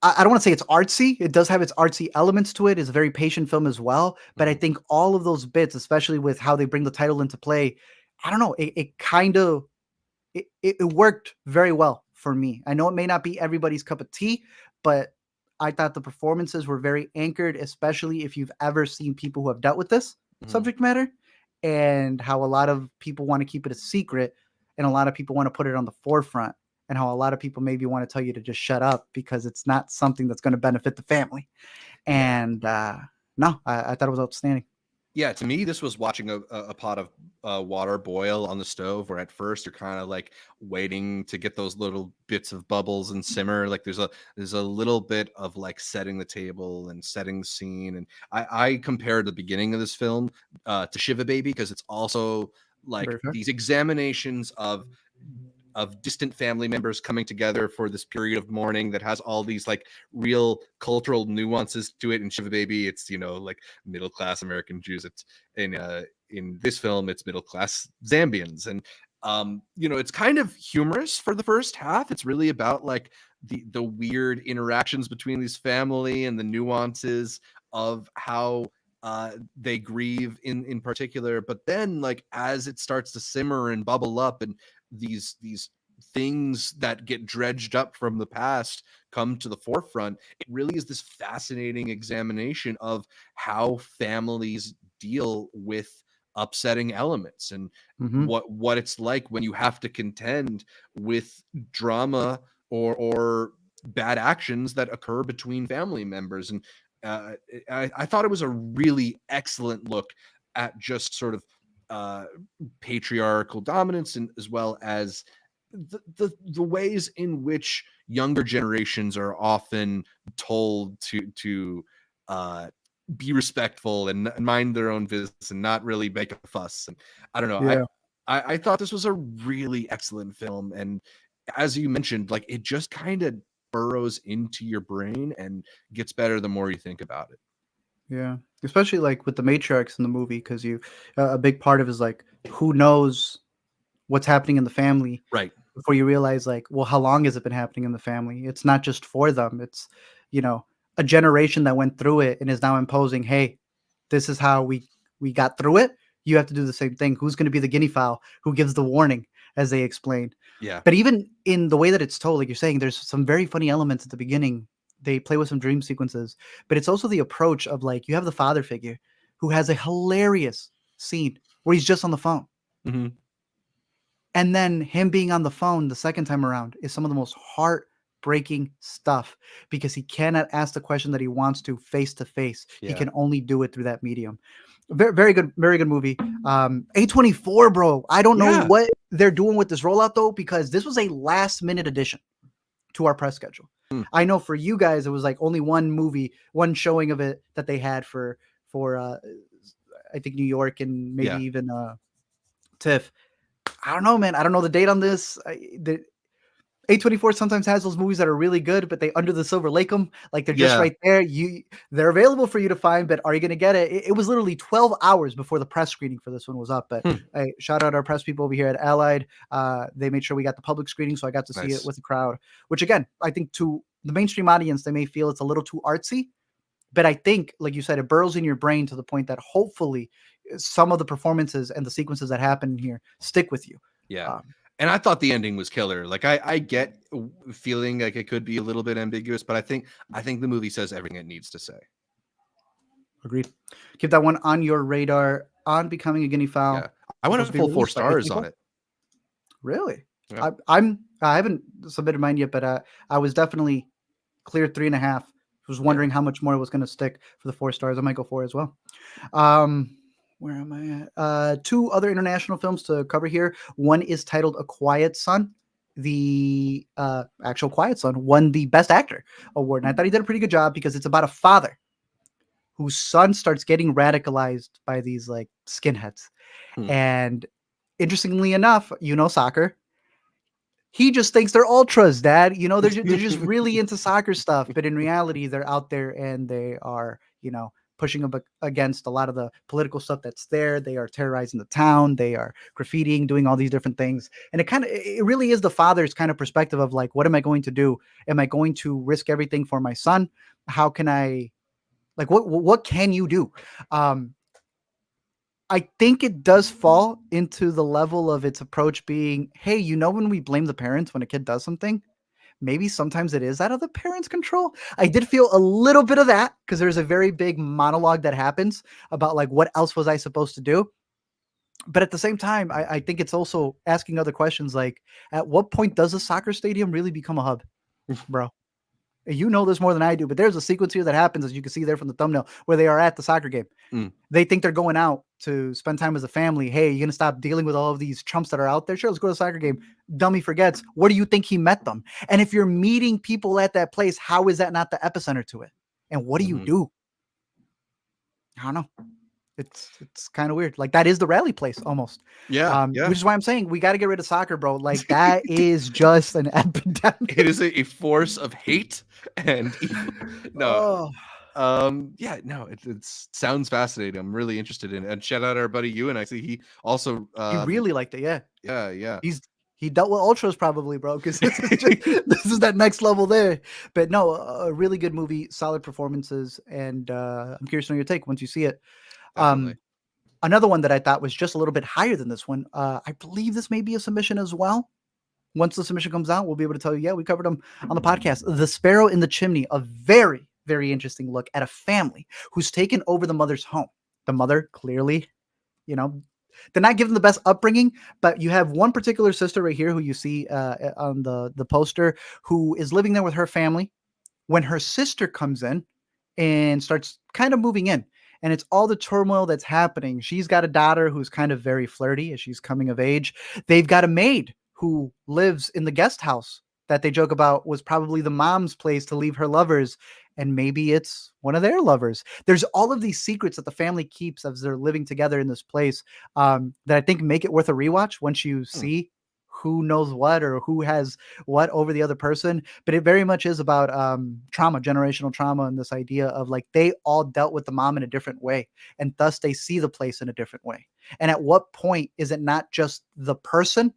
Speaker 1: I don't want to say it's artsy. It does have its artsy elements to it. It's a very patient film as well. But I think all of those bits, especially with how they bring the title into play, I don't know, it kind of, it worked very well for me. I know it may not be everybody's cup of tea, but I thought the performances were very anchored, especially if you've ever seen people who have dealt with this subject matter, and how a lot of people want to keep it a secret and a lot of people want to put it on the forefront. And how a lot of people maybe want to tell you to just shut up because it's not something that's going to benefit the family. And no, I thought it was outstanding.
Speaker 2: Yeah, to me, this was watching a pot of water boil on the stove, where at first you're kind of like waiting to get those little bits of bubbles and simmer. Like there's a little bit of like setting the table and setting the scene. And I compared the beginning of this film to Shiva Baby, because it's also like these examinations of distant family members coming together for this period of mourning that has all these like real cultural nuances to it. In Shiva Baby, it's, like middle-class American Jews. It's in this film, it's middle-class Zambians. And, it's kind of humorous for the first half. It's really about like the weird interactions between these family and the nuances of how they grieve in particular. But then like, as it starts to simmer and bubble up, and these things that get dredged up from the past come to the forefront, it really is this fascinating examination of how families deal with upsetting elements and what it's like when you have to contend with drama or bad actions that occur between family members. And I thought it was a really excellent look at just sort of patriarchal dominance, and as well as the ways in which younger generations are often told to be respectful and mind their own business and not really make a fuss. And I don't know. Yeah. I thought this was a really excellent film, and as you mentioned, like it just kind of burrows into your brain and gets better the more you think about it.
Speaker 1: Yeah, especially like with the matriarchs in the movie, because a big part of it is like who knows what's happening in the family
Speaker 2: Right.
Speaker 1: before you realize like, well, how long has it been happening in the family? It's not just for them. It's, you know, a generation that went through it and is now imposing, hey, this is how we got through it. You have to do the same thing. Who's going to be the guinea fowl who gives the warning, as they explained?
Speaker 2: Yeah.
Speaker 1: But even in the way that it's told, like you're saying, there's some very funny elements at the beginning. They play with some dream sequences, but it's also the approach of like you have the father figure who has a hilarious scene where he's just on the phone.
Speaker 2: Mm-hmm.
Speaker 1: And then him being on the phone the second time around is some of the most heartbreaking stuff because he cannot ask the question that he wants to face to face. He can only do it through that medium. Very, very good movie. A24, bro. I don't know what they're doing with this rollout though, because this was a last minute addition to our press schedule. I know for you guys, it was like only one movie, one showing of it that they had for I think New York and maybe even TIFF. I don't know, man. I don't know the date on this. The A24 sometimes has those movies that are really good, but they under the silver lake them. Like they're just right there. They're available for you to find, but are you going to get it? It was literally 12 hours before the press screening for this one was up. But hey, shout out our press people over here at Allied. They made sure we got the public screening, so I got to see it with the crowd. Which again, I think to the mainstream audience, they may feel it's a little too artsy. But I think, like you said, it burrows in your brain to the point that hopefully some of the performances and the sequences that happen here stick with you.
Speaker 2: Yeah. And I thought the ending was killer. Like I get feeling like it could be a little bit ambiguous, but I think the movie says everything it needs to say.
Speaker 1: Agreed. Keep that one on your radar. On Becoming a Guinea Fowl.
Speaker 2: Yeah. I went a full 4 stars on it.
Speaker 1: Really?
Speaker 2: Yeah.
Speaker 1: I haven't submitted mine yet, but I was definitely cleared 3.5. Was wondering how much more it was going to stick for the 4 stars. I might go 4 as well. Where am I at? 2 other international films to cover here. One is titled A Quiet Son. The actual Quiet Son won the Best Actor award. And I thought he did a pretty good job because it's about a father whose son starts getting radicalized by these like skinheads. And interestingly enough, soccer. He just thinks they're ultras, Dad. They're just really into soccer stuff. But in reality, they're out there and they are, pushing up against a lot of the political stuff that's there. They are terrorizing the town. They are graffitiing, doing all these different things. And it really is the father's kind of perspective of like, what am I going to do? Am I going to risk everything for my son? How can I, like, what can you do? I think it does fall into the level of its approach being, hey, when we blame the parents when a kid does something, maybe sometimes it is out of the parents' control. I did feel a little bit of that because there's a very big monologue that happens about like, what else was I supposed to do? But at the same time, I think it's also asking other questions like, at what point does a soccer stadium really become a hub, bro? You know this more than I do, but there's a sequence here that happens, as you can see there from the thumbnail, where they are at the soccer game. They think they're going out to spend time as a family. Hey, you're going to stop dealing with all of these chumps that are out there? Sure, let's go to the soccer game. Dummy forgets. Where do you think he met them? And if you're meeting people at that place, how is that not the epicenter to it? And what do you do? I don't know. It's kind of weird. Like that is the rally place almost.
Speaker 2: Yeah.
Speaker 1: Which is why I'm saying we got to get rid of soccer, bro. Like that is just an epidemic.
Speaker 2: It is a force of hate and evil. No. It sounds fascinating. I'm really interested in it. And shout out our buddy Ewan. I see he also
Speaker 1: he really liked it.
Speaker 2: Yeah.
Speaker 1: He dealt with ultras probably, bro, because this is that next level there. But no, a really good movie, solid performances, and I'm curious on your take once you see it. Another one that I thought was just a little bit higher than this one. I believe this may be a submission as well. Once the submission comes out, we'll be able to tell you, we covered them on the podcast. The Sparrow in the Chimney, a very, very interesting look at a family who's taken over the mother's home. The mother clearly, they're not given the best upbringing, but you have one particular sister right here who you see on the poster who is living there with her family. When her sister comes in and starts kind of moving in, and it's all the turmoil that's happening. She's got a daughter who's kind of very flirty as she's coming of age. They've got a maid who lives in the guest house that they joke about was probably the mom's place to leave her lovers. And maybe it's one of their lovers. There's all of these secrets that the family keeps as they're living together in this place that I think make it worth a rewatch once you see who knows what or who has what over the other person. But it very much is about trauma, generational trauma, and this idea of like they all dealt with the mom in a different way, and thus they see the place in a different way. And at what point is it not just the person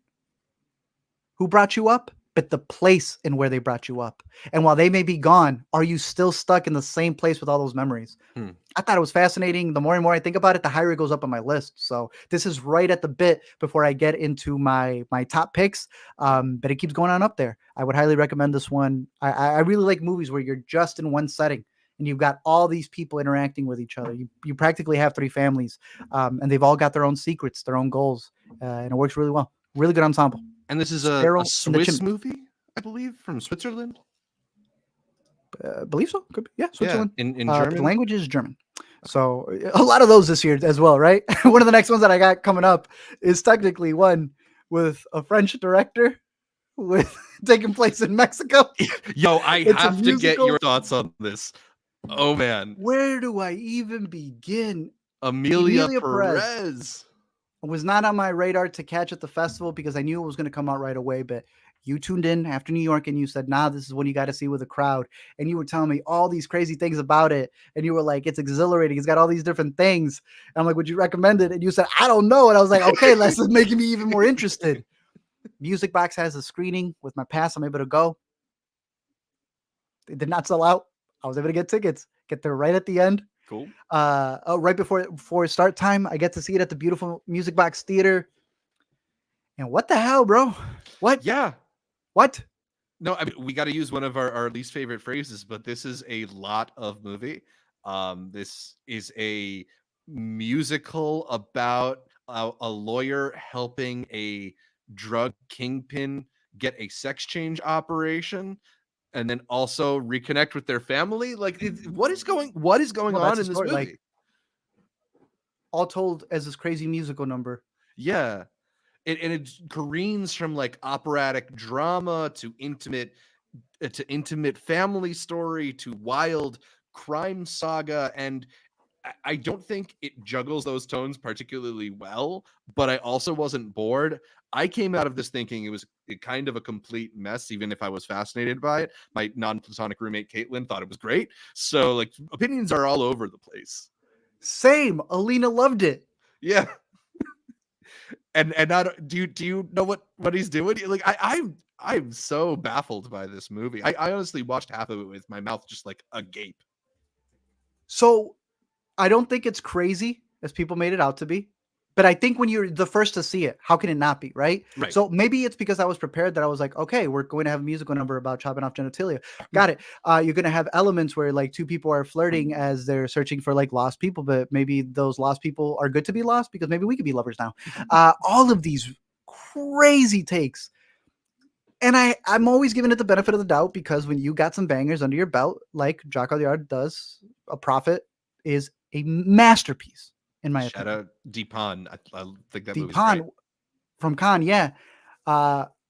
Speaker 1: who brought you up, but the place in where they brought you up? And while they may be gone, are you still stuck in the same place with all those memories? I thought it was fascinating. The more and more I think about it, the higher it goes up on my list. So this is right at the bit before I get into my top picks. But it keeps going on up there. I would highly recommend this one. I really like movies where you're just in one setting and you've got all these people interacting with each other. You practically have three families, and they've all got their own secrets, their own goals, and it works really well. Really good ensemble.
Speaker 2: And this is
Speaker 1: Sparrow
Speaker 2: a Swiss movie, I believe, from Switzerland.
Speaker 1: Believe so. Could be. Yeah, Switzerland.
Speaker 2: Yeah, in German.
Speaker 1: The language is German. So a lot of those this year as well, right? One of the next ones that I got coming up is technically one with a French director with taking place in Mexico.
Speaker 2: Yo, I have to get your thoughts on this. Oh man,
Speaker 1: where do I even begin?
Speaker 2: Emilia Perez
Speaker 1: was not on my radar to catch at the festival because I knew it was going to come out right away, but you tuned in after New York and you said, nah, this is one you got to see with a crowd. And you were telling me all these crazy things about it. And you were like, it's exhilarating. It's got all these different things. And I'm like, would you recommend it? And you said, I don't know. And I was like, okay, that's making me even more interested. Music Box has a screening with my pass. I'm able to go. It did not sell out. I was able to get tickets, get there right at the end.
Speaker 2: Cool.
Speaker 1: Right before start time, I get to see it at the beautiful Music Box Theater. And what the hell, bro? What?
Speaker 2: Yeah.
Speaker 1: What?
Speaker 2: No, I mean, we got to use one of our least favorite phrases, but this is a lot of movie. This is a musical about a lawyer helping a drug kingpin get a sex change operation and then also reconnect with their family. Like, what is going on in this movie?
Speaker 1: Like, all told as this crazy musical number.
Speaker 2: Yeah. It careens from like operatic drama to intimate family story to wild crime saga, and I don't think it juggles those tones particularly well, but I also wasn't bored. I came out of this thinking it was kind of a complete mess, even if I was fascinated by it. My non-platonic roommate Caitlin thought it was great, so like opinions are all over the place.
Speaker 1: Same. Alina loved it.
Speaker 2: Yeah. And not, do you know what he's doing? Like I'm so baffled by this movie. I honestly watched half of it with my mouth just like agape.
Speaker 1: So I don't think it's crazy as people made it out to be, but I think when you're the first to see it, how can it not be, right? So maybe it's because I was prepared that I was like, okay, we're going to have a musical number about chopping off genitalia. Got it. You're going to have elements where like two people are flirting as they're searching for like lost people, but maybe those lost people are good to be lost because maybe we could be lovers now. All of these crazy takes. And I'm always giving it the benefit of the doubt because when you got some bangers under your belt, like Jacques Audiard does, A Prophet is a masterpiece. In my opinion.
Speaker 2: Shout out Deepan. I think that movie's
Speaker 1: Deepan
Speaker 2: great.
Speaker 1: From Cannes, yeah.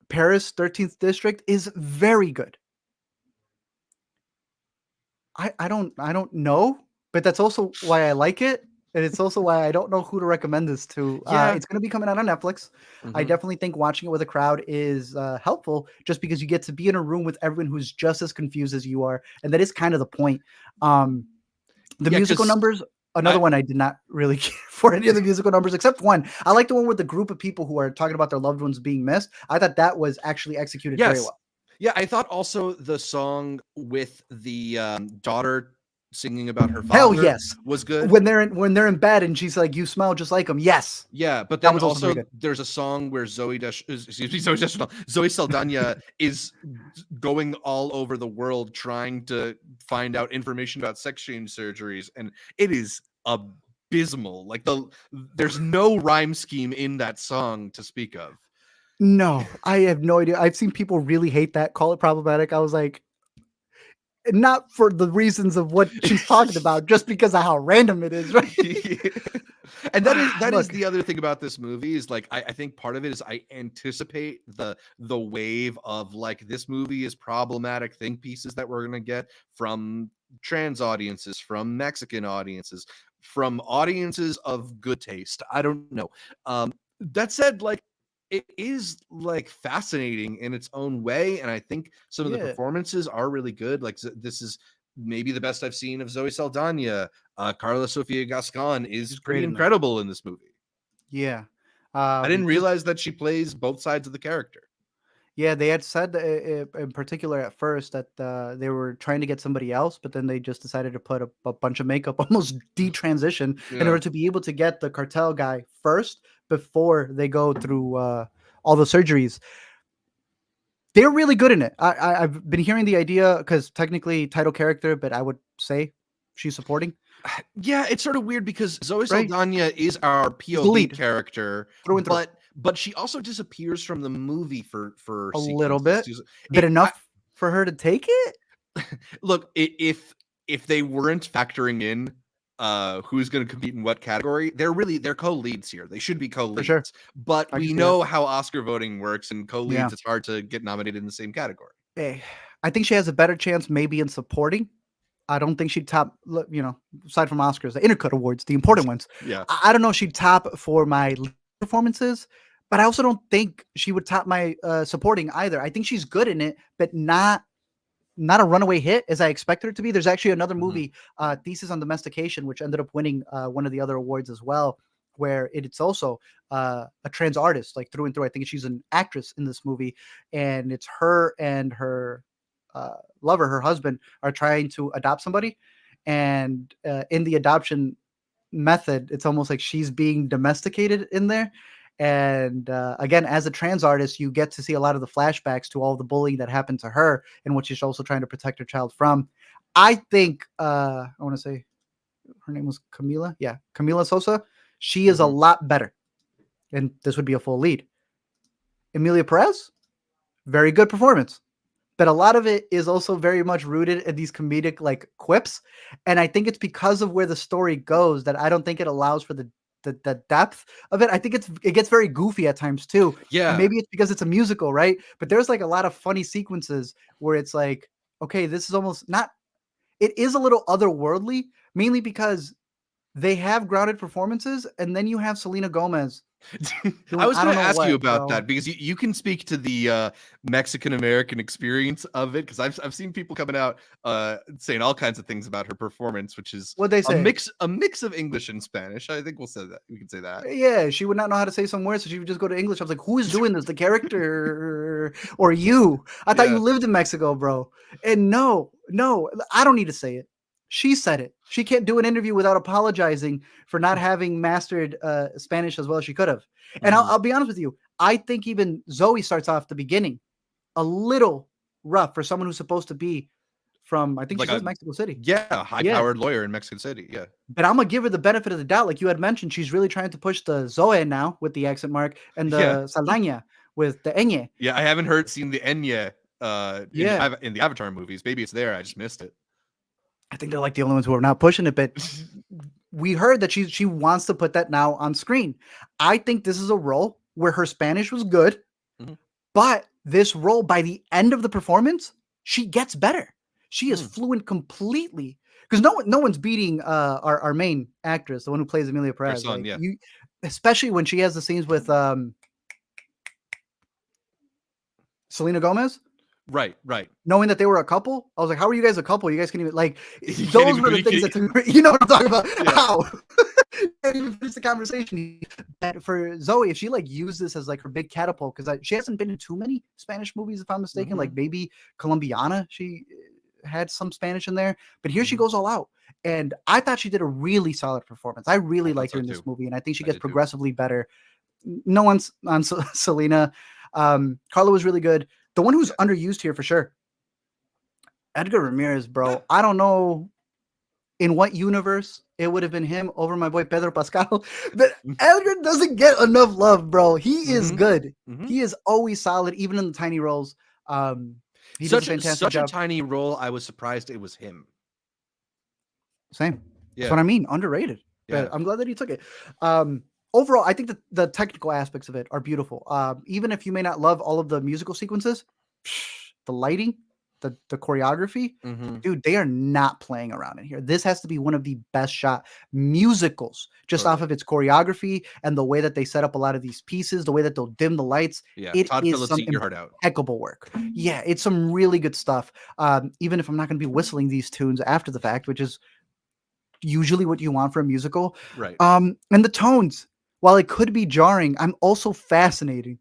Speaker 1: Paris 13th District is very good. I don't know, but that's also why I like it. And it's also why I don't know who to recommend this to. It's going to be coming out on Netflix. I definitely think watching it with a crowd is helpful just because you get to be in a room with everyone who's just as confused as you are. And that is kind of the point. The musical numbers, another one I did not really care for any of the musical numbers except one. I like the one with the group of people who are talking about their loved ones being missed. I thought that was actually executed very well.
Speaker 2: Yeah, I thought also the song with the daughter singing about her father.
Speaker 1: Hell yes,
Speaker 2: was good.
Speaker 1: When they're in bed and she's like, "You smell just like him." Yes.
Speaker 2: Yeah, but then also there's a song where Zoe Saldana is going all over the world trying to find out information about sex change surgeries, and it is abysmal. Like there's no rhyme scheme in that song to speak of.
Speaker 1: No, I have no idea. I've seen people really hate that, call it problematic. I was like, not for the reasons of what she's talking about, just because of how random it is, right?
Speaker 2: And that is the other thing about this movie is like I think part of it is I anticipate the wave of like this movie is problematic think pieces that we're gonna get from trans audiences, from Mexican audiences, from audiences of good taste. I don't know. That said, like it is like fascinating in its own way, and I think some of the
Speaker 1: Yeah.
Speaker 2: performances are really good. Like this is maybe the best I've seen of Zoe Saldana. Carla Sofia Gascon is
Speaker 1: She's
Speaker 2: pretty
Speaker 1: great in that.
Speaker 2: incredible in this movie.
Speaker 1: Yeah.
Speaker 2: I didn't
Speaker 1: Just
Speaker 2: realize that she plays both sides of the character.
Speaker 1: yeah, they had said in particular at first that they were trying to get somebody else, but then they just decided to put a bunch of makeup, almost detransition, in
Speaker 2: Yeah.
Speaker 1: order to be able to get the cartel guy first before they go through all the surgeries. They're really good in it. I've been hearing the idea because technically title character, but I would say she's supporting,
Speaker 2: Yeah, it's sort of weird because Zoe
Speaker 1: right?
Speaker 2: Saldana is our
Speaker 1: She's the
Speaker 2: POV
Speaker 1: lead
Speaker 2: character,
Speaker 1: through and through.
Speaker 2: but she also disappears from the movie for
Speaker 1: A little
Speaker 2: sequences.
Speaker 1: bit, but
Speaker 2: I,
Speaker 1: enough for her to take it.
Speaker 2: look, if they weren't factoring in who's going to compete in what category, they're co-leads here. They should be
Speaker 1: For sure.
Speaker 2: co-leads. But
Speaker 1: I can
Speaker 2: we
Speaker 1: see that.
Speaker 2: know how Oscar voting works, and
Speaker 1: Yeah.
Speaker 2: co-leads it's hard to get nominated in the same category.
Speaker 1: I think she has a better chance maybe in supporting. I don't think she'd top, aside from Oscars, the Intercut Awards, the important ones.
Speaker 2: Yeah.
Speaker 1: I don't know if she'd top for my performances, but I also don't think she would top my supporting either. I think she's good in it, but not a runaway hit as I expect her to be. There's actually another movie, Thesis on Domestication, which ended up winning one of the other awards as well, where it's also a trans artist, like through and through. I think she's an actress in this movie, and it's her and her lover, her husband, are trying to adopt somebody, and in the adoption method, it's almost like she's being domesticated in there. And again, as a trans artist, you get to see a lot of the flashbacks to all the bullying that happened to her and what she's also trying to protect her child from. I think I want to say her name was Camila. Yeah, Camila Sosa. She is a lot better, and this would be a full lead. Emilia Perez, very good performance, but a lot of it is also very much rooted in these comedic like quips, and I think it's because of where the story goes that I don't think it allows for the depth of it. I think it gets very goofy at times too.
Speaker 2: Yeah.
Speaker 1: And maybe it's because it's a musical, right? But there's like a lot of funny sequences where it's like, okay, this is almost not, it is a little otherworldly, mainly because they have grounded performances, and then you have Selena Gomez
Speaker 2: I
Speaker 1: doing
Speaker 2: was
Speaker 1: I
Speaker 2: going
Speaker 1: don't
Speaker 2: to
Speaker 1: know
Speaker 2: ask you
Speaker 1: what,
Speaker 2: about
Speaker 1: bro.
Speaker 2: that because you can speak to the Mexican American experience of it, because I've seen people coming out saying all kinds of things about her performance, which is
Speaker 1: What'd they
Speaker 2: a
Speaker 1: say?
Speaker 2: mix of English and Spanish. I think we'll say that. We can say that.
Speaker 1: Yeah, she would not know how to say some words, so she would just go to English. I was like, who is doing this? The character or you? I thought you
Speaker 2: Yeah.
Speaker 1: lived in Mexico, bro. And no, I don't need to say it. She said it. She can't do an interview without apologizing for not having mastered Spanish as well as she could have. And I'll be honest with you. I think even Zoe starts off the beginning a little rough for someone who's supposed to be from, I think
Speaker 2: Like
Speaker 1: she says Mexico City.
Speaker 2: Yeah, high-powered lawyer in Mexico City. Yeah.
Speaker 1: But I'm gonna give her the benefit of the doubt. Like you had mentioned, she's really trying to push the Zoe now with the accent mark and
Speaker 2: Yeah.
Speaker 1: the Saldaña with the Ñ.
Speaker 2: Yeah, I haven't seen the Enya
Speaker 1: Yeah.
Speaker 2: in the Avatar movies. Maybe it's there. I just missed it.
Speaker 1: I think they're like the only ones who are not pushing it, but we heard that she wants to put that now on screen. I think this is a role where her Spanish was good, but this role by the end of the performance, she gets better. She is fluent completely. Because no one's beating our main actress, the one who plays Emilia Perez.
Speaker 2: son,
Speaker 1: Like,
Speaker 2: yeah.
Speaker 1: Especially when she has the scenes with Selena Gomez.
Speaker 2: Right.
Speaker 1: Knowing that they were a couple, I was like, "How are you guys a couple? You guys can even like."
Speaker 2: You can't
Speaker 1: Those
Speaker 2: even
Speaker 1: were the things that
Speaker 2: communicate.
Speaker 1: you know what I'm talking about.
Speaker 2: Yeah.
Speaker 1: How? Can't even finish the conversation. But for Zoe, if she like used this as like her big catapult, because she hasn't been in too many Spanish movies, if I'm mistaken. Like maybe Colombiana, she had some Spanish in there, but here she goes all out. And I thought she did a really solid performance. I really liked her in this movie, and I think she gets progressively better. No one's on Selena. Carla was really good. The one who's underused here for sure, Edgar Ramirez, bro. I don't know in what universe it would have been him over my boy Pedro Pascal, but Edgar doesn't get enough love, bro. He is good. He is always solid, even in the tiny roles. He does a fantastic job.
Speaker 2: A tiny role. I was surprised it was him.
Speaker 1: Same. That's what I mean. Underrated.
Speaker 2: Yeah.
Speaker 1: But I'm glad that he took it. Overall, I think that the technical aspects of it are beautiful. Even if you may not love all of the musical sequences, the lighting, the choreography, dude, they are not playing around in here. This has to be one of the best shot musicals just off of its choreography and the way that they set up a lot of these pieces, the way that they'll dim the lights.
Speaker 2: Yeah,
Speaker 1: It
Speaker 2: Todd
Speaker 1: is
Speaker 2: Phillips,
Speaker 1: some
Speaker 2: eat your heart out.
Speaker 1: impeccable work. Yeah, it's some really good stuff. Even if I'm not going to be whistling these tunes after the fact, which is usually what you want for a musical.
Speaker 2: Right.
Speaker 1: And the tones, while it could be jarring, I'm also fascinated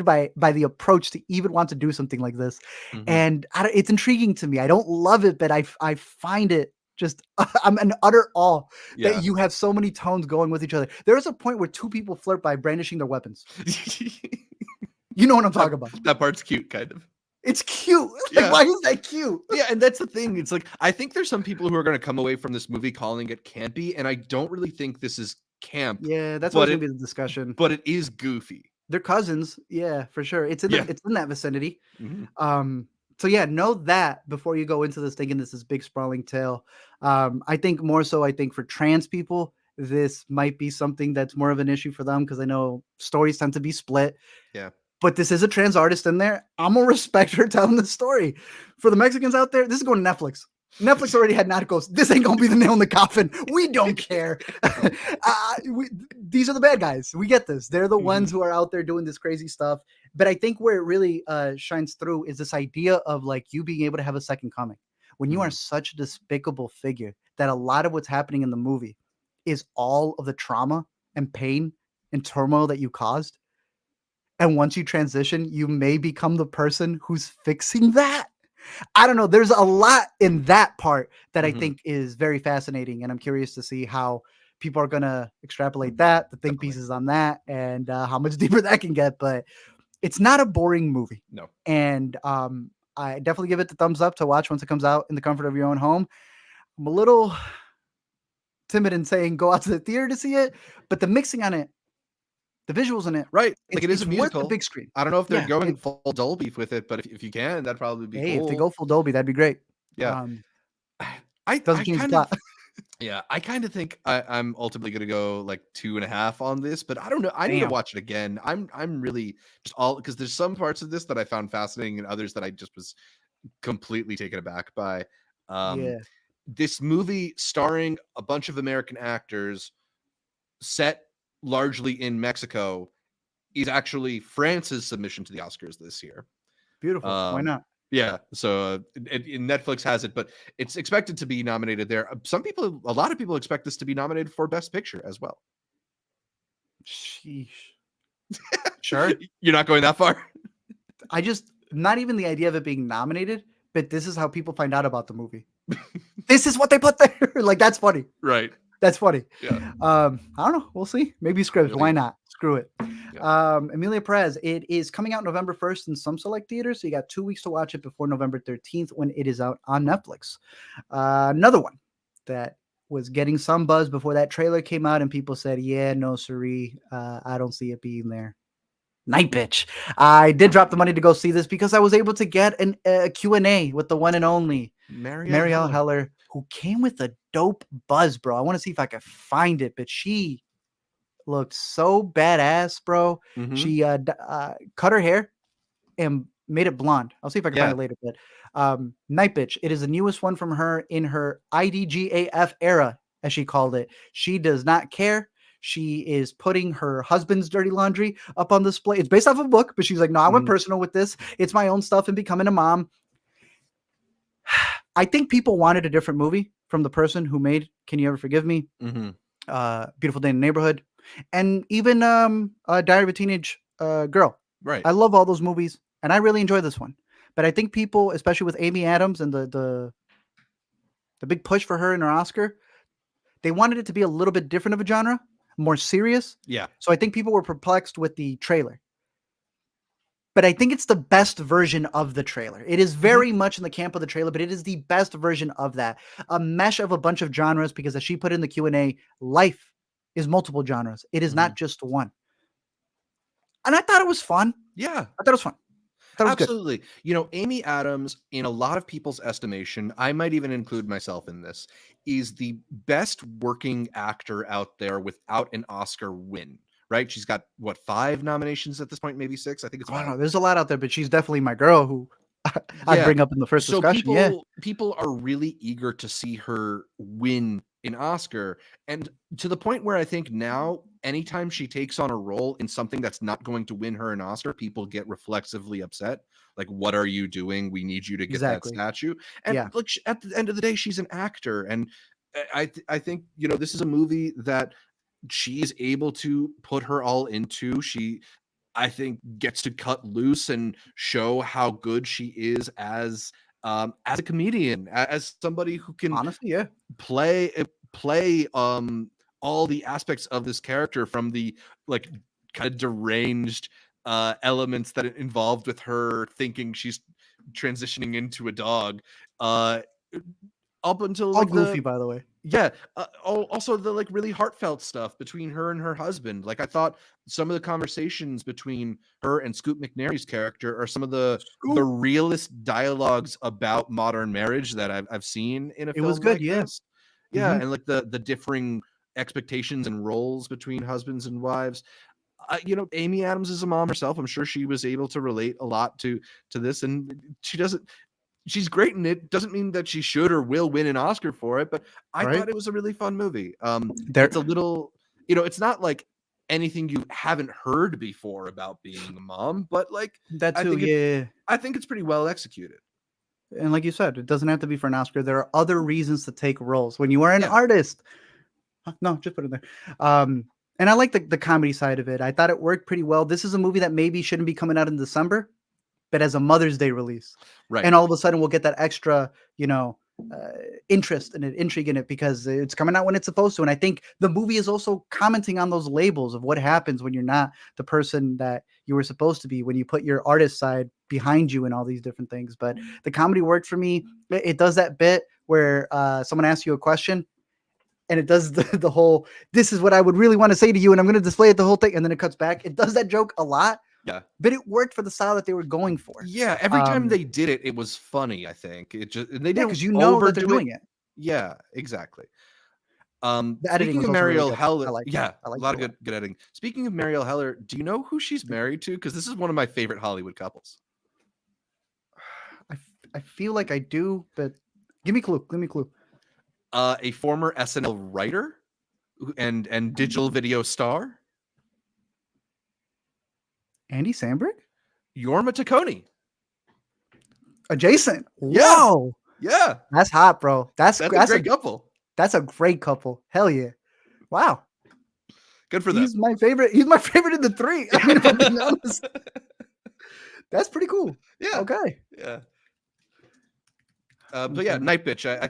Speaker 1: by the approach to even want to do something like this. And it's intriguing to me. I don't love it, but I find it just, I'm in utter awe that you have so many tones going with each other. There is a point where two people flirt by brandishing their weapons. You know what I'm talking about.
Speaker 2: That part's cute, kind of.
Speaker 1: It's cute. Like, why is that cute?
Speaker 2: Yeah, and that's the thing. It's like, I think there's some people who are going to come away from this movie calling it campy, and I don't really think this is camp.
Speaker 1: Yeah, that's what's going to be the discussion.
Speaker 2: But it is goofy.
Speaker 1: They're cousins. Yeah, for sure. It's in that vicinity. So yeah, know that before you go into this thinking this is big sprawling tale. I think more so, for trans people, this might be something that's more of an issue for them because I know stories tend to be split.
Speaker 2: Yeah.
Speaker 1: But this is a trans artist in there. I'm going to respect her telling the story. For the Mexicans out there, this is going to Netflix. Netflix already had Narcos. This ain't going to be the nail in the coffin. We don't care. These are the bad guys. We get this. They're the ones who are out there doing this crazy stuff. But I think where it really shines through is this idea of like you being able to have a second coming. When you are such a despicable figure that a lot of what's happening in the movie is all of the trauma and pain and turmoil that you caused. And once you transition, you may become the person who's fixing that. I don't know. There's a lot in that part that I think is very fascinating. And I'm curious to see how people are going to extrapolate that, the think pieces on that, and how much deeper that can get. But it's not a boring movie.
Speaker 2: No.
Speaker 1: And I definitely give it the thumbs up to watch once it comes out in the comfort of your own home. I'm a little timid in saying go out to the theater to see it, but the mixing on it, the visuals in it,
Speaker 2: right? Like it is a musical.
Speaker 1: The big screen.
Speaker 2: I don't know if they're going full Dolby with it, but if you can, that'd probably be cool.
Speaker 1: If they go full Dolby, that'd be great.
Speaker 2: Yeah,
Speaker 1: I
Speaker 2: kind of think I'm ultimately gonna go like 2.5 on this, but I don't know. I need to watch it again. I'm really just all because there's some parts of this that I found fascinating and others that I just was completely taken aback by. This movie starring a bunch of American actors set largely in Mexico is actually France's submission to the Oscars this year.
Speaker 1: Beautiful. Why not?
Speaker 2: Yeah. So Netflix has it, but it's expected to be nominated there. A lot of people expect this to be nominated for Best Picture as well.
Speaker 1: Sheesh. Sure.
Speaker 2: You're not going that far?
Speaker 1: Not even the idea of it being nominated, but this is how people find out about the movie. This is what they put there. Like, that's funny.
Speaker 2: Right.
Speaker 1: That's funny.
Speaker 2: Yeah.
Speaker 1: I don't know. We'll see. Maybe scripts. Really? Why not? Screw it.
Speaker 2: Yeah.
Speaker 1: Emilia Perez. It is coming out November 1st in some select theaters. So you got 2 weeks to watch it before November 13th when it is out on Netflix. Another one that was getting some buzz before that trailer came out and people said, yeah, no, siree. I don't see it being there. Nightbitch. I did drop the money to go see this because I was able to get a Q&A with the one and only Marielle Heller, who came with a dope buzz, bro. I want to see if I can find it, but she looked so badass, bro. She cut her hair and made it blonde. I'll see if I can find it later. But Nightbitch, it is the newest one from her in her IDGAF era, as she called it. She does not care. She is putting her husband's dirty laundry up on display. It's based off of a book, but she's like, no, I went personal with this. It's my own stuff and becoming a mom. I think people wanted a different movie from the person who made Can You Ever Forgive Me? Beautiful Day in the Neighborhood. And even Diary of a Teenage Girl.
Speaker 2: Right.
Speaker 1: I love all those movies, and I really enjoy this one. But I think people, especially with Amy Adams and the big push for her in her Oscar, they wanted it to be a little bit different of a genre. More serious.
Speaker 2: Yeah.
Speaker 1: So I think people were perplexed with the trailer. But I think it's the best version of the trailer. It is very much in the camp of the trailer, but it is the best version of that. A mesh of a bunch of genres, because as she put in the Q&A, life is multiple genres. It is not just one. And I thought it was fun.
Speaker 2: Yeah.
Speaker 1: I thought it was fun.
Speaker 2: Absolutely. Good. You know, Amy Adams, in a lot of people's estimation, I might even include myself in this, is the best working actor out there without an Oscar win, right? She's got, 5 nominations at this point, maybe 6? I think it's 5.
Speaker 1: I don't know. There's a lot out there, but she's definitely my girl who I'd bring up in the first
Speaker 2: So
Speaker 1: discussion. Yeah,
Speaker 2: people are really eager to see her win an Oscar, and to the point where I think now anytime she takes on a role in something that's not going to win her an Oscar, people get reflexively upset. Like, what are you doing? We need you to get that
Speaker 1: exactly.
Speaker 2: statue. And
Speaker 1: Yeah,
Speaker 2: like at the end of the day, she's an actor, and I think this is a movie that she's able to put her all into. She, I think, gets to cut loose and show how good she is as a comedian, as somebody who can
Speaker 1: honestly, yeah.
Speaker 2: play all the aspects of this character, from the like kind of deranged elements that it involved with her thinking she's transitioning into a dog, uh up until
Speaker 1: All
Speaker 2: like
Speaker 1: goofy,
Speaker 2: the
Speaker 1: by the way.
Speaker 2: yeah, also the like really heartfelt stuff between her and her husband. Like, I thought some of the conversations between her and Scoot McNairy's character are some of the
Speaker 1: Scoop.
Speaker 2: realest dialogues about modern marriage that I've seen in a
Speaker 1: It was
Speaker 2: film
Speaker 1: good.
Speaker 2: like
Speaker 1: Yeah.
Speaker 2: this. Yeah,
Speaker 1: Hmm.
Speaker 2: and like the differing expectations and roles between husbands and wives. Amy Adams is a mom herself. I'm sure she was able to relate a lot to this, and she doesn't. She's great in it. Doesn't mean that she should or will win an Oscar for it, but I
Speaker 1: Right
Speaker 2: thought it was a really fun movie.
Speaker 1: there.
Speaker 2: It's a little, it's not like anything you haven't heard before about being a mom, but like
Speaker 1: That
Speaker 2: I
Speaker 1: too.
Speaker 2: think it,
Speaker 1: Yeah.
Speaker 2: I think it's pretty well executed.
Speaker 1: And like you said, it doesn't have to be for an Oscar. There are other reasons to take roles. When you are an
Speaker 2: Yeah,
Speaker 1: artist, no, just put it there. And I like the comedy side of it. I thought it worked pretty well. This is a movie that maybe shouldn't be coming out in December, but as a Mother's Day release.
Speaker 2: right.
Speaker 1: And all of a sudden we'll get that extra, uh, interest and intrigue in it because it's coming out when it's supposed to. And I think the movie is also commenting on those labels of what happens when you're not the person that you were supposed to be, when you put your artist side behind you and all these different things. But the comedy worked for me. It does that bit where someone asks you a question and it does the whole, this is what I would really want to say to you, and I'm going to display it the whole thing, and then it cuts back. It does that joke a lot,
Speaker 2: Yeah.
Speaker 1: but it worked for the style that they were going for.
Speaker 2: Yeah, every time they did it, it was funny, I think. And they didn't
Speaker 1: Because you know that they're
Speaker 2: overdo
Speaker 1: doing it.
Speaker 2: Yeah, exactly.
Speaker 1: The editing
Speaker 2: Speaking
Speaker 1: was
Speaker 2: of
Speaker 1: also really
Speaker 2: Mariel
Speaker 1: good.
Speaker 2: Heller,
Speaker 1: I liked it.
Speaker 2: yeah,
Speaker 1: I
Speaker 2: a
Speaker 1: liked
Speaker 2: lot
Speaker 1: it
Speaker 2: of
Speaker 1: a lot.
Speaker 2: good editing. Speaking of Mariel Heller, do you know who she's married to? Because this is one of my favorite Hollywood couples.
Speaker 1: I feel like I do, but give me a clue. Give me a clue.
Speaker 2: A former SNL writer and digital video star,
Speaker 1: Andy Samberg?
Speaker 2: Yorma Taccone.
Speaker 1: Adjacent.
Speaker 2: Yeah,
Speaker 1: Whoa.
Speaker 2: yeah,
Speaker 1: That's hot, bro.
Speaker 2: that's a great couple.
Speaker 1: That's a great couple. Hell yeah. Wow.
Speaker 2: Good for them.
Speaker 1: He's my favorite. He's my favorite in the three. I mean, if I'm being honest. That's pretty cool.
Speaker 2: Yeah.
Speaker 1: Okay.
Speaker 2: Yeah. But yeah, Nightbitch. I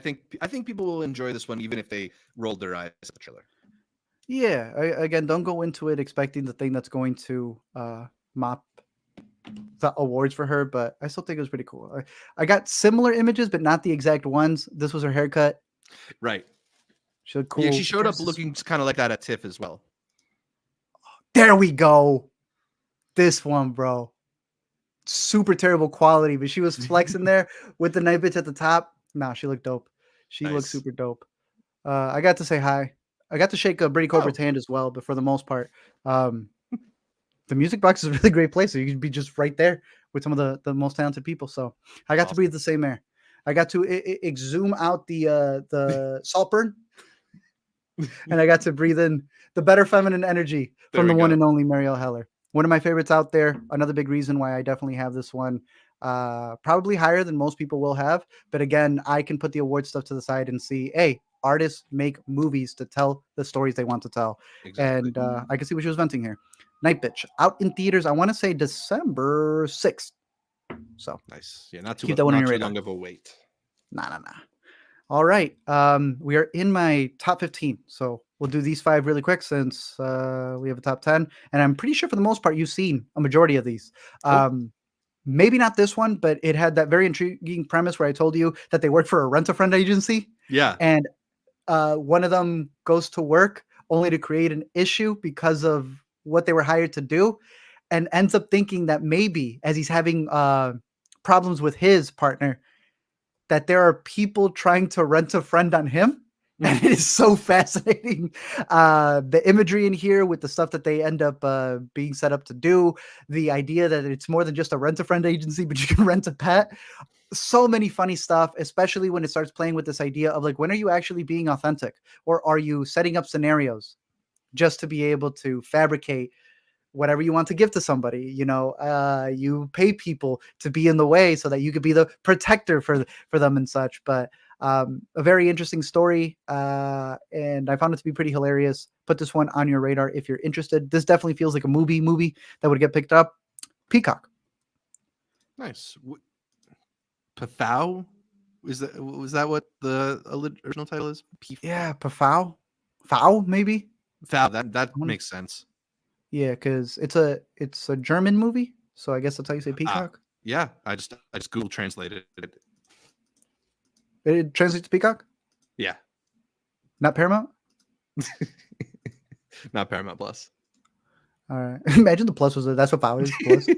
Speaker 2: think people will enjoy this one, even if they rolled their eyes at the trailer.
Speaker 1: Yeah. Again, don't go into it expecting the thing that's going to mop the awards for her, but I still think it was pretty cool. I got similar images, but not the exact ones. This was her haircut.
Speaker 2: Right.
Speaker 1: She looked cool.
Speaker 2: Yeah, she showed up looking kind of like that at TIFF as well.
Speaker 1: There we go. This one, bro. Super terrible quality, but she was flexing there with the Nightbitch at the top. Nah, she looked dope. She looked super dope. I got to say hi. I got to shake Brady Cobra's hand as well, but for the most part, the music box is a really great place. So you can be just right there with some of the most talented people. So I got to breathe the same air. I got to exhume out the Saltburn, and I got to breathe in the better feminine energy from the one and only Mariel Heller. One of my favorites out there. Another big reason why I definitely have this one. Probably higher than most people will have. But again, I can put the award stuff to the side and see, hey, artists make movies to tell the stories they want to tell. Exactly. And I can see what she was venting here. Nightbitch, out in theaters, I want to say December 6th. So
Speaker 2: nice. Yeah, not too long of a wait.
Speaker 1: Nah. All right. We are in my top 15. So we'll do these 5 really quick since we have a top 10. And I'm pretty sure for the most part, you've seen a majority of these. Cool. Maybe not this one, but it had that very intriguing premise where I told you that they work for a rent-a-friend agency.
Speaker 2: Yeah.
Speaker 1: And one of them goes to work only to create an issue because of what they were hired to do, and ends up thinking that maybe as he's having problems with his partner, that there are people trying to rent a friend on him, And it is so fascinating. The imagery in here with the stuff that they end up being set up to do, the idea that it's more than just a rent-a-friend agency, but you can rent a pet. So many funny stuff, especially when it starts playing with this idea of like, when are you actually being authentic? Or are you setting up scenarios just to be able to fabricate whatever you want to give to somebody? You pay people to be in the way so that you could be the protector for them and such. But a very interesting story, and I found it to be pretty hilarious. Put this one on your radar if you're interested. This definitely feels like a movie that would get picked up. Peacock.
Speaker 2: Nice. Fowl? Was that what the original title is?
Speaker 1: Yeah, Fowl maybe.
Speaker 2: Fowl. That makes sense.
Speaker 1: Yeah, because it's a German movie, so I guess that's how you say Peacock.
Speaker 2: Yeah, I just Google translated it.
Speaker 1: It translates to Peacock?
Speaker 2: Yeah.
Speaker 1: Not Paramount?
Speaker 2: Not Paramount Plus.
Speaker 1: All right. Imagine the plus was that's what Fowl is. Plus.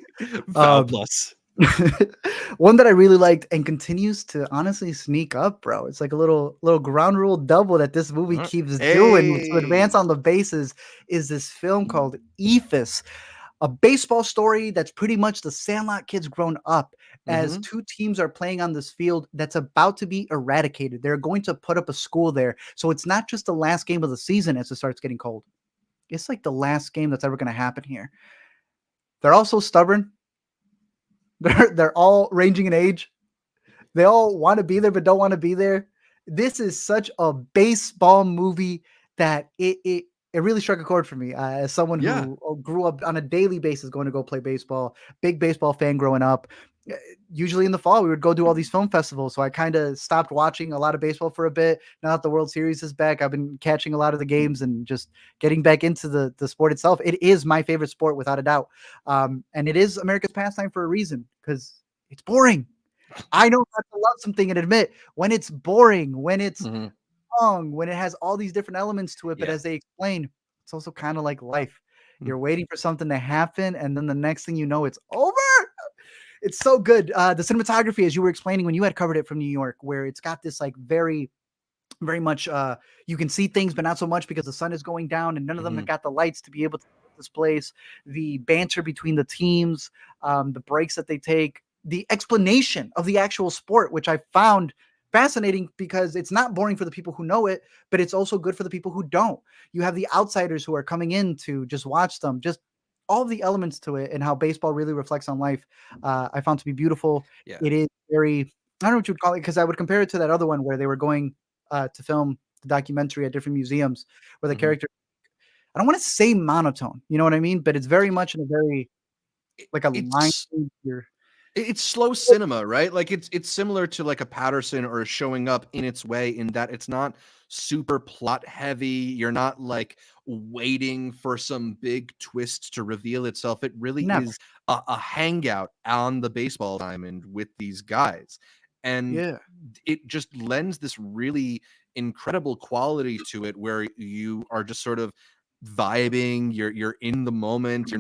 Speaker 2: Fowl Plus.
Speaker 1: One that I really liked and continues to honestly sneak up, bro. It's like a little ground rule double that this movie keeps doing to advance on the bases, is this film called Eephus. A baseball story that's pretty much the Sandlot kids grown up, as two teams are playing on this field that's about to be eradicated. They're going to put up a school there. So it's not just the last game of the season as it starts getting cold. It's like the last game that's ever going to happen here. They're all so stubborn. They're all ranging in age. They all want to be there but don't want to be there. This is such a baseball movie that it really struck a chord for me, as someone who grew up on a daily basis going to go play baseball. Big baseball fan growing up. Usually in the fall, we would go do all these film festivals. So I kind of stopped watching a lot of baseball for a bit. Now that the World Series is back, I've been catching a lot of the games and just getting back into the sport itself. It is my favorite sport without a doubt. And it is America's pastime for a reason, because it's boring. I know not to love something and admit when it's boring, when it's long, when it has all these different elements to it. But as they explain, it's also kind of like life. You're waiting for something to happen, and then the next thing you know, it's over. It's so good. The cinematography, as you were explaining when you had covered it from New York, where it's got this like very much you can see things but not so much because the sun is going down and none of them have got the lights to be able to this place. The banter between the teams, the breaks that they take, the explanation of the actual sport, which I found fascinating because it's not boring for the people who know it, but it's also good for the people who don't. You have the outsiders who are coming in to just watch them, just all of the elements to it and how baseball really reflects on life. I found to be beautiful. It is very, I don't know what you would call it, because I would compare it to that other one where they were going to film the documentary at different museums where the character, I don't want to say monotone, you know what I mean? But it's very much in a very, like a line.
Speaker 2: It's slow cinema, right? Like it's similar to like a Patterson or a Showing Up in its way, in that it's not super plot heavy. You're not like waiting for some big twist to reveal itself. It really is a hangout on the baseball diamond with these guys. And it just lends this really incredible quality to it where you are just sort of vibing, you're in the moment,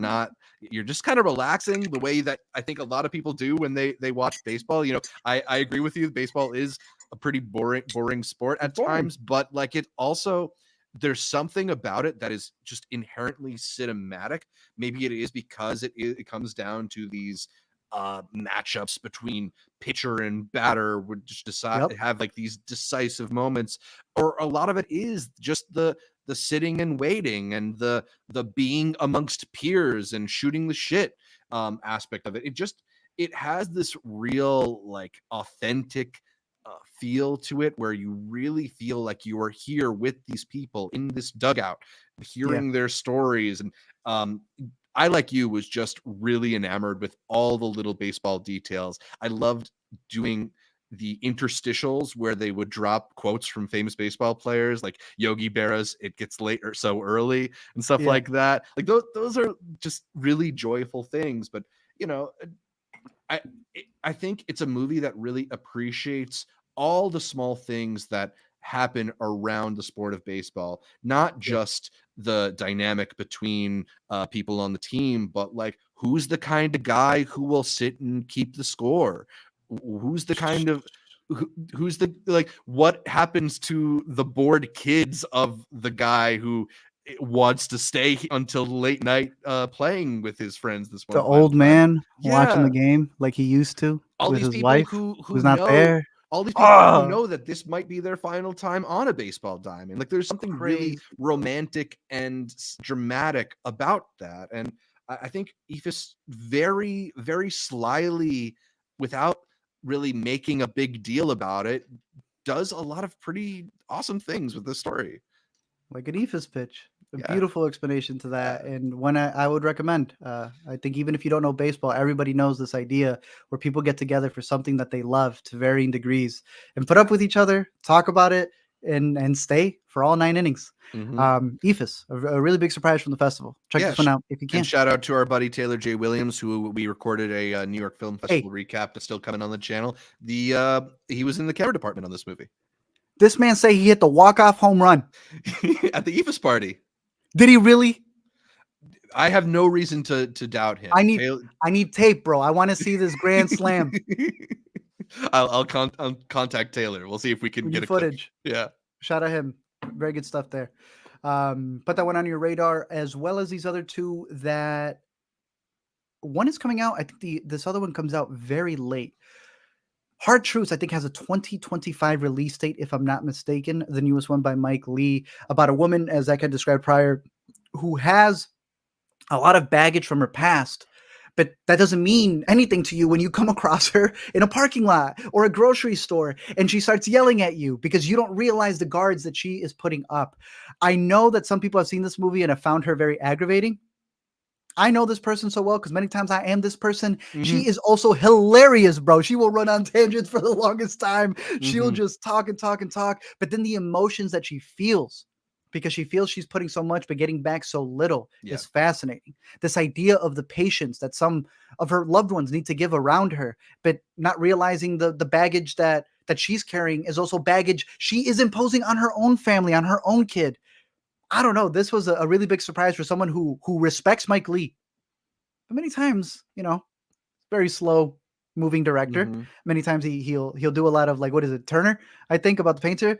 Speaker 2: you're just kind of relaxing the way that I think a lot of people do when they watch baseball. I agree with you, baseball is a pretty boring sport at times, but like it also, there's something about it that is just inherently cinematic. Maybe it is because it comes down to these matchups between pitcher and batter would just decide have like these decisive moments, or a lot of it is just the sitting and waiting and the being amongst peers and shooting the shit aspect of it. It has this real like authentic feel to it where you really feel like you are here with these people in this dugout hearing their stories. And I, like you, was just really enamored with all the little baseball details. I loved doing the interstitials where they would drop quotes from famous baseball players like Yogi Berra's "It Gets Late or So Early" and stuff like that. Like those are just really joyful things. But I think it's a movie that really appreciates all the small things that happen around the sport of baseball, not just the dynamic between people on the team, but like who's the kind of guy who will sit and keep the score, who's the kind of who's the, like, what happens to the bored kids of the guy who wants to stay until late night playing with his friends this
Speaker 1: The
Speaker 2: one final
Speaker 1: old
Speaker 2: time?
Speaker 1: man watching the
Speaker 2: Yeah,
Speaker 1: game like he used to
Speaker 2: all
Speaker 1: with
Speaker 2: these
Speaker 1: his
Speaker 2: people
Speaker 1: wife
Speaker 2: who
Speaker 1: who's not
Speaker 2: know
Speaker 1: there.
Speaker 2: all these people who
Speaker 1: Oh,
Speaker 2: know that this might be their final time on a baseball diamond. Like, there's something really
Speaker 1: crazy.
Speaker 2: romantic and dramatic about that. And I think Eephus very, very slyly, without really making a big deal about it, does a lot of pretty awesome things with this story.
Speaker 1: Like an Eephus pitch. A
Speaker 2: Yeah.
Speaker 1: beautiful explanation to that,
Speaker 2: Yeah.
Speaker 1: and one I would recommend. I think even if you don't know baseball, everybody knows this idea where people get together for something that they love to varying degrees and put up with each other, talk about it, and stay for all 9 innings.
Speaker 2: Mhm.
Speaker 1: Eephus, a really big surprise from the festival. Check
Speaker 2: Yeah,
Speaker 1: this one out if you
Speaker 2: and
Speaker 1: can.
Speaker 2: shout out to our buddy Taylor J. Williams, who we recorded a New York Film
Speaker 1: Hey,
Speaker 2: Festival recap that's still coming on the channel. He was in the camera department on this movie
Speaker 1: this man say he hit the walk-off home run.
Speaker 2: at the Eephus party.
Speaker 1: Did he really?
Speaker 2: I have no reason to doubt him.
Speaker 1: I need
Speaker 2: Taylor...
Speaker 1: I need tape, bro. I want to see this grand slam.
Speaker 2: I'll contact Taylor. We'll see if we can
Speaker 1: We
Speaker 2: get
Speaker 1: need
Speaker 2: a clip.
Speaker 1: footage.
Speaker 2: Yeah.
Speaker 1: Shout out him. Very good stuff there. Put that one on your radar, as well as these other two that one is coming out. I think this other one comes out very late. Hard Truths, I think, has a 2025 release date, if I'm not mistaken. The newest one by Mike Lee, about a woman, as I had described prior, who has a lot of baggage from her past. But that doesn't mean anything to you when you come across her in a parking lot or a grocery store and she starts yelling at you because you don't realize the guards that she is putting up. I know that some people have seen this movie and have found her very aggravating. I know this person so well because many times I am this person.
Speaker 2: Mhm.
Speaker 1: She is also hilarious, bro. She will run on tangents for the longest time. She'll
Speaker 2: Mhm.
Speaker 1: just talk and talk and talk. But then the emotions that she feels because she feels she's putting so much but getting back so little
Speaker 2: Yeah.
Speaker 1: is fascinating. This idea of the patience that some of her loved ones need to give around her, but not realizing the baggage that she's carrying is also baggage she is imposing on her own family, on her own kid. I don't know. This was a really big surprise for someone who respects Mike Lee. But many times, very slow moving director.
Speaker 2: Mhm.
Speaker 1: Many times he'll do a lot of, like, what is it, Turner? I think about the painter.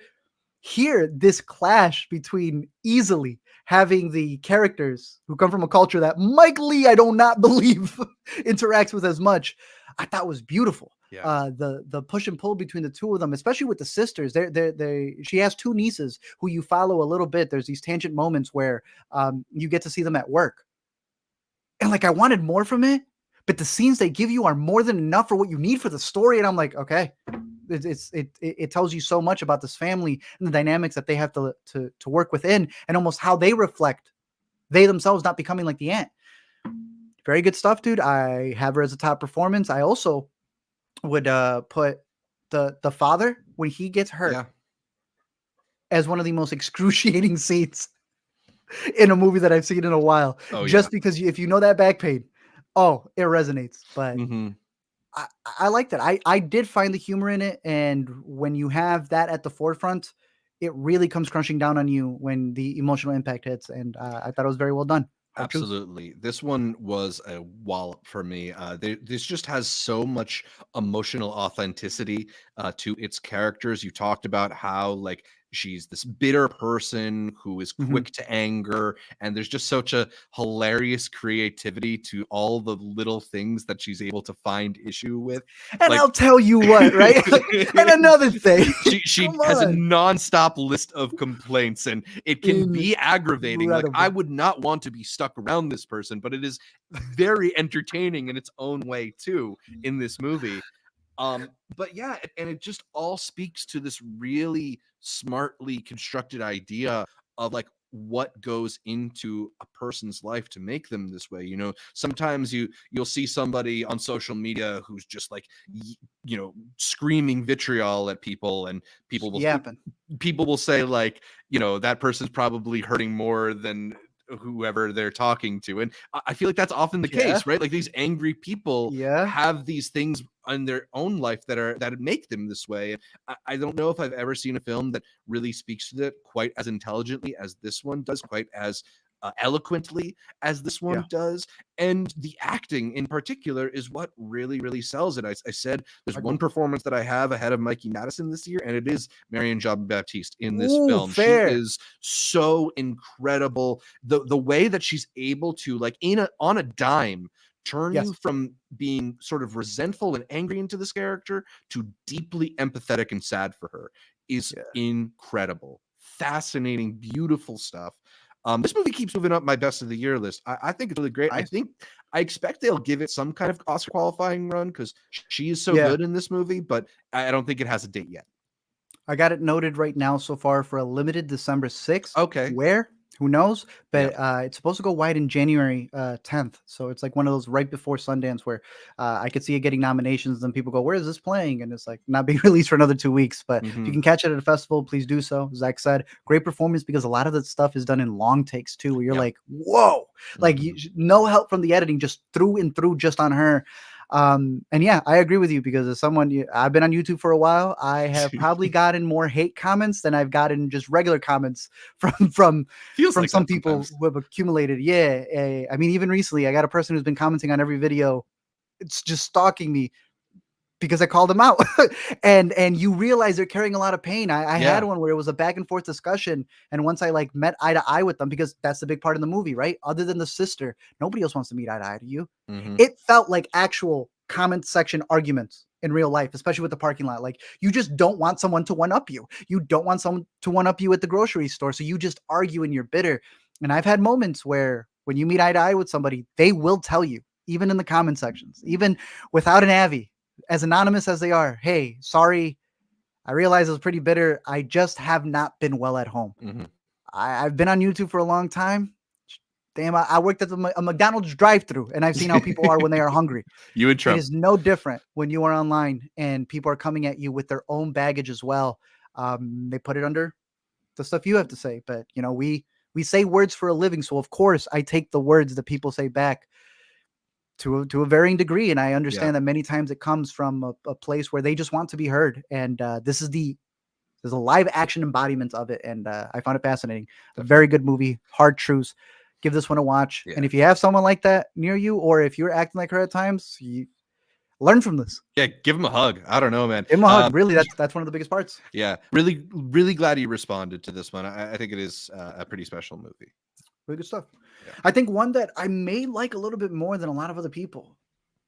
Speaker 1: Here, this clash between easily having the characters who come from a culture that Mike Lee, I do not believe, interacts with as much, I thought was beautiful.
Speaker 2: Yeah.
Speaker 1: The push and pull between the two of them, especially with the sisters. She has two nieces who you follow a little bit. There's these tangent moments where you get to see them at work, and like I wanted more from it, but the scenes they give you are more than enough for what you need for the story. And I'm like, okay, it tells you so much about this family and the dynamics that they have to work within, and almost how they reflect they themselves not becoming like the aunt. Very good stuff, dude. I have her as a top performance. I also would put the father when he gets hurt
Speaker 2: Yeah.
Speaker 1: as one of the most excruciating scenes in a movie that I've seen in a while.
Speaker 2: Oh,
Speaker 1: Just
Speaker 2: yeah.
Speaker 1: because if you know that back pain, oh, it resonates. But
Speaker 2: Mhm.
Speaker 1: I like that. I did find the humor in it, and when you have that at the forefront, it really comes crunching down on you when the emotional impact hits. And I thought it was very well done. Hard Truths.
Speaker 2: Absolutely. This one was a wallop for me. This just has so much emotional authenticity to its characters. You talked about how, like, she's this bitter person who is
Speaker 1: Mhm.
Speaker 2: quick to anger, and there's just such a hilarious creativity to all the little things that she's able to find issue with.
Speaker 1: And
Speaker 2: Like,
Speaker 1: I'll tell you what, right? And another thing,
Speaker 2: she
Speaker 1: come
Speaker 2: has a
Speaker 1: on,
Speaker 2: nonstop list of complaints, and it can be aggravating. Like, I
Speaker 1: incredible.
Speaker 2: would not want to be stuck around this person, but it is very entertaining in its own way too in this movie. But yeah, and it just all speaks to this really smartly constructed idea of, like, what goes into a person's life to make them this way. Sometimes you'll see somebody on social media who's just like, screaming vitriol at people, and
Speaker 1: Yapping.
Speaker 2: people will say, like, that person's probably hurting more than whoever they're talking to. And I feel like that's often the
Speaker 1: Yeah.
Speaker 2: case, right? Like, these angry people
Speaker 1: Yeah.
Speaker 2: have these things in their own life that make them this way. And I don't know if I've ever seen a film that really speaks to that quite as intelligently as this one does, quite as eloquently as this one does. And the acting in particular is what really, really sells it. I said there's one performance that I have ahead of Mikey Madison this year, and it is Marion Jean-Baptiste in this film.
Speaker 1: Fair.
Speaker 2: She is so incredible. The way that she's able to, like, on a dime, turn you from being sort of resentful and angry into this character to deeply empathetic and sad for her is incredible. Fascinating, beautiful stuff. This movie keeps moving up my best of the year list. I think it's really great. I expect they'll give it some kind of Oscar qualifying run because she is so good in this movie, but I don't think it has a date yet.
Speaker 1: I got it noted right now so far for a limited December 6th.
Speaker 2: Okay.
Speaker 1: Where? Who knows? But it's supposed to go wide in January 10th. So it's like one of those right before Sundance where I could see it getting nominations and people go, where is this playing? And it's like not being released for another 2 weeks. But if you can catch it at a festival, please do so. Zach said, great performance because a lot of that stuff is done in long takes too, where you're like, whoa, like no help from the editing, just through and through, just on her. And yeah, I agree with you because as someone, I've been on YouTube for a while. I have probably gotten more hate comments than I've gotten just regular comments from
Speaker 2: like
Speaker 1: some people who have accumulated. I mean, even recently, I got a person who's been commenting on every video. It's just stalking me because I called them out. and you realize they're carrying a lot of pain. I had one where it was a back and forth discussion. And once I like met eye to eye with them, because that's the big part of the movie, right? Other than the sister, nobody else wants to meet eye to eye to you. It felt like actual comment section arguments in real life, especially with the parking lot. Like you just don't want someone to one up you. You don't want someone to one up you at the grocery store. So you just argue and you're bitter. And I've had moments where when you meet eye to eye with somebody, they will tell you, even in the comment sections, even without an Avi, as anonymous as they are, hey, sorry, I realize I was pretty bitter. I just have not been well at home. I've been on YouTube for a long time. Damn, I worked at a McDonald's drive-thru, and I've seen how people are when they are hungry.
Speaker 2: You and Trump.
Speaker 1: It is no different when you are online and people are coming at you with their own baggage as well. They put it under the stuff you have to say, but you know, we say words for a living, so of course I take the words that people say back to a varying degree, and I understand that many times it comes from a place where they just want to be heard, and there's a live action embodiment of it, and I found it fascinating. A very good movie, hard truths. Give this one a watch, and if you have someone like that near you, or if you're acting like her at times, you learn from this.
Speaker 2: Yeah, give him a hug. I don't know, man.
Speaker 1: Give him a hug. Really, that's one of the biggest parts.
Speaker 2: Yeah, really, really glad you responded to this one. I think it is a pretty special movie.
Speaker 1: Really good stuff. I think one that I may like a little bit more than a lot of other people,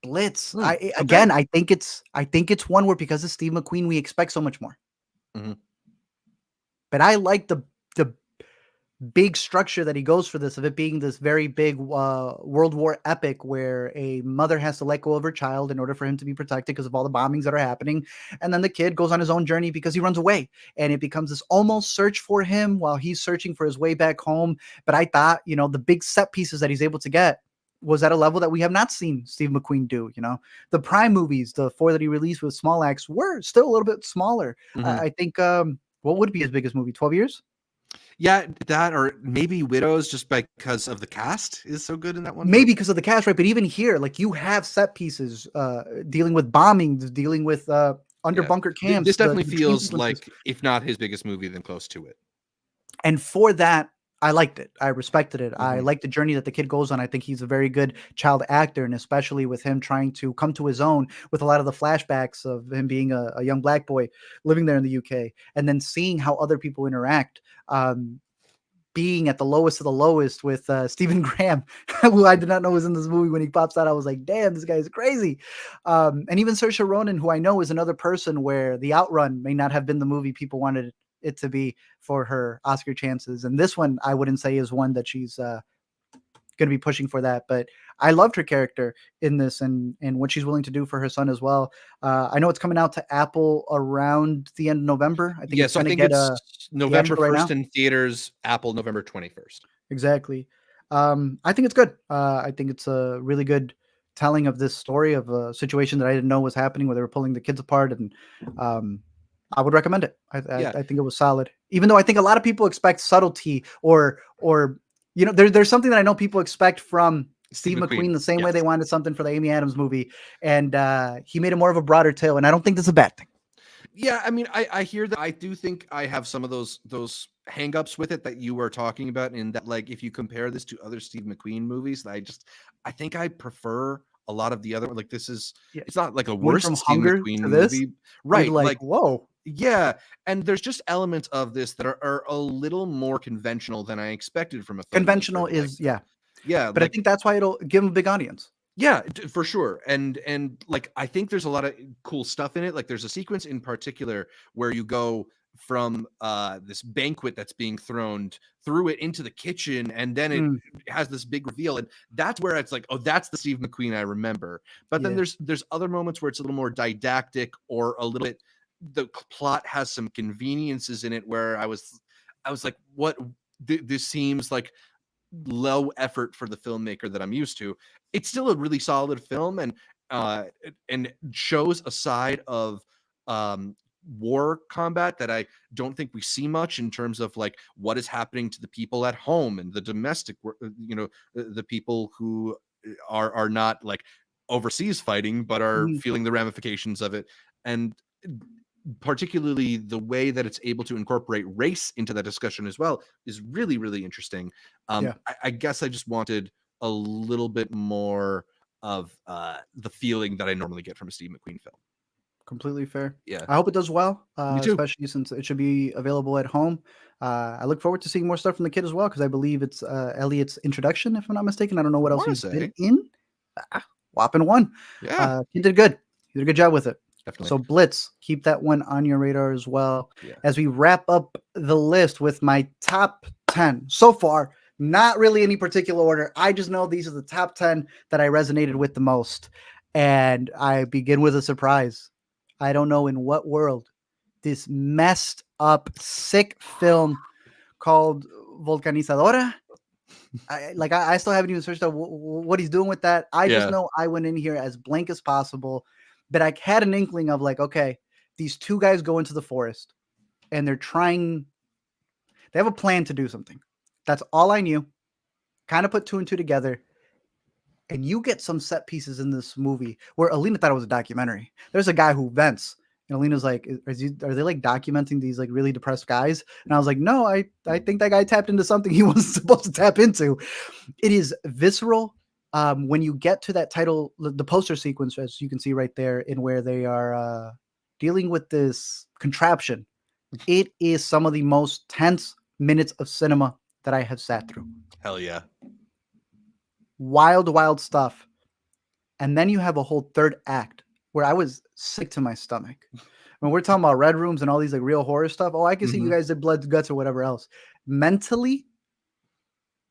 Speaker 1: Blitz. I think it's one where because of Steve McQueen, we expect so much more. But I like the big structure that he goes for this, of it being this very big World War epic where a mother has to let go of her child in order for him to be protected because of all the bombings that are happening. And then the kid goes on his own journey because he runs away, and it becomes this almost search for him while he's searching for his way back home. But I thought, you know, the big set pieces that he's able to get was at a level that we have not seen Steve McQueen do. You know, the Prime movies, the 4 that he released with Small Axe, were still a little bit smaller. I think what would be his biggest movie? 12 Years?
Speaker 2: Yeah, that, or maybe Widows, just because of the cast is so good in that one.
Speaker 1: Maybe because of the cast, right? But even here, like, you have set pieces dealing with bombings, dealing with under bunker camps.
Speaker 2: This definitely feels like, if not his biggest movie, then close to it.
Speaker 1: And for that, I liked it. I respected it. I like the journey that the kid goes on. I think he's a very good child actor, and especially with him trying to come to his own with a lot of the flashbacks of him being a young black boy living there in the UK, and then seeing how other people interact. Being at the lowest of the lowest with Stephen Graham, who I did not know was in this movie. When he pops out, I was like, damn, this guy is crazy. And even Saoirse Ronan, who I know is another person where The Outrun may not have been the movie people wanted it to be for her Oscar chances. And this one, I wouldn't say is one that she's going to be pushing for that. But I loved her character in this, and what she's willing to do for her son as well. I know it's coming out to Apple around the end of November. I think
Speaker 2: it's November 1st in theaters, Apple November 21st. Exactly.
Speaker 1: I think it's good. I think it's a really good telling of this story of a situation that I didn't know was happening, where they were pulling the kids apart, and I would recommend it. I think it was solid, even though I think a lot of people expect subtlety or you know, there's something that I know people expect from Steve McQueen the same way they wanted something for the Amy Adams movie, and he made it more of a broader tale, and I don't think that's a bad thing.
Speaker 2: Yeah, I mean, I hear that. I do think I have some of those hangups with it that you were talking about, in that, like, if you compare this to other Steve McQueen movies, I think I prefer a lot of the other, like, this is,
Speaker 1: Yeah.
Speaker 2: it's not like a
Speaker 1: Went
Speaker 2: worst
Speaker 1: from
Speaker 2: Steve
Speaker 1: Hunger
Speaker 2: McQueen
Speaker 1: to this,
Speaker 2: movie,
Speaker 1: you're
Speaker 2: right?
Speaker 1: like,
Speaker 2: Like,
Speaker 1: whoa.
Speaker 2: yeah, and there's just elements of this that are a little more conventional than I expected from a
Speaker 1: Conventional
Speaker 2: filmmaker like
Speaker 1: is,
Speaker 2: that.
Speaker 1: yeah.
Speaker 2: Yeah,
Speaker 1: But I
Speaker 2: like,
Speaker 1: think that's why it'll give him a big audience.
Speaker 2: yeah, for sure. And like, I think there's a lot of cool stuff in it. Like, there's a sequence in particular where you go from this banquet that's being thrown through it into the kitchen, and then it
Speaker 1: Mm,
Speaker 2: has this big reveal, and that's where it's like, oh, that's the Steve McQueen I remember. But then
Speaker 1: yeah.
Speaker 2: there's other moments where it's a little more didactic, or a little bit, the plot has some conveniences in it where I was like, what, this seems like low effort for the filmmaker that I'm used to. It's still a really solid film, and shows a side of um war combat that I don't think we see much, in terms of like what is happening to the people at home and the domestic the people who are not like overseas fighting, but are
Speaker 1: Mhm.
Speaker 2: feeling the ramifications of it. And particularly the way that it's able to incorporate race into that discussion as well is really, really interesting.
Speaker 1: Yeah.
Speaker 2: I guess I just wanted a little bit more of the feeling that I normally get from a Steve McQueen film.
Speaker 1: Completely fair.
Speaker 2: Yeah,
Speaker 1: I hope it does well,
Speaker 2: me too.
Speaker 1: especially since it should be available at home. I look forward to seeing more stuff from the kid as well, because I believe it's Elliot's introduction, if I'm not mistaken. I don't know
Speaker 2: I
Speaker 1: what else
Speaker 2: want to
Speaker 1: he's been
Speaker 2: say,
Speaker 1: in. Whopping one.
Speaker 2: yeah,
Speaker 1: He did good. He did a good job with it.
Speaker 2: definitely.
Speaker 1: So Blitz, keep that one on your radar as well.
Speaker 2: Yeah.
Speaker 1: As we wrap up the list with my top 10 so far, not really any particular order. I just know these are the top 10 that I resonated with the most. And I begin with a surprise. I don't know in what world this messed up, sick film called Vulcanizadora. I still haven't even searched out what he's doing with that. I just
Speaker 2: Yeah.
Speaker 1: know I went in here as blank as possible, but I had an inkling of like, okay, these two guys go into the forest and they have a plan to do something. That's all I knew. Kind of put two and two together. And you get some set pieces in this movie where Alina thought it was a documentary. There's a guy who vents, and Alina's like, are they like documenting these like really depressed guys? And I was like, no, I think that guy tapped into something he wasn't supposed to tap into. It is visceral. When you get to that title, the poster sequence, as you can see right there, in where they are dealing with this contraption, it is some of the most tense minutes of cinema that I have sat through.
Speaker 2: Hell yeah.
Speaker 1: Wild, wild stuff. And then you have a whole third act where I was sick to my stomach. When we're talking about red rooms and all these like real horror stuff, oh, I can see you guys did blood, guts, or whatever else. Mentally,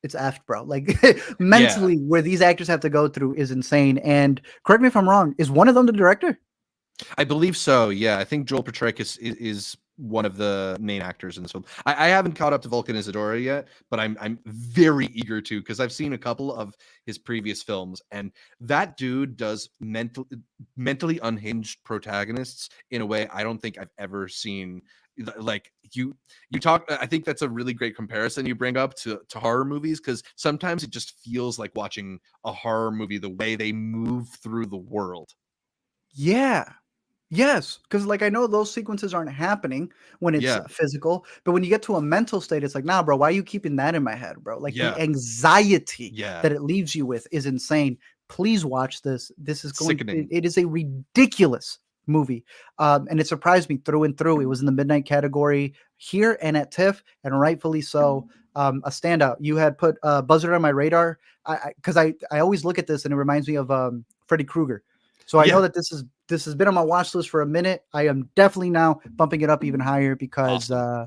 Speaker 1: it's effed, bro. Like mentally, where these actors have to go through is insane. And correct me if I'm wrong, is one of them the director?
Speaker 2: I believe so. Yeah, I think Joel Petrakis is one of the main actors in this film. I haven't caught up to Vulcanizadora yet, but I'm very eager to, because I've seen a couple of his previous films, and that dude does mentally unhinged protagonists in a way I don't think I've ever seen. Like, you talk, I think that's a really great comparison you bring up to horror movies, because sometimes it just feels like watching a horror movie, the way they move through the world.
Speaker 1: Yeah. Yes, because like I know those sequences aren't happening when it's
Speaker 2: Yeah.
Speaker 1: physical, but when you get to a mental state, it's like, nah, bro, why are you keeping that in my head, bro? Like the
Speaker 2: Yeah.
Speaker 1: anxiety
Speaker 2: Yeah.
Speaker 1: that it leaves you with is insane. Please watch this. This is
Speaker 2: Sickening.
Speaker 1: it is a ridiculous movie. And it surprised me through and through. It was in the midnight category here and at TIFF, and rightfully so. A standout. You had put Buzzard on my radar. Because I always look at this and it reminds me of Freddy Krueger. So I know that this has been on my watch list for a minute. I am definitely now bumping it up even higher because
Speaker 2: Awesome.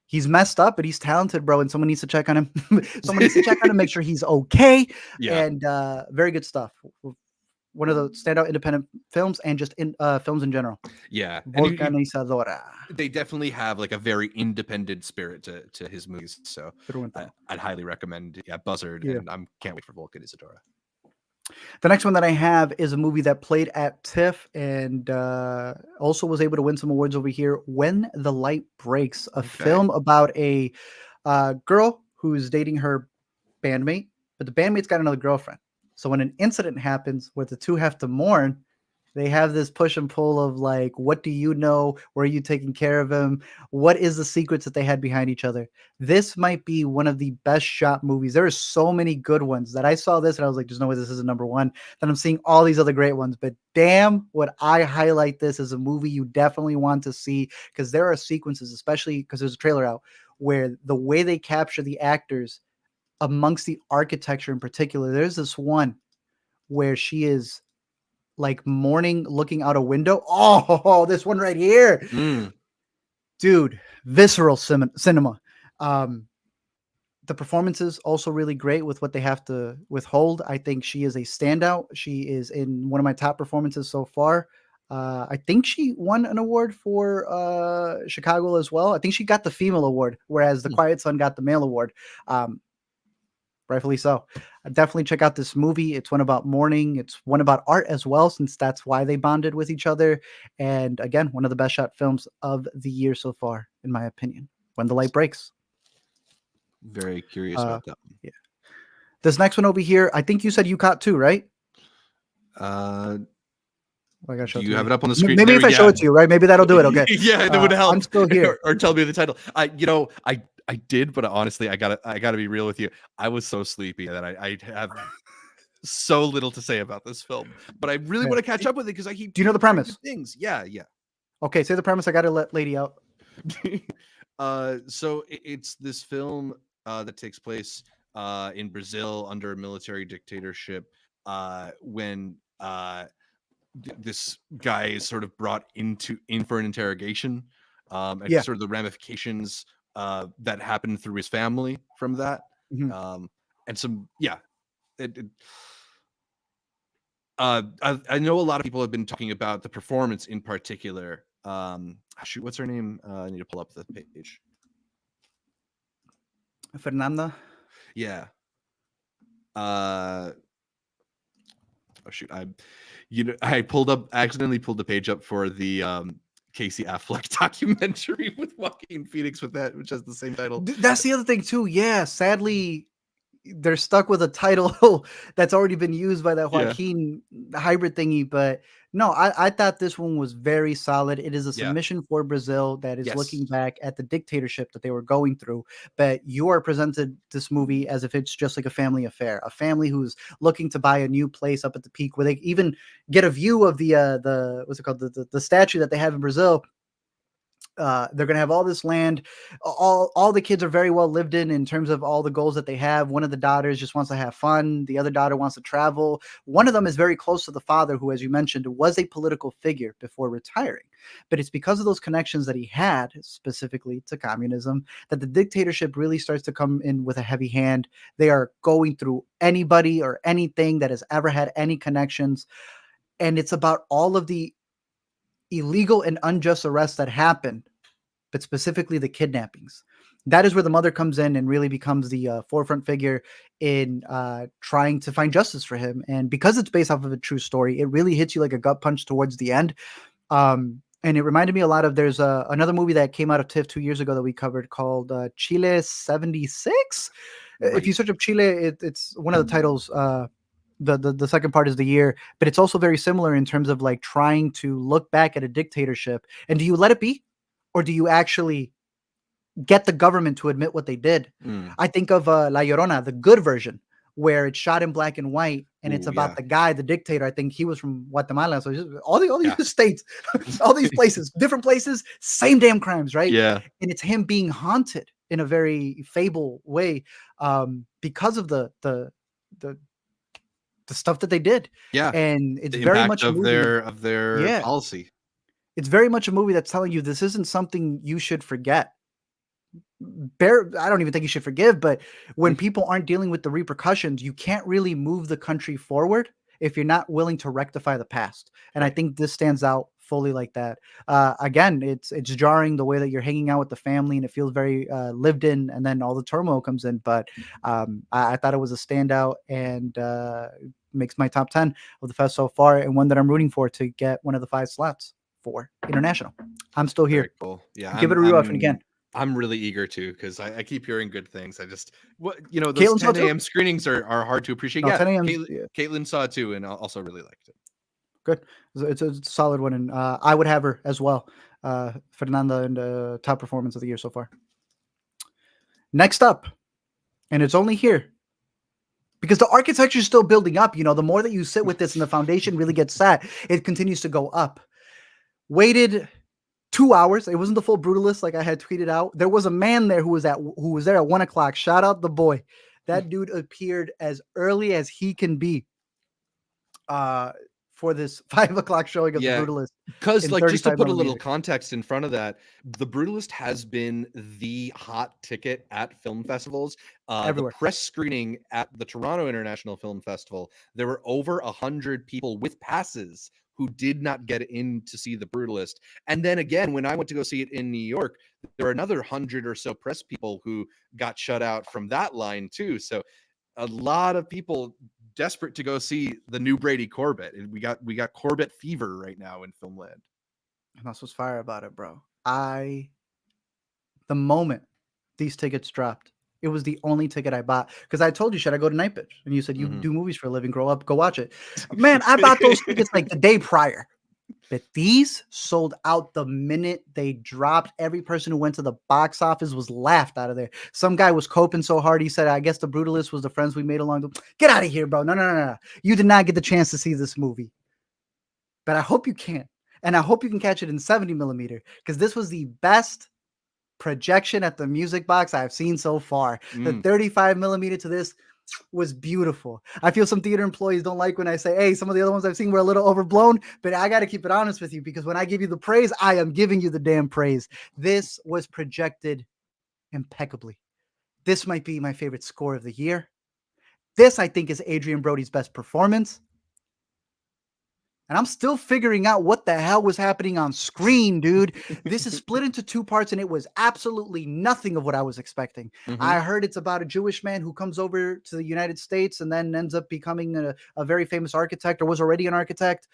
Speaker 1: he's messed up, but he's talented, bro. And someone needs to check on him. Someone needs to check on him, make sure he's okay.
Speaker 2: Yeah.
Speaker 1: And very good stuff. One of the standout independent films and just in films in general.
Speaker 2: Yeah. And
Speaker 1: Vulcanizadora.
Speaker 2: they definitely have like a very independent spirit to his movies. So
Speaker 1: Through and through.
Speaker 2: I'd highly recommend Buzzard,
Speaker 1: Yeah.
Speaker 2: and I can't wait for Vulcanizadora.
Speaker 1: The next one that I have is a movie that played at TIFF and also was able to win some awards over here. When the Light Breaks, a film about a girl who's dating her bandmate, but the bandmate's got another girlfriend. So when an incident happens where the two have to mourn, They have this push and pull of like, what do you know? Where are you taking care of him? What is the secrets that they had behind each other? This might be one of the best shot movies. There are so many good ones that I saw this and I was like, there's no way this is a number one. Then I'm seeing all these other great ones. But damn, would I highlight this as a movie you definitely want to see, because there are sequences, especially because there's a trailer out, where the way they capture the actors amongst the architecture in particular. There's this one where she is like morning looking out a window. Oh, this one right here. Dude, visceral cinema. The performances also really great with what they have to withhold. I think she is a standout. She is in one of my top performances so far. I think she won an award for Chicago as well. I think she got the female award, whereas The Quiet Son got the male award. Rightfully so. Definitely check out this movie. It's one about mourning. It's one about art as well, since that's why they bonded with each other. And again, one of the best shot films of the year so far, in my opinion. When the Light Breaks.
Speaker 2: Very curious about that one.
Speaker 1: Yeah. This next one over here, I think you said you caught too, right?
Speaker 2: Do you have it up on the screen?
Speaker 1: Maybe if I show it to you, right? Maybe that'll do it. Okay.
Speaker 2: Yeah, that would help.
Speaker 1: I'm still here.
Speaker 2: or tell me the title. I did, but honestly, I gotta be real with you. I was so sleepy that I have so little to say about this film. But I really want to catch up with it because I keep.
Speaker 1: Do you know the premise?
Speaker 2: Things. Yeah.
Speaker 1: Okay, say the premise. I gotta let Lady out.
Speaker 2: So it's this film that takes place in Brazil under a military dictatorship when this guy is sort of brought in for an interrogation, and sort of the ramifications that happen through his family from that, and some I know a lot of people have been talking about the performance in particular. What's her name? I need to pull up the page.
Speaker 1: Fernanda.
Speaker 2: Yeah. Oh shoot! I accidentally pulled the page up for the Casey Affleck documentary with Joaquin Phoenix which has the same title.
Speaker 1: That's the other thing too. Yeah, sadly, they're stuck with a title that's already been used by that Joaquin hybrid thingy. But no, I thought this one was very solid. It is a submission for Brazil that is looking back at the dictatorship that they were going through. But you are presented this movie as if it's just like a family affair, a family who's looking to buy a new place up at the peak where they even get a view of the what's it called, the statue that they have in Brazil. They're going to have all this land. All the kids are very well lived in terms of all the goals that they have. One of the daughters just wants to have fun. The other daughter wants to travel. One of them is very close to the father, who, as you mentioned, was a political figure before retiring. But it's because of those connections that he had, specifically to communism, that the dictatorship really starts to come in with a heavy hand. They are going through anybody or anything that has ever had any connections. And it's about all of the illegal and unjust arrests that happened, but specifically the kidnappings. That is where the mother comes in and really becomes the forefront figure in trying to find justice for him. And because it's based off of a true story, it really hits you like a gut punch towards the end. And it reminded me a lot of, there's another movie that came out of TIFF 2 years ago that we covered called Chile 76. Right. If you search up Chile, it's one of the titles. The second part is the year, but it's also very similar in terms of like trying to look back at a dictatorship. And do you let it be, or do you actually get the government to admit what they did? I think of La Llorona, the good version, where it's shot in black and white, and it's about the guy, the dictator. I think he was from Guatemala. So just, all these states, all these places, different places, same damn crimes, right?
Speaker 2: Yeah.
Speaker 1: And it's him being haunted in a very fable way because of the stuff that they did.
Speaker 2: Yeah.
Speaker 1: And it's
Speaker 2: the
Speaker 1: very much
Speaker 2: of their policy.
Speaker 1: It's very much a movie that's telling you this isn't something you should forget. I don't even think you should forgive, but when people aren't dealing with the repercussions, you can't really move the country forward if you're not willing to rectify the past. And I think this stands out fully like that. Again, it's jarring the way that you're hanging out with the family, and it feels very lived in, and then all the turmoil comes in. But I thought it was a standout, and makes my top 10 of the fest so far, and one that I'm rooting for to get one of the 5 slots for international. I'm still here.
Speaker 2: Very cool. Yeah,
Speaker 1: give it a rewatch again.
Speaker 2: I'm really eager to, because I keep hearing good things. I just, those Caitlin 10 a.m. screenings are hard to appreciate. No, 10 a.m. Caitlin saw it too, and also really liked it.
Speaker 1: Good. It's a solid one, and I would have her as well. Fernanda in the top performance of the year so far. Next up, and it's only here because the architecture is still building up. You know, the more that you sit with this and the foundation really gets set, it continues to go up. Waited 2 hours. It wasn't the full Brutalist like I had tweeted out. There was a man there who was there at 1 o'clock. Shout out the boy. That dude appeared as early as he can be. For this 5 o'clock showing of the Brutalist.
Speaker 2: Because, like, just to put a little context in front of that, the Brutalist has been the hot ticket at film festivals. The press screening at the Toronto International Film Festival, there were over 100 people with passes who did not get in to see the Brutalist. And then again, when I went to go see it in New York, there were another 100 or so press people who got shut out from that line too. So a lot of people desperate to go see the new Brady Corbett. We got Corbett fever right now in Filmland.
Speaker 1: And that's what's fire about it, bro. The moment these tickets dropped, it was the only ticket I bought because I told you, should I go to Nightbitch? And you said you do movies for a living, grow up, go watch it. Man, I bought those tickets like the day prior. But these sold out the minute they dropped. Every person who went to the box office was laughed out of there. Some guy was coping so hard. He said, I guess the Brutalist was the friends we made along the... Get out of here, bro. No. You did not get the chance to see this movie. But I hope you can. And I hope you can catch it in 70 millimeter because this was the best projection at the music box I've seen so far. The 35 millimeter to this was beautiful. I feel some theater employees don't like when I say, hey, some of the other ones I've seen were a little overblown, but I got to keep it honest with you because when I give you the praise, I am giving you the damn praise. This was projected impeccably. This might be my favorite score of the year. This, I think, is Adrian Brody's best performance. And I'm still figuring out what the hell was happening on screen, dude. This is split into 2 parts, and it was absolutely nothing of what I was expecting. I heard it's about a Jewish man who comes over to the United States and then ends up becoming a very famous architect or was already an architect.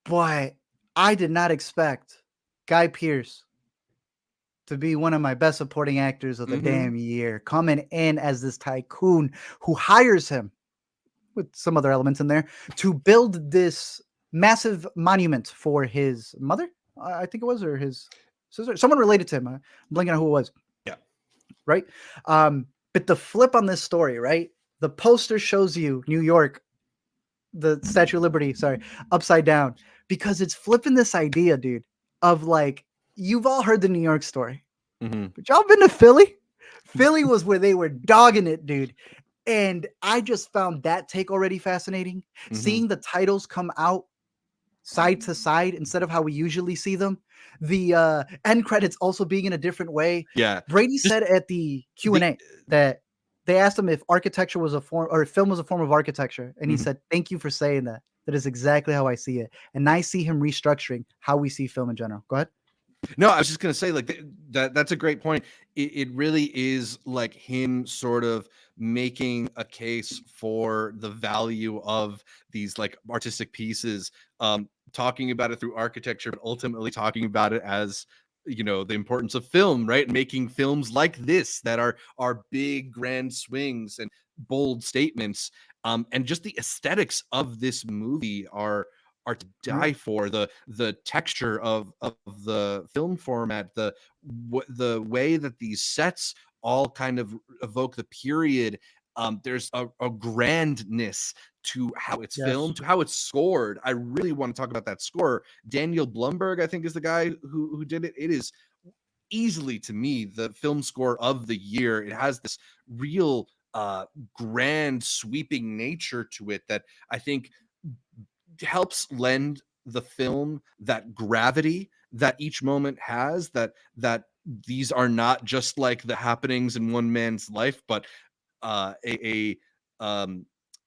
Speaker 1: But I did not expect Guy Pearce to be one of my best supporting actors of the damn year, coming in as this tycoon who hires him with some other elements in there to build this massive monument for his mother, I think it was, or his sister, someone related to him. I'm blanking on who it was.
Speaker 2: Yeah.
Speaker 1: Right. But the flip on this story, right? The poster shows you New York, the Statue of Liberty, upside down, because it's flipping this idea, dude, of like, you've all heard the New York story, but y'all been to Philly? Philly was where they were dogging it, dude. And I just found that take already fascinating. Seeing the titles come out side to side instead of how we usually see them. The end credits also being in a different way.
Speaker 2: Yeah.
Speaker 1: Brady said at the Q&A that they asked him if architecture was a form or if film was a form of architecture. And he said, thank you for saying that. That is exactly how I see it. And I see him restructuring how we see film in general. Go ahead.
Speaker 2: No, I was just going to say, like, that's a great point. It really is like him sort of making a case for the value of these like artistic pieces, talking about it through architecture, but ultimately talking about it as, you know, the importance of film, right? Making films like this that are big, grand swings and bold statements. And just the aesthetics of this movie are to die for. The texture of the film format, the way that these sets all kind of evoke the period. There's a grandness to how it's filmed, to how it's scored. I really want to talk about that score. Daniel Blumberg, I think, is the guy who did it. It is easily, to me, the film score of the year. It has this real grand sweeping nature to it that I think helps lend the film that gravity that each moment has, that these are not just like the happenings in one man's life, but a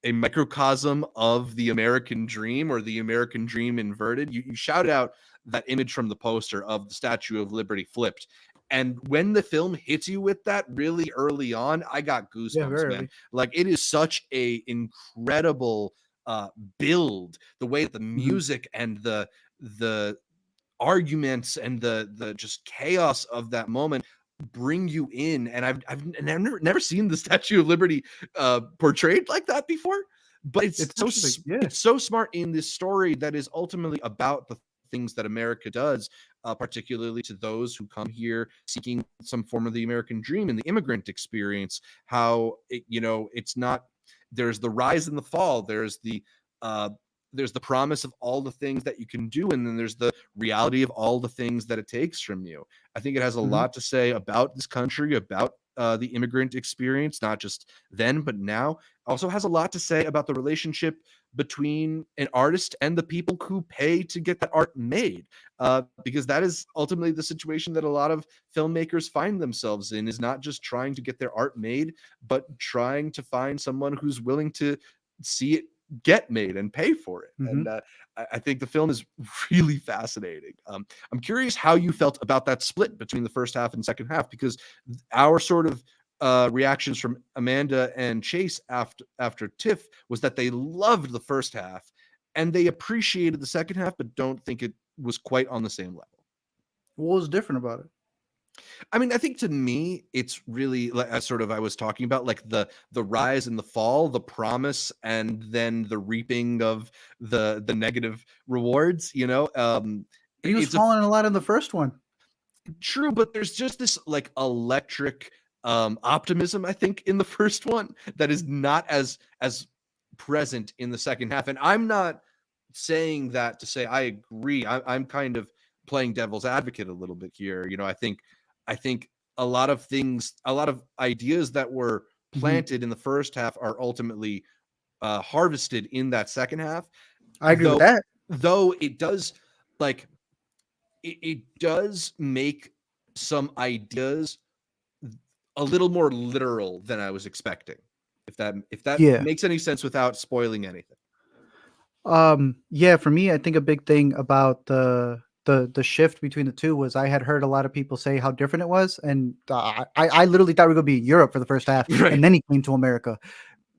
Speaker 2: microcosm of the American dream, or the American dream inverted. You shouted out that image from the poster of the Statue of Liberty flipped. And when the film hits you with that really early on, I got goosebumps, man. Like, it is such a incredible build, the way that the music and the arguments and the just chaos of that moment bring you in. And I've never seen the Statue of Liberty portrayed like that before, but
Speaker 1: It's interesting. Yeah.
Speaker 2: it's so smart in this story that is ultimately about the things that America does, particularly to those who come here seeking some form of the American dream and the immigrant experience. How it's not, there's the rise and the fall. There's the promise of all the things that you can do, and then there's the reality of all the things that it takes from you. I think it has a lot to say about this country, about the immigrant experience, not just then, but now. Also has a lot to say about the relationship between an artist and the people who pay to get that art made, because that is ultimately the situation that a lot of filmmakers find themselves in, is not just trying to get their art made, but trying to find someone who's willing to see it get made and pay for it. And I think the film is really fascinating. I'm curious how you felt about that split between the first half and second half, because our sort of reactions from Amanda and Chase after TIFF was that they loved the first half and they appreciated the second half, but don't think it was quite on the same level.
Speaker 1: What was different about it?
Speaker 2: I mean, I think to me, it's really like I was talking about, like the rise and the fall, the promise, and then the reaping of the negative rewards.
Speaker 1: He was falling a lot in the first one.
Speaker 2: True, but there's just this like electric optimism, I think, in the first one that is not as present in the second half. And I'm not saying that to say I agree. I'm kind of playing devil's advocate a little bit here. I think a lot of things, a lot of ideas that were planted in the first half are ultimately harvested in that second half.
Speaker 1: I agree with that.
Speaker 2: Though it does, like, it does make some ideas a little more literal than I was expecting. If that makes any sense without spoiling anything.
Speaker 1: For me, I think a big thing about the shift between the two was I had heard a lot of people say how different it was, and I literally thought we were going to be in Europe for the first half,
Speaker 2: right.
Speaker 1: And then he came to America.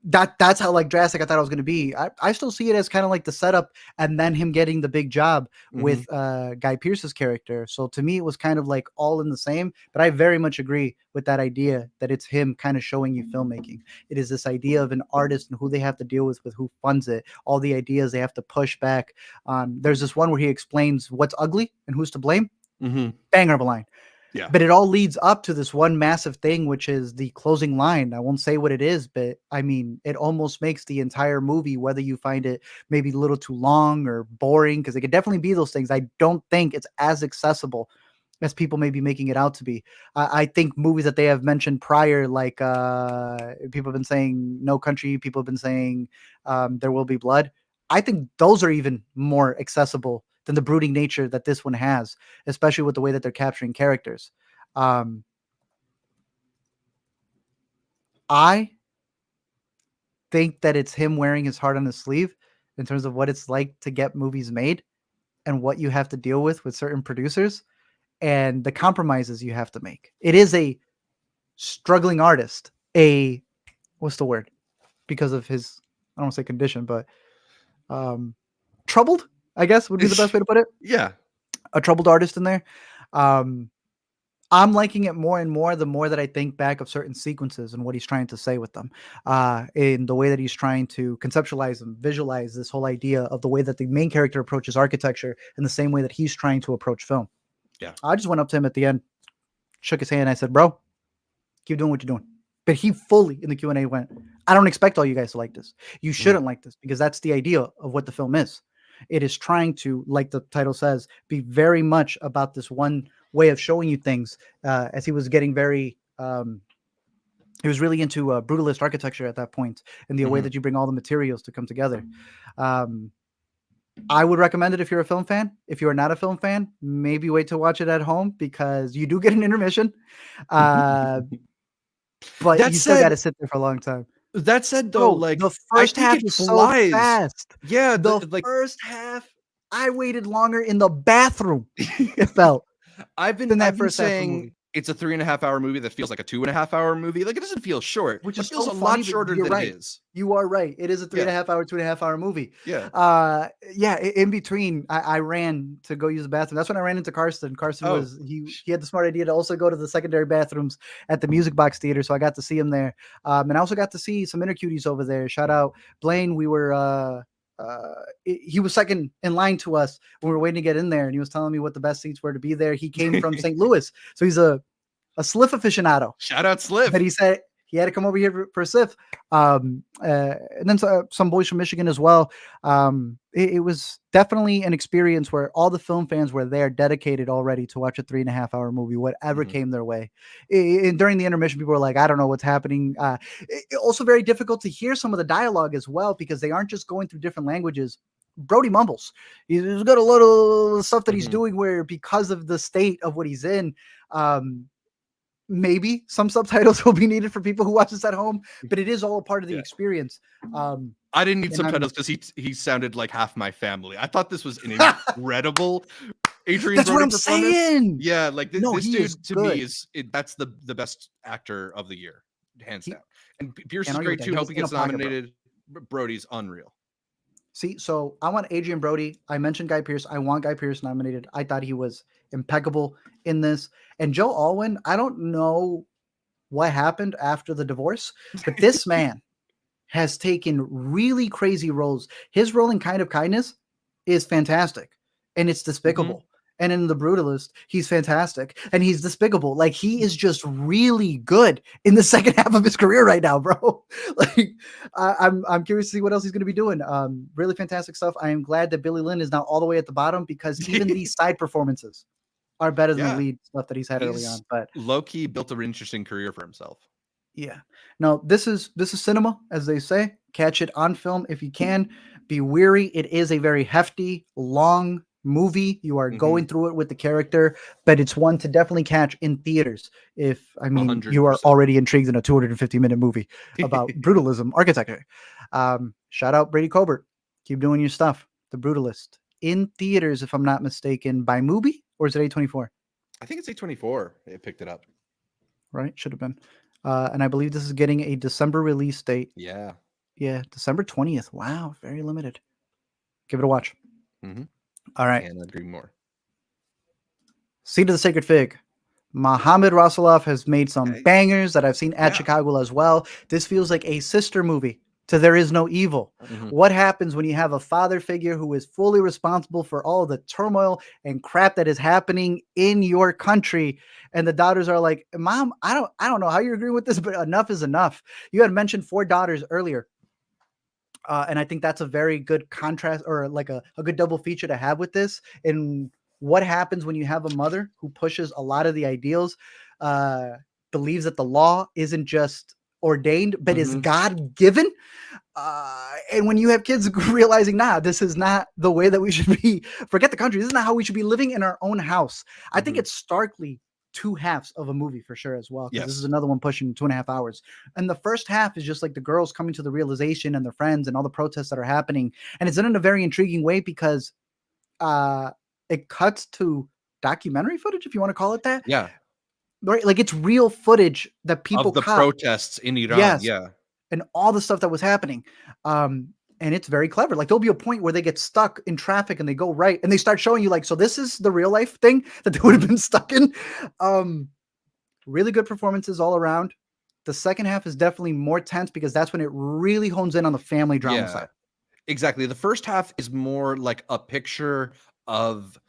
Speaker 1: That's how like drastic I thought it was going to be. I still see it as kind of like the setup, and then him getting the big job with Guy Pearce's character. So to me, it was kind of like all in the same. But I very much agree with that idea that it's him kind of showing you filmmaking. It is this idea of an artist and who they have to deal with who funds it. All the ideas they have to push back on. There's this one where he explains what's ugly and who's to blame. Banger of a line.
Speaker 2: Yeah.
Speaker 1: But it all leads up to this one massive thing, which is the closing line. I won't say what it is, but I mean, it almost makes the entire movie, whether you find it maybe a little too long or boring, because it could definitely be those things. I don't think it's as accessible as people may be making it out to be. I think movies that they have mentioned prior, like people have been saying No Country, people have been saying There Will Be Blood. I think those are even more accessible than the brooding nature that this one has, especially with the way that they're capturing characters. I think that it's him wearing his heart on his sleeve in terms of what it's like to get movies made and what you have to deal with certain producers and the compromises you have to make. It is a struggling artist, what's the word? Because of his, I don't want to say condition, but troubled, I guess would be the best way to put it.
Speaker 2: Yeah.
Speaker 1: A troubled artist in there. I'm liking it more and more the more that I think back of certain sequences and what he's trying to say with them, in the way that he's trying to conceptualize and visualize this whole idea of the way that the main character approaches architecture in the same way that he's trying to approach film.
Speaker 2: Yeah.
Speaker 1: I just went up to him at the end, shook his hand, and I said, bro, keep doing what you're doing. But he fully in the Q&A went, I don't expect all you guys to like this. You shouldn't like this, because that's the idea of what the film is. It is trying to, like the title says, be very much about this one way of showing you things, as he was getting very, he was really into brutalist architecture at that point, and the way that you bring all the materials to come together. I would recommend it if you're a film fan. If you're not a film fan, maybe wait to watch it at home, because you do get an intermission. But you still got to sit there for a long time.
Speaker 2: That said, though, like
Speaker 1: the first half is so fast.
Speaker 2: Yeah,
Speaker 1: the first half, I waited longer in the bathroom. It felt.
Speaker 2: I've been saying it's a 3.5-hour movie that feels like a 2.5-hour movie. Like, it doesn't feel short,
Speaker 1: which
Speaker 2: but
Speaker 1: is
Speaker 2: feels
Speaker 1: so
Speaker 2: a
Speaker 1: funny.
Speaker 2: lot shorter
Speaker 1: You're
Speaker 2: than
Speaker 1: right.
Speaker 2: it is.
Speaker 1: You are right. It is a 3.5-hour, 2.5-hour movie.
Speaker 2: Yeah.
Speaker 1: In between, I ran to go use the bathroom. That's when I ran into Karsten. Karsten was he had the smart idea to also go to the secondary bathrooms at the Music Box Theater, so I got to see him there. And I also got to see some intercuties over there. Shout out Blaine. We were he was second in line to us when we were waiting to get in there, and he was telling me what the best seats were to be there. He came from St. Louis, so he's a Sliff aficionado.
Speaker 2: Shout out Sliff.
Speaker 1: But he said he had to come over here for a Sliff. And then some boys from Michigan as well. It was definitely an experience where all the film fans were there, dedicated already to watch a 3.5-hour movie, whatever came their way. And during the intermission, people were like, I don't know what's happening. Also very difficult to hear some of the dialogue as well, because they aren't just going through different languages. Brody mumbles. He's got a lot of stuff that he's doing where, because of the state of what he's in, maybe some subtitles will be needed for people who watch this at home, but it is all a part of the experience.
Speaker 2: I didn't need subtitles because he sounded like half my family. I thought this was an incredible Adrian
Speaker 1: That's
Speaker 2: Brody
Speaker 1: what I'm
Speaker 2: performance.
Speaker 1: saying.
Speaker 2: Yeah, like this dude to
Speaker 1: good.
Speaker 2: me that's the best actor of the year, hands down. And Pierce is
Speaker 1: argue with
Speaker 2: great
Speaker 1: that.
Speaker 2: too.
Speaker 1: He
Speaker 2: Hope
Speaker 1: was
Speaker 2: he
Speaker 1: in a
Speaker 2: gets
Speaker 1: pocket, bro.
Speaker 2: nominated. Brody's unreal.
Speaker 1: See, so I want Adrian Brody. I mentioned Guy Pearce. I want Guy Pearce nominated. I thought he was impeccable in this. And Joe Alwyn, I don't know what happened after the divorce, but this man has taken really crazy roles. His role in Kind of Kindness is fantastic, and it's despicable. And in The Brutalist, he's fantastic, and he's despicable. Like, he is just really good in the second half of his career right now, bro. Like, I'm curious to see what else he's going to be doing. Really fantastic stuff. I am glad that Billy Lynn is now all the way at the bottom, because even these side performances are better than the lead stuff that he's had early on. But
Speaker 2: low-key built an interesting career for himself.
Speaker 1: Yeah. No, this is cinema, as they say. Catch it on film if you can. Be weary. It is a very hefty, long movie. You are going through it with the character, but it's one to definitely catch in theaters. If I mean
Speaker 2: 100%.
Speaker 1: You are already intrigued in a 250-minute movie about brutalism architecture. Shout out Brady Colbert. Keep doing your stuff. The Brutalist in theaters, if I'm not mistaken, by Mubi, or is it A24?
Speaker 2: I think it's A24. It picked it up.
Speaker 1: Right, should have been. And I believe this is getting a December release date.
Speaker 2: Yeah.
Speaker 1: Yeah, December 20th. Wow, very limited. Give it a watch. All right.
Speaker 2: And I'd agree more.
Speaker 1: Seed of the Sacred Fig. Mohammed Rasoloff has made some bangers that I've seen at Chicago as well. This feels like a sister movie to There Is No Evil. What happens when you have a father figure who is fully responsible for all the turmoil and crap that is happening in your country, and the daughters are like, Mom, I don't know how you're agreeing with this, but enough is enough. You had mentioned 4 daughters earlier. And I think that's a very good contrast, or like a good double feature to have with this. And what happens when you have a mother who pushes a lot of the ideals, believes that the law isn't just ordained, but is God-given. And when you have kids realizing, this is not the way that we should be, forget the country, this is not how we should be living in our own house. I think it's starkly 2 halves of a movie for sure as well, because this is another one pushing 2.5 hours. And the first half is just like the girls coming to the realization and their friends and all the protests that are happening. And it's done in a very intriguing way, because it cuts to documentary footage, if you want to call it that.
Speaker 2: Yeah.
Speaker 1: Right, like it's real footage that people
Speaker 2: of the protests in Iran.
Speaker 1: Yes.
Speaker 2: Yeah.
Speaker 1: And all the stuff that was happening. And it's very clever. Like, there'll be a point where they get stuck in traffic and they go right, and they start showing you, like, so this is the real life thing that they would have been stuck in. Really good performances all around. The second half is definitely more tense, because that's when it really hones in on the family drama side.
Speaker 2: Exactly. The first half is more like a picture of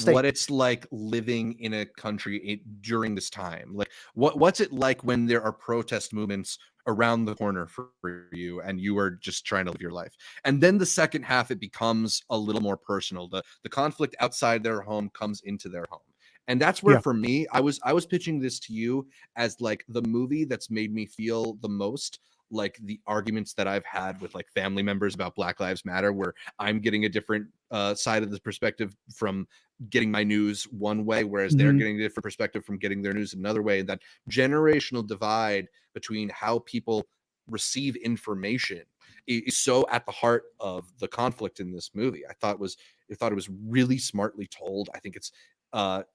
Speaker 2: what it's like living in a country during this time. Like, what's it like when there are protest movements around the corner for you and you are just trying to live your life. And then the second half, it becomes a little more personal. The conflict outside their home comes into their home. And that's where, for me, I was pitching this to you as like the movie that's made me feel the most like the arguments that I've had with like family members about Black Lives Matter, where I'm getting a different side of the perspective from getting my news one way, whereas they're getting a different perspective from getting their news another way. And that generational divide between how people receive information is so at the heart of the conflict in this movie. I thought it was really smartly told. I think it's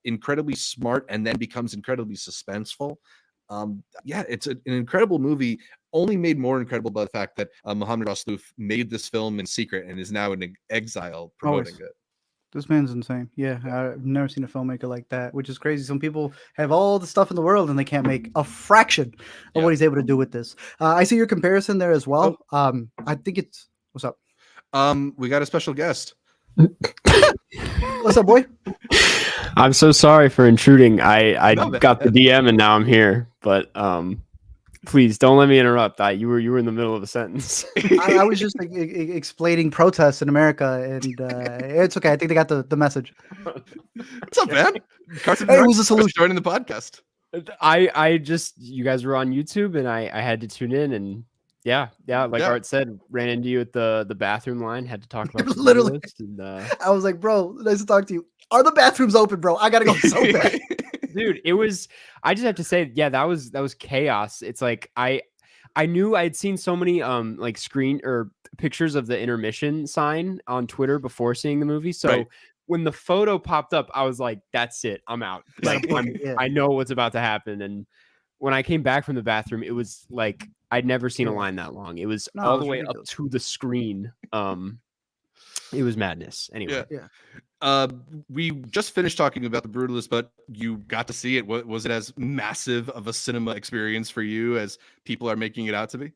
Speaker 2: incredibly smart and then becomes incredibly suspenseful. Yeah, it's an incredible movie, only made more incredible by the fact that Mohammed Raslouf made this film in secret and is now in exile promoting it.
Speaker 1: This man's insane. Yeah, I've never seen a filmmaker like that, which is crazy. Some people have all the stuff in the world and they can't make a fraction of what he's able to do with this. I see your comparison there as well. I think it's what's up.
Speaker 2: We got a special guest.
Speaker 1: What's up, boy?
Speaker 3: I'm so sorry for intruding. I got the DM and now I'm here, but please don't let me interrupt. You were in the middle of a sentence.
Speaker 1: I was just explaining protests in America, and it's okay. I think they got the message.
Speaker 2: What's up, man? Karsten,
Speaker 1: hey, who's the solution?
Speaker 2: Joining the podcast.
Speaker 3: You guys were on YouTube, and I had to tune in, and like Art said, ran into you at the bathroom line. Had to talk about
Speaker 1: literally.
Speaker 3: And,
Speaker 1: I was like, bro, nice to talk to you. Are the bathrooms open, bro? I gotta go so bad.
Speaker 3: Dude, I just have to say, that was chaos. It's like I knew I had seen so many like screen or pictures of the intermission sign on Twitter before seeing the movie. So when the photo popped up, I was like, that's it. I'm out. Like I know what's about to happen. And when I came back from the bathroom, it was like I'd never seen a line that long. It was all the way ridiculous. Up to the screen. It was madness. Anyway.
Speaker 2: We just finished talking about the Brutalist, but you got to see it. Was it as massive of a cinema experience for you as people are making it out to be?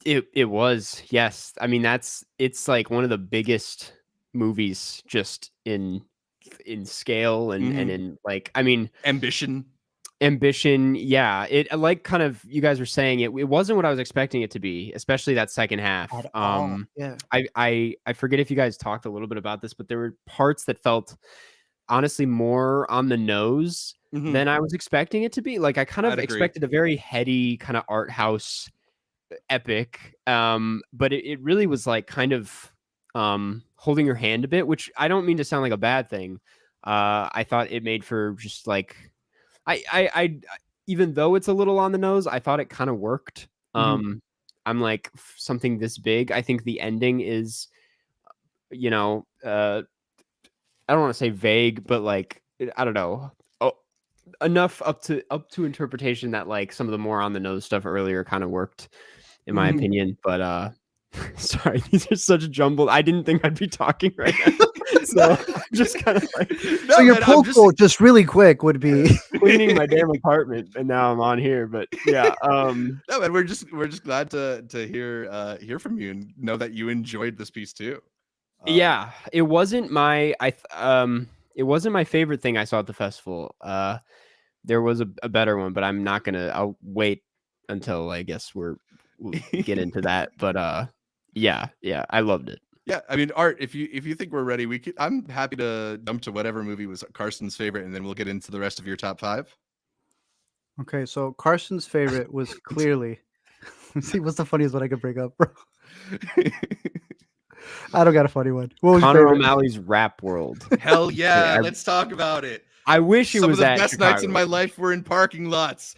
Speaker 3: It was, yes. I mean, it's like one of the biggest movies just in scale and in like, I mean,
Speaker 2: ambition.
Speaker 3: Yeah, it like kind of you guys were saying it wasn't what I was expecting it to be, especially that second half. I forget if you guys talked a little bit about this, but there were parts that felt honestly more on the nose than I was expecting it to be. Like I kind of expected a very heady kind of art house epic, but it really was like kind of holding your hand a bit, which I don't mean to sound like a bad thing. I thought it made for just like I even though it's a little on the nose, I thought it kind of worked. I'm like something this big. I think the ending is, I don't want to say vague, but like I don't know, enough up to interpretation that like some of the more on the nose stuff earlier kind of worked, in my opinion. But sorry, these are such jumbled. I didn't think I'd be talking right now. So just kind of like
Speaker 1: so your pull quote just really quick would be
Speaker 3: cleaning my damn apartment, and now I'm on here. But yeah,
Speaker 2: no, man, we're just glad to hear from you and know that you enjoyed this piece too.
Speaker 3: Yeah, it wasn't my favorite thing I saw at the festival. There was a better one, but I'll wait until I guess we'll get into that. But yeah, I loved it.
Speaker 2: Yeah, I mean, Art, if you think we're ready, I'm happy to jump to whatever movie was Karsten's favorite, and then we'll get into the rest of your top 5.
Speaker 1: Okay, so Karsten's favorite was clearly. Let's see, what's the funniest one I could bring up, bro? I don't got a funny one. What was
Speaker 3: Conor O'Malley's Rap World.
Speaker 2: Hell yeah, let's talk about it.
Speaker 3: I wish it
Speaker 2: Some
Speaker 3: was
Speaker 2: of the
Speaker 3: at
Speaker 2: best
Speaker 3: Chicago.
Speaker 2: nights in my life were in parking lots.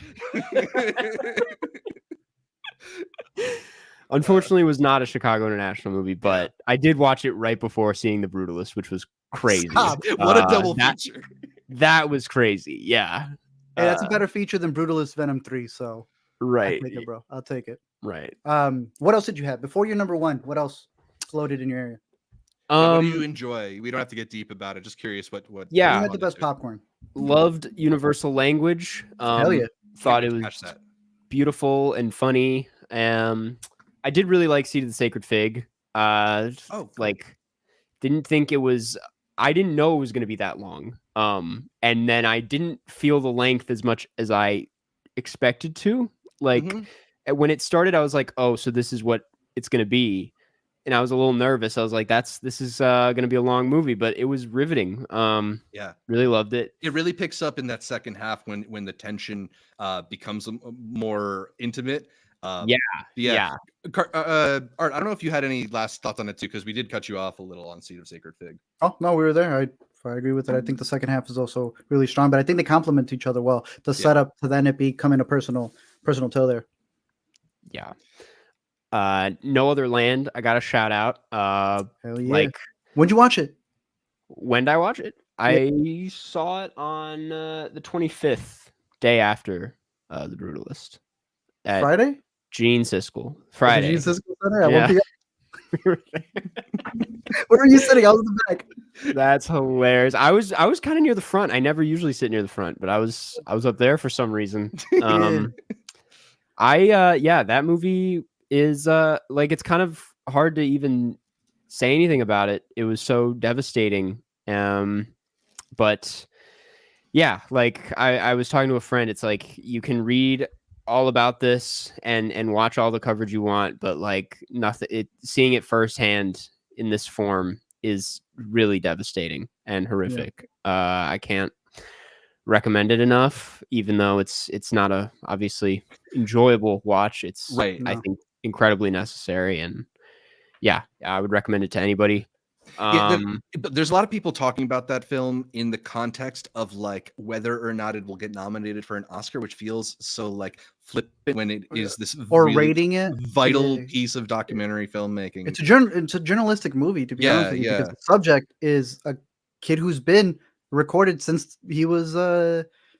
Speaker 3: Unfortunately, it was not a Chicago International movie, but I did watch it right before seeing The Brutalist, which was crazy.
Speaker 2: What a double feature.
Speaker 3: That was crazy. Yeah.
Speaker 1: Hey, that's a better feature than Brutalist Venom 3, so
Speaker 3: right.
Speaker 1: I'll take it, bro. I'll take it.
Speaker 3: Right.
Speaker 1: What else did you have? Before your number one, what else floated in your area?
Speaker 2: What do you enjoy? We don't have to get deep about it. Just curious what
Speaker 1: you had the best popcorn.
Speaker 3: Loved Universal Language.
Speaker 1: Hell yeah.
Speaker 3: Thought it was beautiful and funny. I did really like Seed of the Sacred Fig. Like didn't think it was I didn't know it was going to be that long. And then I didn't feel the length as much as I expected to. Like when it started, I was like, oh, so this is what it's going to be. And I was a little nervous. I was like, this is going to be a long movie, but it was riveting. Really loved it.
Speaker 2: It really picks up in that second half when the tension becomes more intimate. Art, I don't know if you had any last thoughts on it too, because we did cut you off a little on Seed of Sacred Fig.
Speaker 1: Oh no, we were there. I agree with it. I think the second half is also really strong, but I think they complement each other well. The setup to then it becoming a personal tale there.
Speaker 3: Yeah. No Other Land. I got a shout out.
Speaker 1: Hell yeah.
Speaker 3: Like,
Speaker 1: when'd you watch it?
Speaker 3: When did I watch it? I saw it on the 25th, day after The Brutalist. At
Speaker 1: Friday?
Speaker 3: Gene Siskel. Friday.
Speaker 1: Gene Siskel Center at
Speaker 3: Yeah.
Speaker 1: 1 p.m. Where were you sitting? I was in the back.
Speaker 3: That's hilarious. I was kind of near the front. I never usually sit near the front, but I was up there for some reason. That movie is like, it's kind of hard to even say anything about it. It was so devastating. But yeah, like I was talking to a friend. It's like, you can read all about this and watch all the coverage you want, but like nothing, seeing it firsthand in this form is really devastating and horrific. I can't recommend it enough, even though it's not a obviously enjoyable watch. It's I think incredibly necessary, and I would recommend it to anybody.
Speaker 2: But there's a lot of people talking about that film in the context of like whether or not it will get nominated for an Oscar, which feels so like flippant when it is this
Speaker 1: really rating it
Speaker 2: vital piece of documentary filmmaking.
Speaker 1: It's a journalistic movie, to be honest with you, because the subject is a kid who's been recorded since he was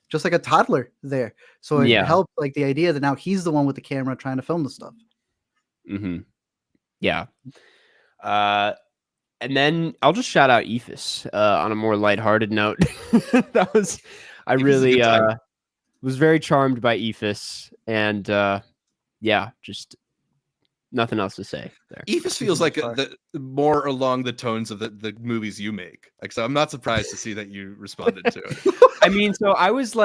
Speaker 1: just like a toddler there. So it helped, like, the idea that now he's the one with the camera trying to film the stuff.
Speaker 3: Yeah. And then I'll just shout out Eephus on a more lighthearted note. I really was very charmed by Eephus, and just nothing else to say there.
Speaker 2: Eephus feels like more along the tones of the movies you make. Like, so I'm not surprised to see that you responded to it.
Speaker 3: I mean, so I was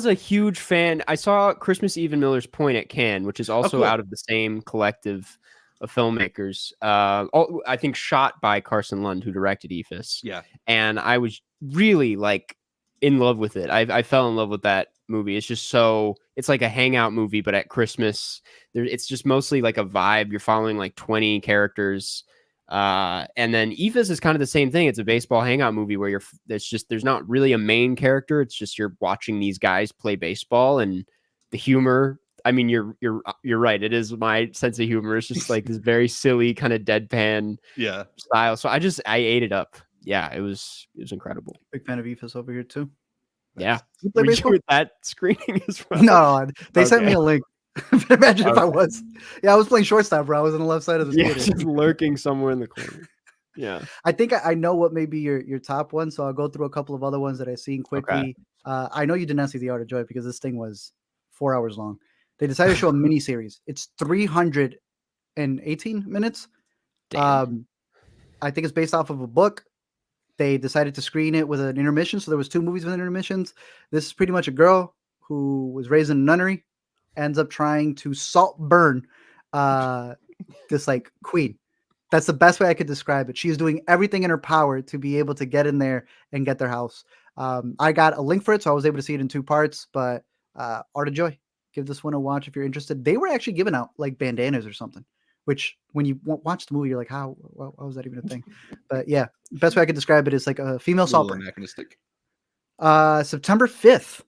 Speaker 3: a huge fan. I saw Christmas Eve in Miller's Point at Cannes, which is also out of the same collective of filmmakers. I think shot by Karsten Lund, who directed Eephus.
Speaker 2: Yeah.
Speaker 3: And I was really like in love with it. I fell in love with that movie. It's just it's like a hangout movie, but at Christmas. It's just mostly like a vibe. You're following like 20 characters. And then Eephus is kind of the same thing. It's a baseball hangout movie where there's not really a main character. It's just you're watching these guys play baseball, and the humor. I mean, you're right. It is my sense of humor. It's just like this very silly kind of deadpan style. So I ate it up. Yeah, it was incredible.
Speaker 1: Big fan of Eephus over here too.
Speaker 3: Yeah. Were you with that screening as well?
Speaker 1: No, they sent me a link. Imagine if I was. Yeah, I was playing shortstop, bro. I was on the left side of the theater.
Speaker 3: Just lurking somewhere in the corner. Yeah.
Speaker 1: I think I know what may be your top one, so I'll go through a couple of other ones that I've seen quickly. Okay. I know you did not see The Art of Joy because this thing was 4 hours long. They decided to show a mini series. It's 318 minutes.
Speaker 3: Damn.
Speaker 1: I think it's based off of a book. They decided to screen it with an intermission. So there was 2 movies with intermissions. This is pretty much a girl who was raised in a nunnery, ends up trying to salt burn this like queen. That's the best way I could describe it. She is doing everything in her power to be able to get in there and get their house. I got a link for it, so I was able to see it in 2 parts, but Art of Joy. Give this one a watch if you're interested. They were actually giving out like bandanas or something, which when you watch the movie, you're like, how was that even a thing? But yeah, the best way I could describe it is like a female salt burn.
Speaker 2: Anachronistic.
Speaker 1: September 5th.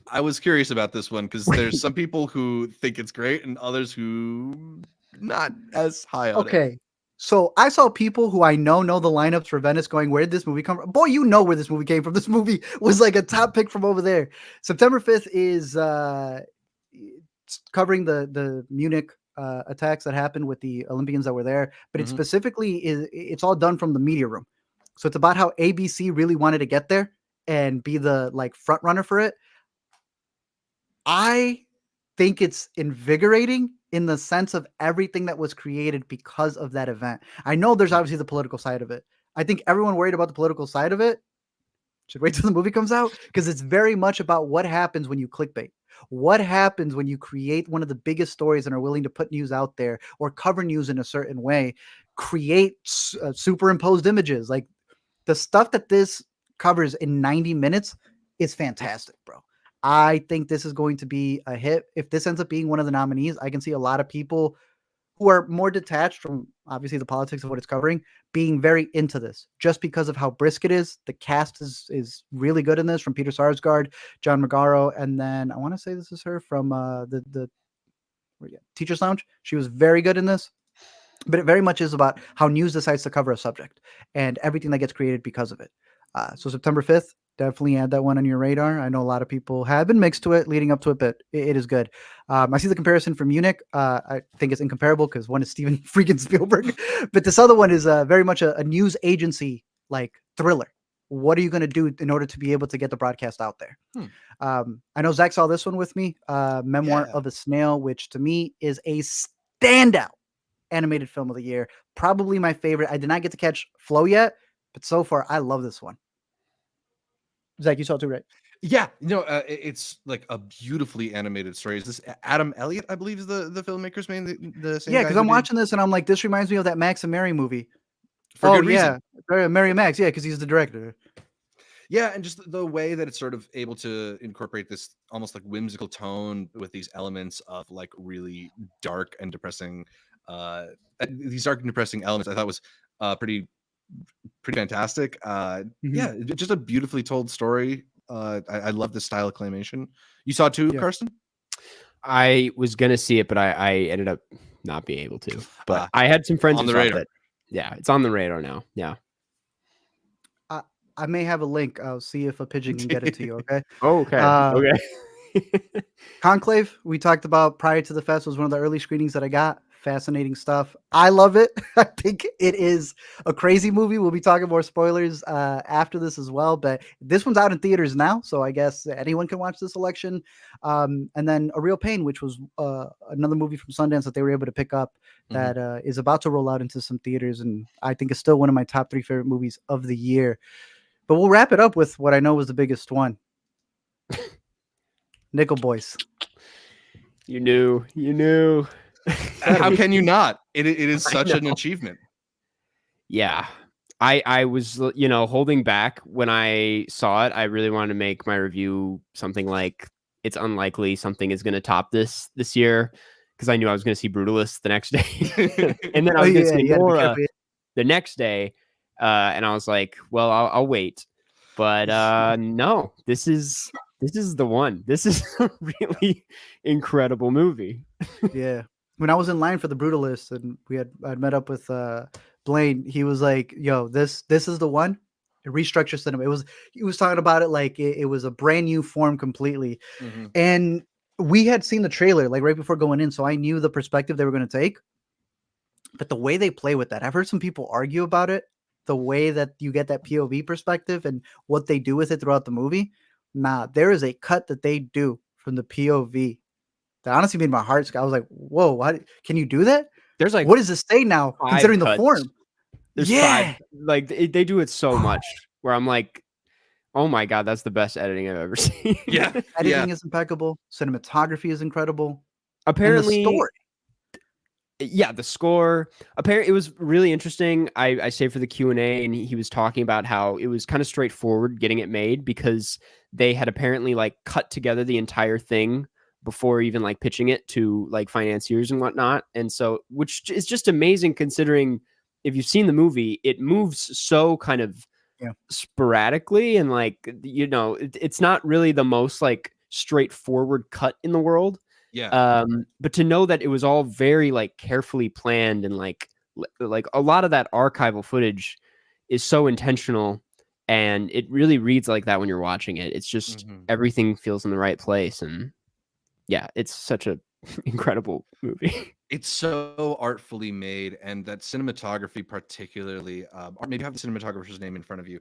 Speaker 2: I was curious about this one because there's some people who think it's great and others who not as high on it.
Speaker 1: Okay. So I saw people who I know the lineups for Venice going, where did this movie come from? Boy, you know where this movie came from. This movie was like a top pick from over there. September 5th is covering the Munich attacks that happened with the Olympians that were there. But it specifically it's all done from the media room. So it's about how ABC really wanted to get there and be the like front runner for it. I think it's invigorating in the sense of everything that was created because of that event. I know there's obviously the political side of it. I think everyone worried about the political side of it should wait till the movie comes out, because it's very much about what happens when you clickbait. What happens when you create one of the biggest stories and are willing to put news out there or cover news in a certain way, create superimposed images. Like the stuff that this covers in 90 minutes is fantastic, bro. I think this is going to be a hit. If this ends up being one of the nominees, I can see a lot of people who are more detached from obviously the politics of what it's covering being very into this just because of how brisk it is. The cast is really good in this, from Peter Sarsgaard, John Magaro, and then I want to say this is her from the Teacher's Lounge. She was very good in this. but it very much is about how news decides to cover a subject and everything that gets created because of it. So September 5th, definitely add that one on your radar. I know a lot of people have been mixed to it leading up to it, but it is good. I see the comparison from Munich. I think it's incomparable because one is Steven freaking Spielberg, but this other one is very much a news agency like thriller. What are you going to do in order to be able to get the broadcast out there? I know Zach saw this one with me, Memoir of a Snail, which to me is a standout animated film of the year. Probably my favorite. I did not get to catch Flow yet, but so far I love this one. Zach, you saw it too, right?
Speaker 2: Yeah, it's like a beautifully animated story. Is this Adam Elliott, I believe, is the filmmaker's name? The same
Speaker 1: yeah, because I'm watching this and I'm like, this reminds me of that Max and Mary movie.
Speaker 2: For good reason.
Speaker 1: Mary and Max, yeah, because he's the director.
Speaker 2: Yeah, and just the way that it's sort of able to incorporate this almost like whimsical tone with these elements of like really dark and depressing, these dark and depressing elements, I thought was pretty fantastic. Yeah, just a beautifully told story. I love the style of claymation. You saw it too, Karsten?
Speaker 3: I was gonna see it, but I ended up not being able to. But I had some friends
Speaker 2: on the
Speaker 3: who saw
Speaker 2: radar.
Speaker 3: it. Yeah, it's on the radar now. Yeah.
Speaker 1: I may have a link. I'll see if a pigeon can get it to you. Okay.
Speaker 3: Okay. Okay.
Speaker 1: Conclave, we talked about prior to the fest, was one of the early screenings that I got. Fascinating stuff. I love it. I think it is a crazy movie. We'll be talking more spoilers after this as well, but this one's out in theaters now, so I guess anyone can watch this selection. And then A Real Pain, which was another movie from Sundance that they were able to pick up that is about to roll out into some theaters, and I think is still one of my top 3 favorite movies of the year. But we'll wrap it up with what I know was the biggest one. Nickel Boys.
Speaker 3: You knew.
Speaker 2: How can you not? It is such an achievement.
Speaker 3: Yeah. I was, holding back when I saw it. I really wanted to make my review something like it's unlikely something is going to top this year, because I knew I was going to see Brutalist the next day. And then I was going to see Anora the next day. And I was like, well, I'll wait. But no, this is the one. This is a really incredible movie.
Speaker 1: Yeah. When I was in line for the Brutalist and I'd met up with Blaine, he was like, yo, this is the one. Restructure cinema. He was talking about it like it was a brand new form completely. And we had seen the trailer like right before going in, so I knew the perspective they were going to take. But the way they play with that, I've heard some people argue about it, the way that you get that POV perspective and what they do with it throughout the movie. Nah, there is a cut that they do from the POV that honestly made my heart. I was like, whoa, what? Can you do that?
Speaker 3: There's like,
Speaker 1: what does this say now, considering the form?
Speaker 3: There's 5. Like they do it so much where I'm like, oh my God, that's the best editing I've ever seen.
Speaker 2: Yeah.
Speaker 1: Editing is impeccable. Cinematography is incredible.
Speaker 3: Apparently,
Speaker 1: and the story.
Speaker 3: Yeah, the score. Apparently, it was really interesting. I saved for the Q&A, and he was talking about how it was kind of straightforward getting it made because they had apparently like cut together the entire thing before even like pitching it to like financiers and whatnot. And so, which is just amazing considering if you've seen the movie, it moves so kind of sporadically and like, it's not really the most like straightforward cut in the world.
Speaker 2: Yeah.
Speaker 3: But to know that it was all very like carefully planned and like a lot of that archival footage is so intentional and it really reads like that when you're watching it. It's just everything feels in the right place. And yeah, it's such a incredible movie.
Speaker 2: It's so artfully made, and that cinematography particularly, or maybe have the cinematographer's name in front of you,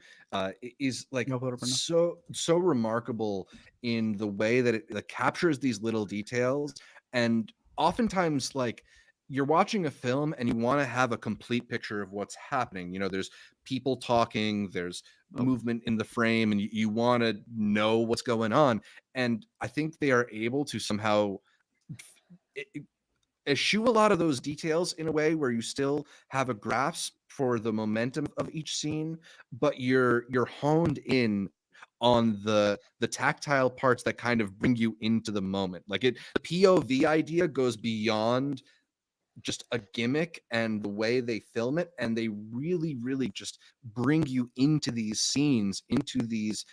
Speaker 2: is like so remarkable in the way that it captures these little details. And oftentimes, like, you're watching a film and you want to have a complete picture of what's happening. There's people talking, there's movement in the frame, and you want to know what's going on. And I think they are able to somehow eschew a lot of those details in a way where you still have a grasp for the momentum of each scene, but you're honed in on the tactile parts that kind of bring you into the moment. Like the POV idea goes beyond just a gimmick and the way they film it, and they really, really just bring you into these scenes, into these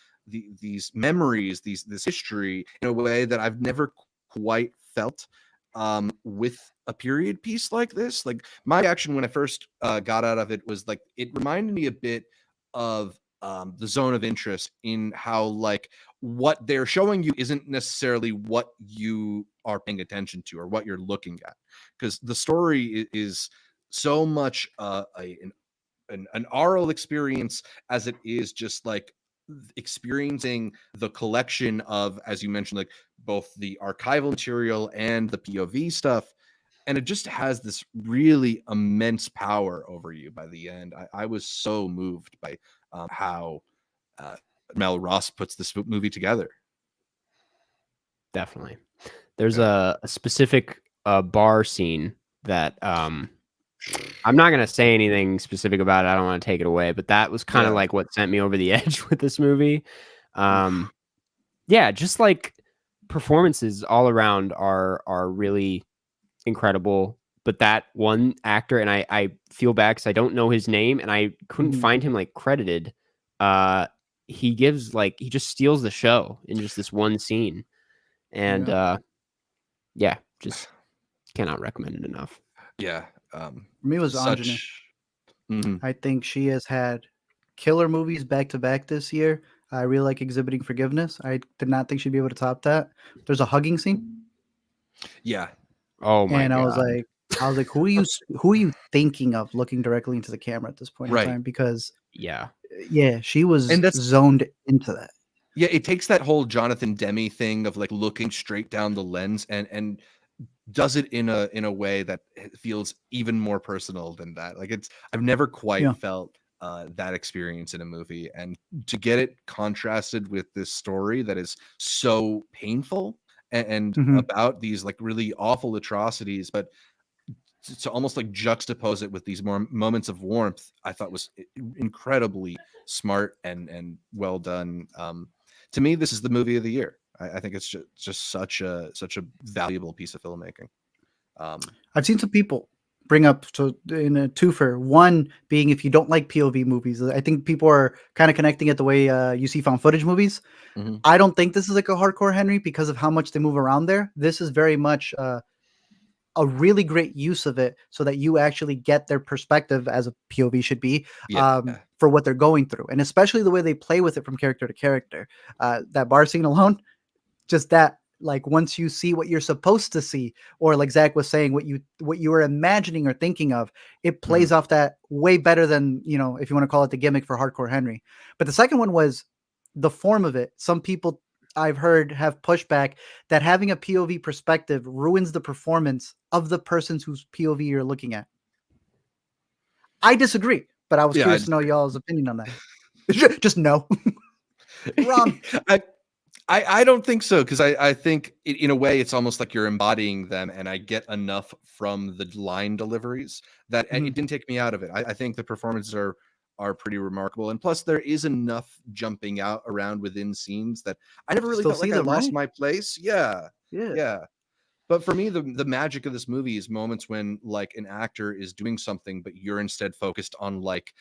Speaker 2: memories, this history in a way that I've never quite felt with a period piece like this. Like my reaction when I first got out of it was like it reminded me a bit of the Zone of Interest, in how like what they're showing you isn't necessarily what you are paying attention to or what you're looking at, because the story is so much an oral experience as it is just like experiencing the collection of, as you mentioned, like both the archival material and the POV stuff. And it just has this really immense power over you by the end. I was so moved by how Mel Ross puts this movie together.
Speaker 3: Definitely. There's a specific bar scene that I'm not going to say anything specific about it. I don't want to take it away, but that was kind of like what sent me over the edge with this movie. Yeah, just like performances all around are really incredible. But that one actor, and I feel bad because I don't know his name and I couldn't find him like credited. He just steals the show in just this one scene. And just cannot recommend it enough.
Speaker 2: Yeah.
Speaker 1: For me, it was Anjana. I think she has had killer movies back to back this year. I really like Exhibiting Forgiveness. I did not think she'd be able to top that. There's a hugging scene.
Speaker 2: Yeah.
Speaker 3: Oh my
Speaker 1: God.
Speaker 3: I
Speaker 1: was like, who are you thinking of looking directly into the camera at this point in time? Because she was zoned into that.
Speaker 2: Yeah, it takes that whole Jonathan Demme thing of like looking straight down the lens and does it in a way that feels even more personal than that. Like I've never quite felt that experience in a movie, and to get it contrasted with this story that is so painful and about these like really awful atrocities, but to almost like juxtapose it with these more moments of warmth, I thought was incredibly smart and well done. To me, this is the movie of the year. I think it's just such a valuable piece of filmmaking.
Speaker 1: I've seen some people bring up in a twofer. One being, if you don't like POV movies, I think people are kind of connecting it the way you see found footage movies. I don't think this is like a hardcore Henry because of how much they move around there. This is very much a really great use of it so that you actually get their perspective, as a POV should be, for what they're going through. And especially the way they play with it from character to character. That bar scene alone, just that, like, once you see what you're supposed to see, or like Zach was saying, what you were imagining or thinking of, it plays off that way better than, if you want to call it the gimmick for hardcore Henry. But the second one was the form of it. Some people I've heard have pushback that having a POV perspective ruins the performance of the person whose POV you're looking at. I disagree, but I was curious to know y'all's opinion on that. Just no. Wrong.
Speaker 2: I don't think so, because I think in a way it's almost like you're embodying them, and I get enough from the line deliveries that it didn't take me out of it. I think the performances are pretty remarkable, and plus there is enough jumping out around within scenes that I never really felt like I lost my place. Yeah. But for me, the magic of this movie is moments when like an actor is doing something, but you're instead focused on like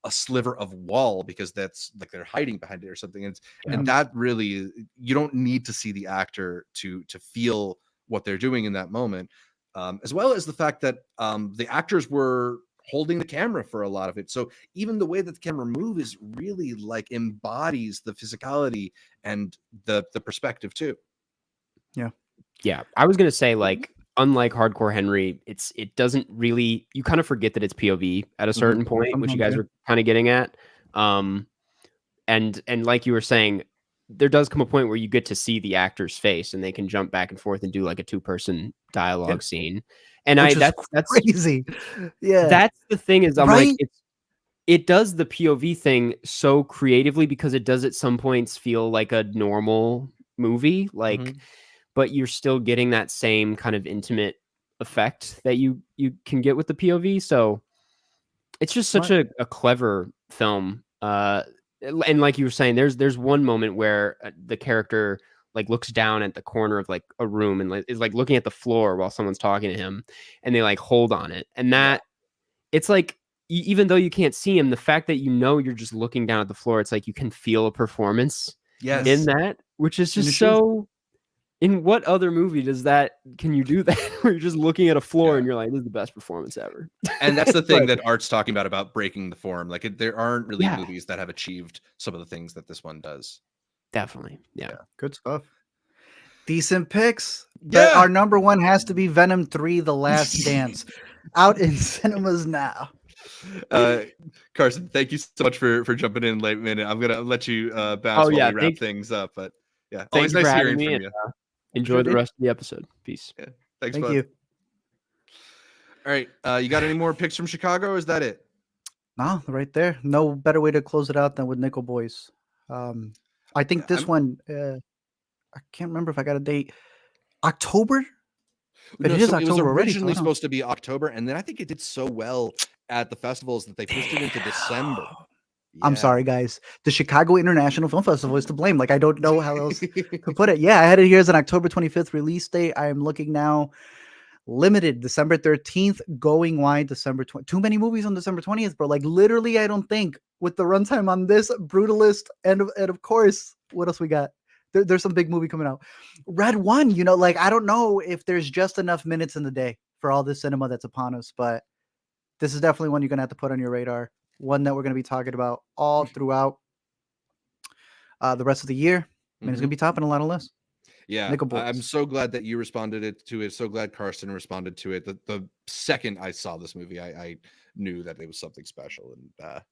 Speaker 2: a sliver of wall because that's like they're hiding behind it or something. And that really, you don't need to see the actor to feel what they're doing in that moment, as well as the fact that the actors were holding the camera for a lot of it. So even the way that the camera moves is really like embodies the physicality and the perspective too.
Speaker 3: Yeah. I was going to say, like, unlike hardcore Henry, it doesn't really, you kind of forget that it's POV at a certain point, which you guys were kind of getting at. And like you were saying, there does come a point where you get to see the actor's face and they can jump back and forth and do like a 2-person dialogue scene. And that's
Speaker 1: crazy. Yeah.
Speaker 3: That's the thing is I'm like, it does the POV thing so creatively because it does at some points feel like a normal movie, like, but you're still getting that same kind of intimate effect that you can get with the POV. So it's just such a clever film. And like you were saying, there's one moment where the character like looks down at the corner of like a room and is like looking at the floor while someone's talking to him, and they like hold on it. And that it's like, even though you can't see him, the fact that you're just looking down at the floor, it's like you can feel a performance in that, which is just so In what other movie can you do that? Where you're just looking at a floor and you're like, this is the best performance ever.
Speaker 2: And that's the thing that Art's talking about breaking the form. Like there aren't really
Speaker 3: Yeah.
Speaker 2: movies that have achieved some of the things that this one does.
Speaker 3: Definitely. Yeah.
Speaker 1: Good stuff. Decent picks. But our number one has to be Venom 3: The Last Dance, out in cinemas now.
Speaker 2: Karsten, thank you so much for jumping in late minute. I'm gonna let you bounce while we wrap things up. But yeah, always nice hearing from you.
Speaker 3: Enjoy the rest of the episode. Peace.
Speaker 2: Yeah. Thanks,
Speaker 1: Thank
Speaker 2: bud.
Speaker 1: you.
Speaker 2: All right. You got any more picks from Chicago, or is that it?
Speaker 1: No, right there. No better way to close it out than with Nickel Boys. I think this one, I can't remember if I got a date. October?
Speaker 2: But it is October. It was originally supposed to be October, and then I think it did so well at the festivals that they pushed it into December. Yeah.
Speaker 1: I'm sorry, guys. The Chicago International Film Festival is to blame. Like, I don't know how else to put it. Yeah, I had it here as an October 25th release date. I am looking now. Limited December 13th, going wide December 20th. Too many movies on December 20th, bro. Like, literally, I don't think with the runtime on this, Brutalist, and of course, what else we got? There's some big movie coming out. Red One, like, I don't know if there's just enough minutes in the day for all this cinema that's upon us, but this is definitely one you're going to have to put on your radar. One that we're going to be talking about all throughout the rest of the year. And it's going to be topping a lot of lists.
Speaker 2: Yeah, I'm so glad that you responded to it. So glad Karsten responded to it. The second I saw this movie, I knew that it was something special. And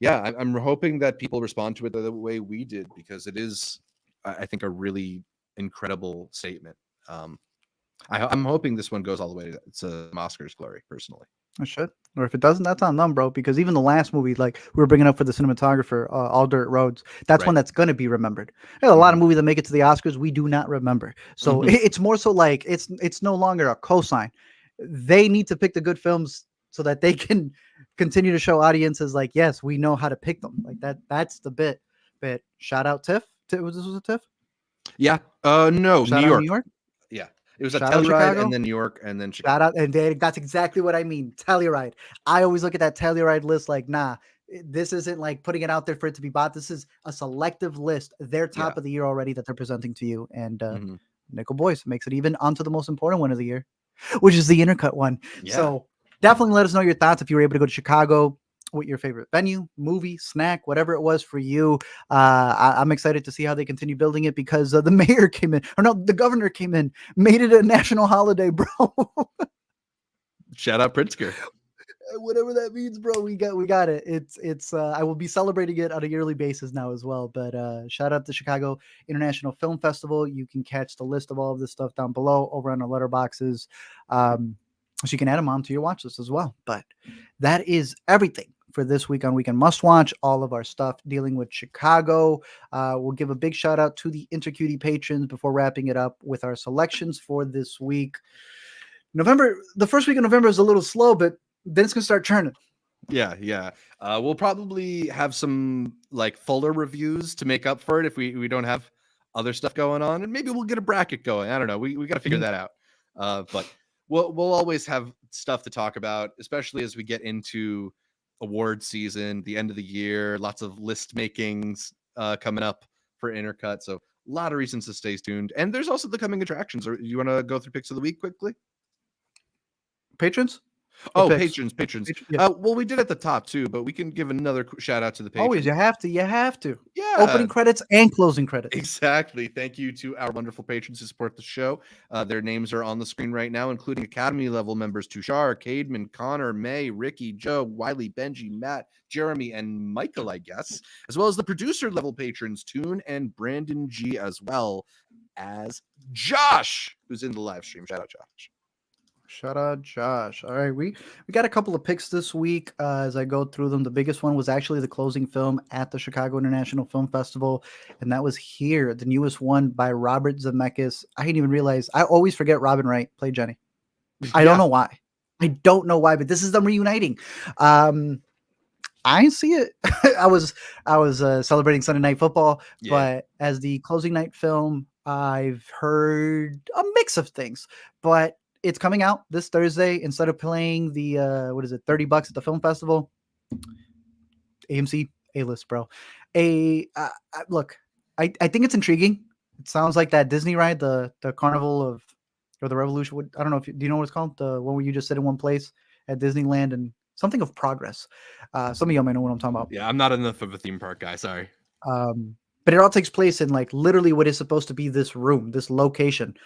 Speaker 2: I'm hoping that people respond to it the way we did, because it is, I think, a really incredible statement. I'm hoping this one goes all the way to Oscar's glory, personally.
Speaker 1: I should. Or if it doesn't, that's on them, bro. Because even the last movie, like we were bringing up for the cinematographer, All Dirt Roads, that's one that's going to be remembered. There's a lot of movies that make it to the Oscars we do not remember. So it's more so like it's no longer a cosign. They need to pick the good films so that they can continue to show audiences like, yes, we know how to pick them. Like that's the bit. But shout out TIFF. Was this a TIFF?
Speaker 2: Yeah. No.
Speaker 1: New York.
Speaker 2: Yeah. It was a Telluride, and then New York, and then Chicago.
Speaker 1: Shout out, and that's exactly what I mean. Telluride. I always look at that Telluride list like, nah, this isn't like putting it out there for it to be bought. This is a selective list. They're top of the year already that they're presenting to you. And Nickel Boys makes it even onto the most important one of the year, which is the Intercut one. Yeah. So definitely let us know your thoughts if you were able to go to Chicago. What your favorite venue, movie, snack, whatever it was for you. I'm excited to see how they continue building it, because the mayor came in, or no, the governor came in, made it a national holiday, bro.
Speaker 2: Shout out Pritzker.
Speaker 1: Whatever that means, bro. We got it. It's I will be celebrating it on a yearly basis now as well. But shout out to Chicago International Film Festival. You can catch the list of all of this stuff down below over on our letterboxes. So you can add them onto your watch list as well. But that is everything for this week on Weekend Must Watch. All of our stuff dealing with Chicago. We'll give a big shout out to the Intercutie patrons before wrapping it up with our selections for this week. November, the first week of November is a little slow, but then it's gonna start churning.
Speaker 2: Yeah. We'll probably have some like fuller reviews to make up for it if we don't have other stuff going on, and maybe we'll get a bracket going. I don't know. We got to figure that out. But we'll always have stuff to talk about, especially as we get into award season, the end of the year, lots of list makings coming up for Intercut. So a lot of reasons to stay tuned. And there's also the coming attractions. Or you want to go through picks of the week quickly?
Speaker 1: Patrons?
Speaker 2: Oh, patrons. Yeah. Well, we did at the top too, but we can give another shout out to the patrons.
Speaker 1: Always, you have to.
Speaker 2: Yeah.
Speaker 1: Opening credits and closing credits.
Speaker 2: Exactly. Thank you to our wonderful patrons who support the show. Their names are on the screen right now, including Academy level members Tushar, Cademan, Connor, May, Ricky, Joe, Wiley, Benji, Matt, Jeremy, and Michael, I guess, as well as the producer level patrons Toon and Brandon G, as well as Josh, who's in the live stream. Shout out, Josh.
Speaker 1: Shout out Josh. All right, we got a couple of picks this week as I go through them. The biggest one was actually the closing film at the Chicago International Film Festival, and that was Here, the newest one by Robert Zemeckis. I didn't even realize. I always forget Robin Wright played Jenny. I don't know why. But this is them reuniting. I see it. I was celebrating Sunday Night Football, but as the closing night film, I've heard a mix of things, but it's coming out this Thursday. Instead of playing the $30 at the film festival, AMC A-list, bro. Look, I think it's intriguing. It sounds like that Disney ride, the Carnival of, or the Revolution. I don't know if do you know what it's called? The one where you just sit in one place at Disneyland and something of progress. Some of y'all may know what I'm talking about.
Speaker 2: Yeah, I'm not enough of a theme park guy. Sorry.
Speaker 1: But it all takes place in like literally what is supposed to be this room, this location,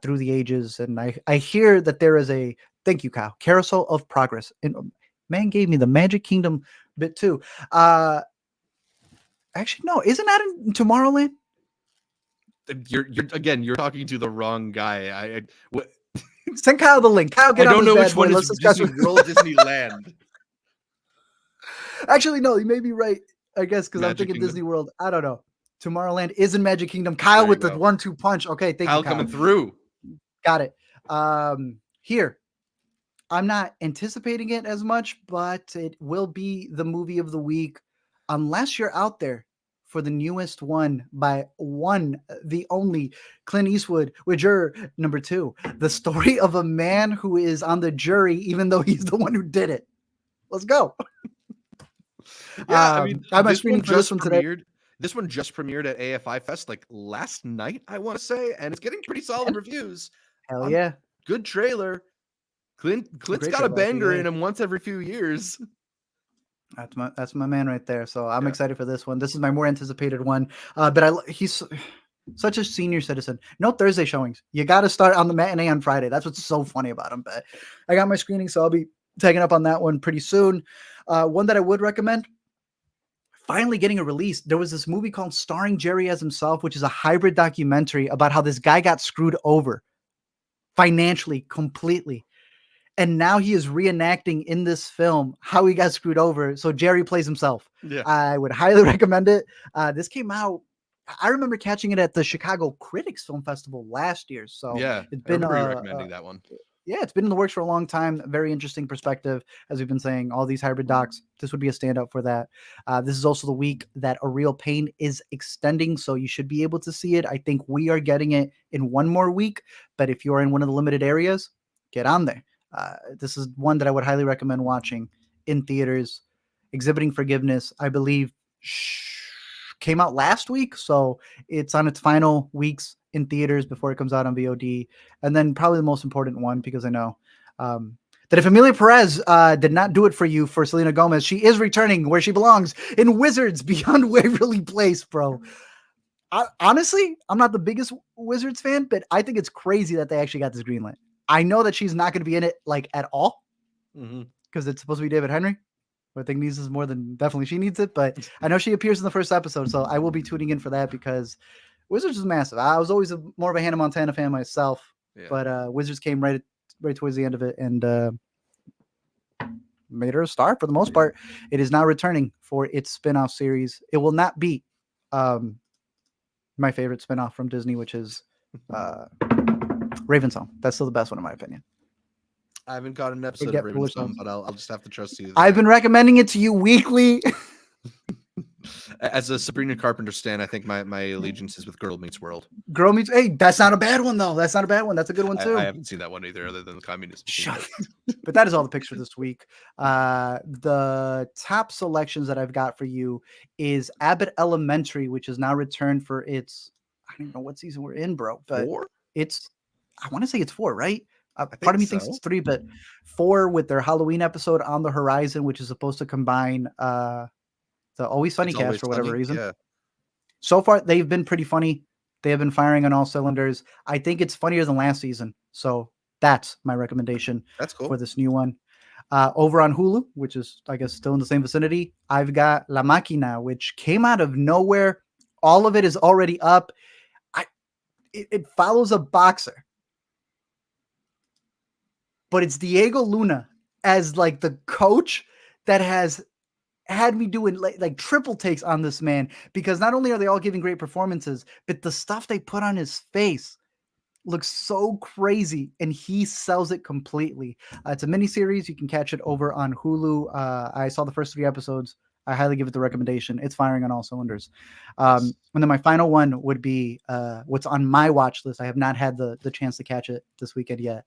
Speaker 1: through the ages. And I hear that there is a, thank you, Kyle, Carousel of Progress. And man gave me the Magic Kingdom bit too. Actually, no, isn't that in Tomorrowland?
Speaker 2: You're talking to the wrong guy.
Speaker 1: Send Kyle the link. Kyle, get
Speaker 2: I
Speaker 1: on
Speaker 2: don't know
Speaker 1: this
Speaker 2: which one
Speaker 1: boy.
Speaker 2: is Disney World, Disneyland.
Speaker 1: Actually, no, you may be right. I guess because I'm
Speaker 2: Magic
Speaker 1: thinking
Speaker 2: Kingdom.
Speaker 1: Disney World. I don't know. Tomorrowland is in Magic Kingdom. Kyle with the 1-2 punch. Okay, thank you, Kyle.
Speaker 2: Coming through.
Speaker 1: Got it. Here, I'm not anticipating it as much, but it will be the movie of the week, unless you're out there for the newest one by the only Clint Eastwood with Juror number 2. The story of a man who is on the jury, even though he's the one who did it. Let's go.
Speaker 2: Yeah, I mean,
Speaker 1: I have my screening for this one today.
Speaker 2: This one just premiered at AFI Fest like last night, I want to say, and it's getting pretty solid reviews.
Speaker 1: Hell yeah.
Speaker 2: Good trailer. Clint's got a banger in him once every few years.
Speaker 1: That's my man right there. So I'm excited for this one. This is my more anticipated one. But he's such a senior citizen. No Thursday showings. You got to start on the matinee on Friday. That's what's so funny about him. But I got my screening, so I'll be taking up on that one pretty soon. One that I would recommend, finally getting a release. There was this movie called Starring Jerry as Himself, which is a hybrid documentary about how this guy got screwed over financially, completely. And now he is reenacting in this film how he got screwed over. So Jerry plays himself.
Speaker 2: Yeah.
Speaker 1: I would highly recommend it. This came out, I remember catching it at the Chicago Critics Film Festival last year. So
Speaker 2: yeah,
Speaker 1: it's been
Speaker 2: recommending that one.
Speaker 1: Yeah, it's been in the works for a long time. Very interesting perspective. As we've been saying, all these hybrid docs, this would be a standout for that. This is also the week that A Real Pain is extending, so you should be able to see it. I think we are getting it in one more week, but if you're in one of the limited areas, get on there. This is one that I would highly recommend watching in theaters. Exhibiting Forgiveness, I believe, came out last week, so it's on its final weeks in theaters before it comes out on VOD. And then probably the most important one, because I know that if Emilia Perez did not do it for you for Selena Gomez, she is returning where she belongs, in Wizards Beyond Waverly Place, bro. Honestly, I'm not the biggest Wizards fan, but I think it's crazy that they actually got this greenlit. I know that she's not going to be in it like at all, because it's supposed to be David Henry. I think needs is more than definitely she needs it, but I know she appears in the first episode, so I will be tuning in for that because Wizards is massive. I was always more of a Hannah Montana fan myself, but Wizards came right towards the end of it and made her a star for the most part. It is now returning for its spin-off series. It will not be my favorite spin-off from Disney, which is Raven Song. That's still the best one in my opinion.
Speaker 2: I haven't got an episode of Raven Song, but I'll just have to trust you.
Speaker 1: I've been recommending it to you weekly.
Speaker 2: As a Sabrina Carpenter stan, I think my allegiance is with Girl Meets World.
Speaker 1: Girl Meets. Hey, that's not a bad one though. That's not a bad one. That's a good one too.
Speaker 2: I haven't seen that one either, other than the Communist.
Speaker 1: But that is all the picks for this week. The top selections that I've got for you is Abbott Elementary, which is now returned for its. I don't even know what season we're in, bro. But
Speaker 2: 4?
Speaker 1: I want to say it's 4, right? Part of me thinks it's 3, but 4 with their Halloween episode on the horizon, which is supposed to combine the Always Sunny cast for whatever reason. Yeah. So far, they've been pretty funny. They have been firing on all cylinders. I think it's funnier than last season. So that's my recommendation.
Speaker 2: That's cool.
Speaker 1: For this new one. Over on Hulu, which is, I guess, still in the same vicinity, I've got La Máquina, which came out of nowhere. All of it is already up. It follows a boxer. But it's Diego Luna as like the coach that has had me doing like triple takes on this man, because not only are they all giving great performances, but the stuff they put on his face looks so crazy and he sells it completely. It's a miniseries. You can catch it over on Hulu. I saw the first 3 episodes. I highly give it the recommendation. It's firing on all cylinders. And then my final one would be what's on my watch list. I have not had the chance to catch it this weekend yet.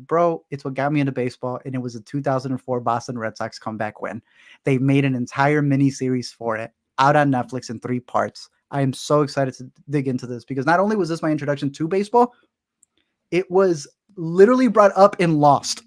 Speaker 1: Bro, it's what got me into baseball, and it was a 2004 Boston Red Sox comeback win. They made an entire mini series for it out on Netflix in 3 parts. I am so excited to dig into this because not only was this my introduction to baseball, it was literally brought up in Lost,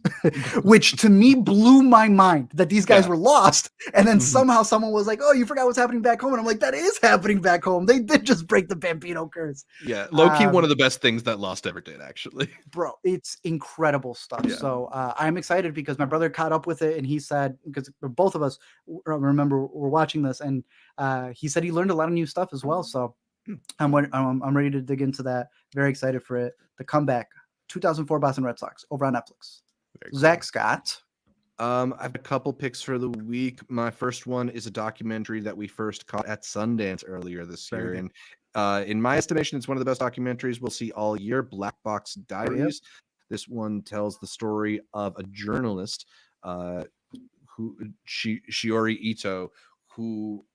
Speaker 1: which to me blew my mind that these guys were lost. And then somehow someone was like, oh, you forgot what's happening back home. And I'm like, that is happening back home. They did just break the Bambino curse.
Speaker 2: Yeah, low-key one of the best things that Lost ever did, actually.
Speaker 1: Bro, it's incredible stuff. Yeah. So I'm excited because my brother caught up with it, and he said, because both of us remember we're watching this, and he said he learned a lot of new stuff as well. So I'm ready to dig into that. Very excited for it. The comeback, 2004 Boston Red Sox over on Netflix. Zach Scott.
Speaker 2: I have a couple picks for the week. My first one is a documentary that we first caught at Sundance earlier this year. And in my estimation, it's one of the best documentaries we'll see all year, Black Box Diaries. This one tells the story of a journalist, Shiori Ito, who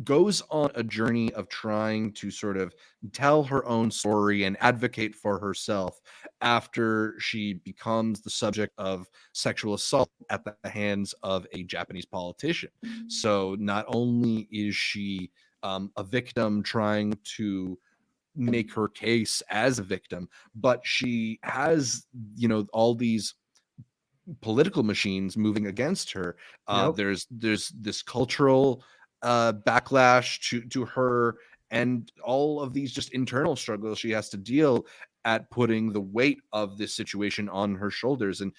Speaker 2: goes on a journey of trying to sort of tell her own story and advocate for herself after she becomes the subject of sexual assault at the hands of a Japanese politician. So not only is she a victim trying to make her case as a victim, but she has, all these political machines moving against her. There's this cultural backlash to her, and all of these just internal struggles she has to deal at putting the weight of this situation on her shoulders. And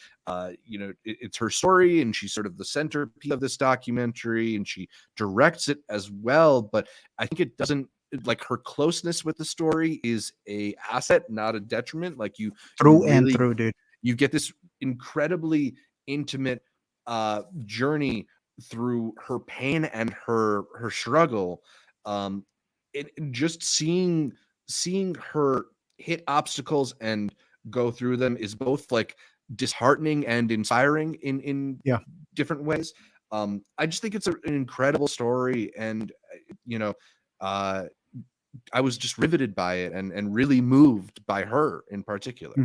Speaker 2: it's her story, and she's sort of the centerpiece of this documentary, and she directs it as well. But I think it doesn't, like, her closeness with the story is a asset, not a detriment. Like you through, dude, you get this incredibly intimate journey through her pain and her struggle. Just seeing her hit obstacles and go through them is both like disheartening and inspiring in different ways. I just think it's an incredible story, and I was just riveted by it and really moved by her in particular.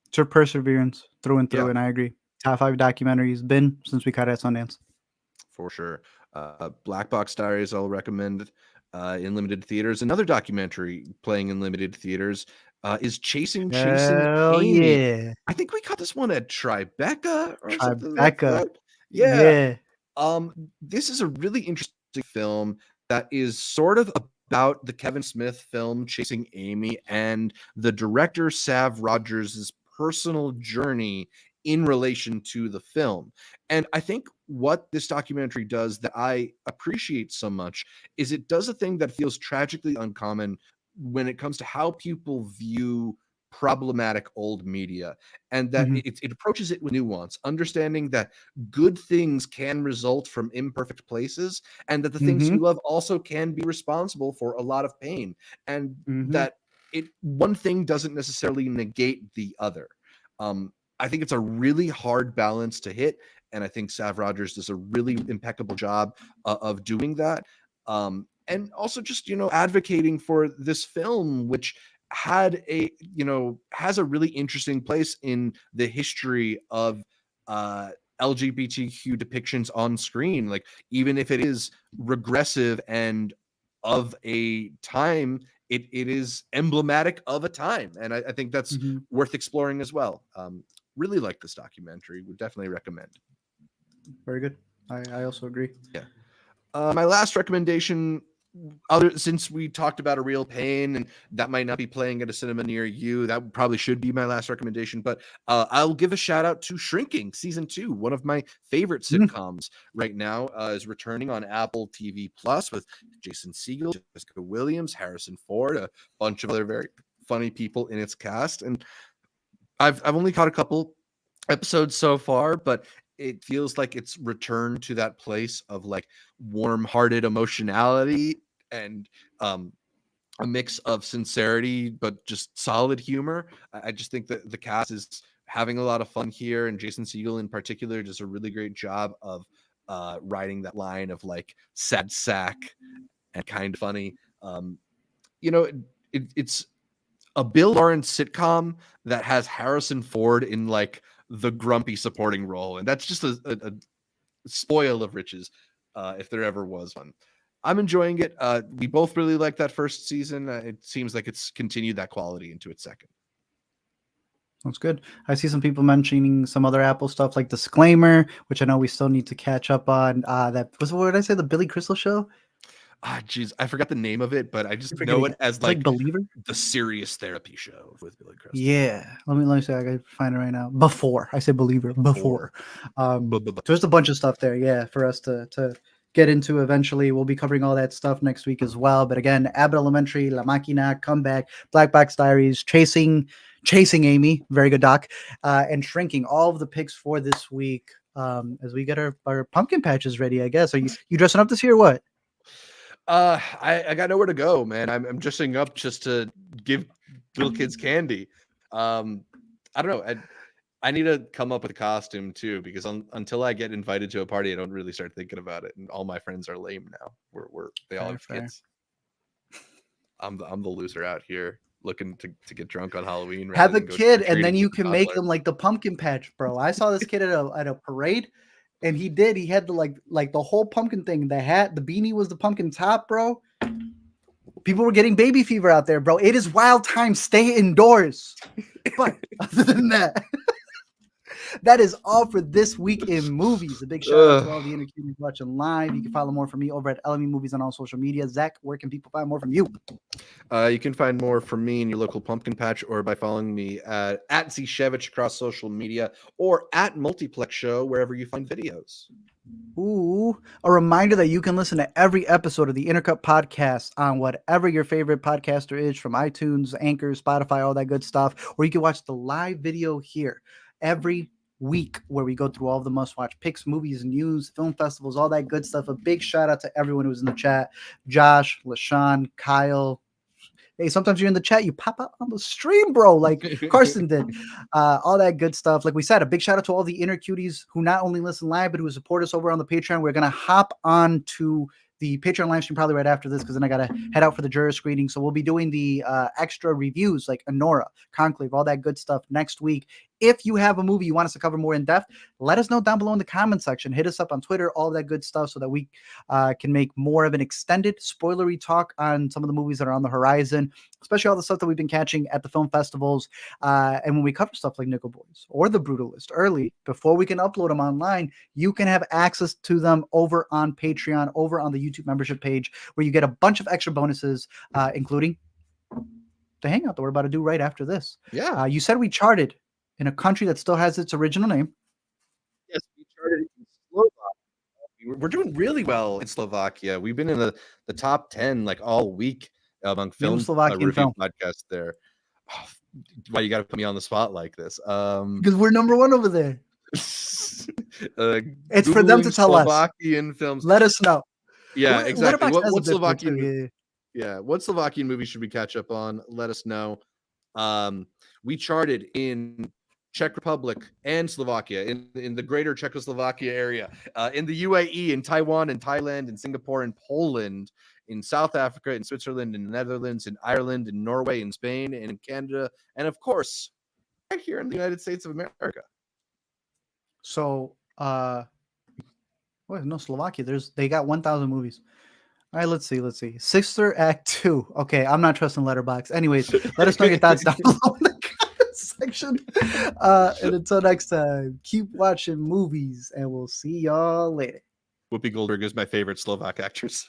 Speaker 1: It's her perseverance through and through, and I agree. Top 5 documentaries been since we caught it at Sundance.
Speaker 2: For sure. Black Box Diaries, I'll recommend in limited theaters. Another documentary playing in limited theaters is Chasing Amy.
Speaker 1: Yeah.
Speaker 2: I think we caught this one at Tribeca or something
Speaker 1: like that.
Speaker 2: Yeah. This is a really interesting film that is sort of about the Kevin Smith film Chasing Amy and the director Sav Rogers' personal journey in relation to the film. And I think what this documentary does that I appreciate so much is it does a thing that feels tragically uncommon when it comes to how people view problematic old media, and that it approaches it with nuance, understanding that good things can result from imperfect places, and that the things you love also can be responsible for a lot of pain, and that one thing doesn't necessarily negate the other. I think it's a really hard balance to hit, and I think Sav Rogers does a really impeccable job of doing that. And also just, advocating for this film, which has a really interesting place in the history of LGBTQ depictions on screen. Like, even if it is regressive and of a time, it is emblematic of a time. And I think that's worth exploring as well. Really like this documentary. Would definitely recommend.
Speaker 1: Very good. I also agree.
Speaker 2: Yeah. My last recommendation, since we talked about A Real Pain, and that might not be playing at a cinema near you, that probably should be my last recommendation, but I'll give a shout out to Shrinking Season 2. One of my favorite sitcoms right now is returning on Apple TV Plus with Jason Segel, Jessica Williams, Harrison Ford, a bunch of other very funny people in its cast. And I've only caught a couple episodes so far, but it feels like it's returned to that place of like warm-hearted emotionality and a mix of sincerity, but just solid humor. I just think that the cast is having a lot of fun here, and Jason Segel in particular does a really great job of writing that line of like sad sack and kind of funny. It's a Bill Lawrence sitcom that has Harrison Ford in like the grumpy supporting role, and that's just a spoil of riches if there ever was one. I'm enjoying it. We both really like that first season. It seems like it's continued that quality into its second.
Speaker 1: That's good. I see some people mentioning some other Apple stuff like Disclaimer, which I know we still need to catch up on. That was, what did I say? The Billy Crystal show?
Speaker 2: Geez, I forgot the name of it, but I just know it as like
Speaker 1: Believer,
Speaker 2: the serious therapy show with Billy Crystal.
Speaker 1: Yeah, let me see. I gotta find it right now. Before I say Believer, before. There's a bunch of stuff there. Yeah, for us to get into eventually. We'll be covering all that stuff next week as well. But again, Abbott Elementary, La Máquina, Comeback, Black Box Diaries, Chasing Amy, very good doc, and Shrinking. All of the picks for this week. As we get our pumpkin patches ready, I guess. Are you dressing up this year or what?
Speaker 2: I got nowhere to go, man. I'm dressing up just to give little kids candy. I don't know. I need to come up with a costume too, because until I get invited to a party, I don't really start thinking about it. And all my friends are lame now. They all have kids. I'm the loser out here looking to get drunk on Halloween.
Speaker 1: Have a kid, and then you can make them like the pumpkin patch, bro. I saw this kid at a parade. And he had the like the whole pumpkin thing. The hat, the beanie was the pumpkin top, bro. People were getting baby fever out there, bro. It is wild time. Stay indoors. But other than that, that is all for this week in movies. A big shout out to all the Intercut watching live. You can follow more from me over at LME Movies on all social media. Zach, where can people find more from you?
Speaker 2: You can find more from me in your local pumpkin patch, or by following me at Zshevich across social media, or at Multiplex Show wherever you find videos.
Speaker 1: Ooh, a reminder that you can listen to every episode of the Intercut podcast on whatever your favorite podcaster is, from iTunes, Anchor, Spotify, all that good stuff. Or you can watch the live video here every week, where we go through all of the must-watch picks, movies, news, film festivals, all that good stuff. A big shout out to everyone who was in the chat: Josh, LaShawn, Kyle. Hey, sometimes you're in the chat, you pop up on the stream, bro, like Karsten did. All that good stuff. Like we said, a big shout out to all the Intercuties who not only listen live, but who support us over on the Patreon. We're gonna hop on to the Patreon live stream probably right after this, because then I gotta head out for the juror screening. So we'll be doing the extra reviews like Anora, Conclave, all that good stuff next week. If you have a movie you want us to cover more in depth, let us know down below in the comment section. Hit us up on Twitter, all that good stuff, so that we can make more of an extended spoilery talk on some of the movies that are on the horizon, especially all the stuff that we've been catching at the film festivals. And when we cover stuff like Nickel Boys or The Brutalist early, before we can upload them online, you can have access to them over on Patreon, over on the YouTube membership page, where you get a bunch of extra bonuses, including the hangout that we're about to do right after this.
Speaker 2: Yeah.
Speaker 1: You said we charted in a country that still has its original name.
Speaker 2: Yes, we charted in Slovakia. We're doing really well in Slovakia. We've been in the top 10 like all week among film review podcasts there. Oh, why you got to put me on the spot like this?
Speaker 1: Because we're number one over there. It's for them to tell
Speaker 2: Slovakian films.
Speaker 1: Let us know.
Speaker 2: Yeah, exactly. What Slovakian? Yeah, what Slovakian movie should we catch up on? Let us know. We charted in Czech Republic and Slovakia, in the greater Czechoslovakia area, in the UAE, in Taiwan, in Thailand, in Singapore, in Poland, in South Africa, in Switzerland, in the Netherlands, in Ireland, in Norway, in Spain, and in Canada, and of course, right here in the United States of America.
Speaker 1: So, no, Slovakia. They got 1,000 movies. All right, let's see. Sister Act 2. Okay, I'm not trusting Letterboxd. Anyways, let us know your thoughts down below in the comment section. And until next time, keep watching movies, and we'll see y'all later.
Speaker 2: Whoopi Goldberg is my favorite Slovak actress.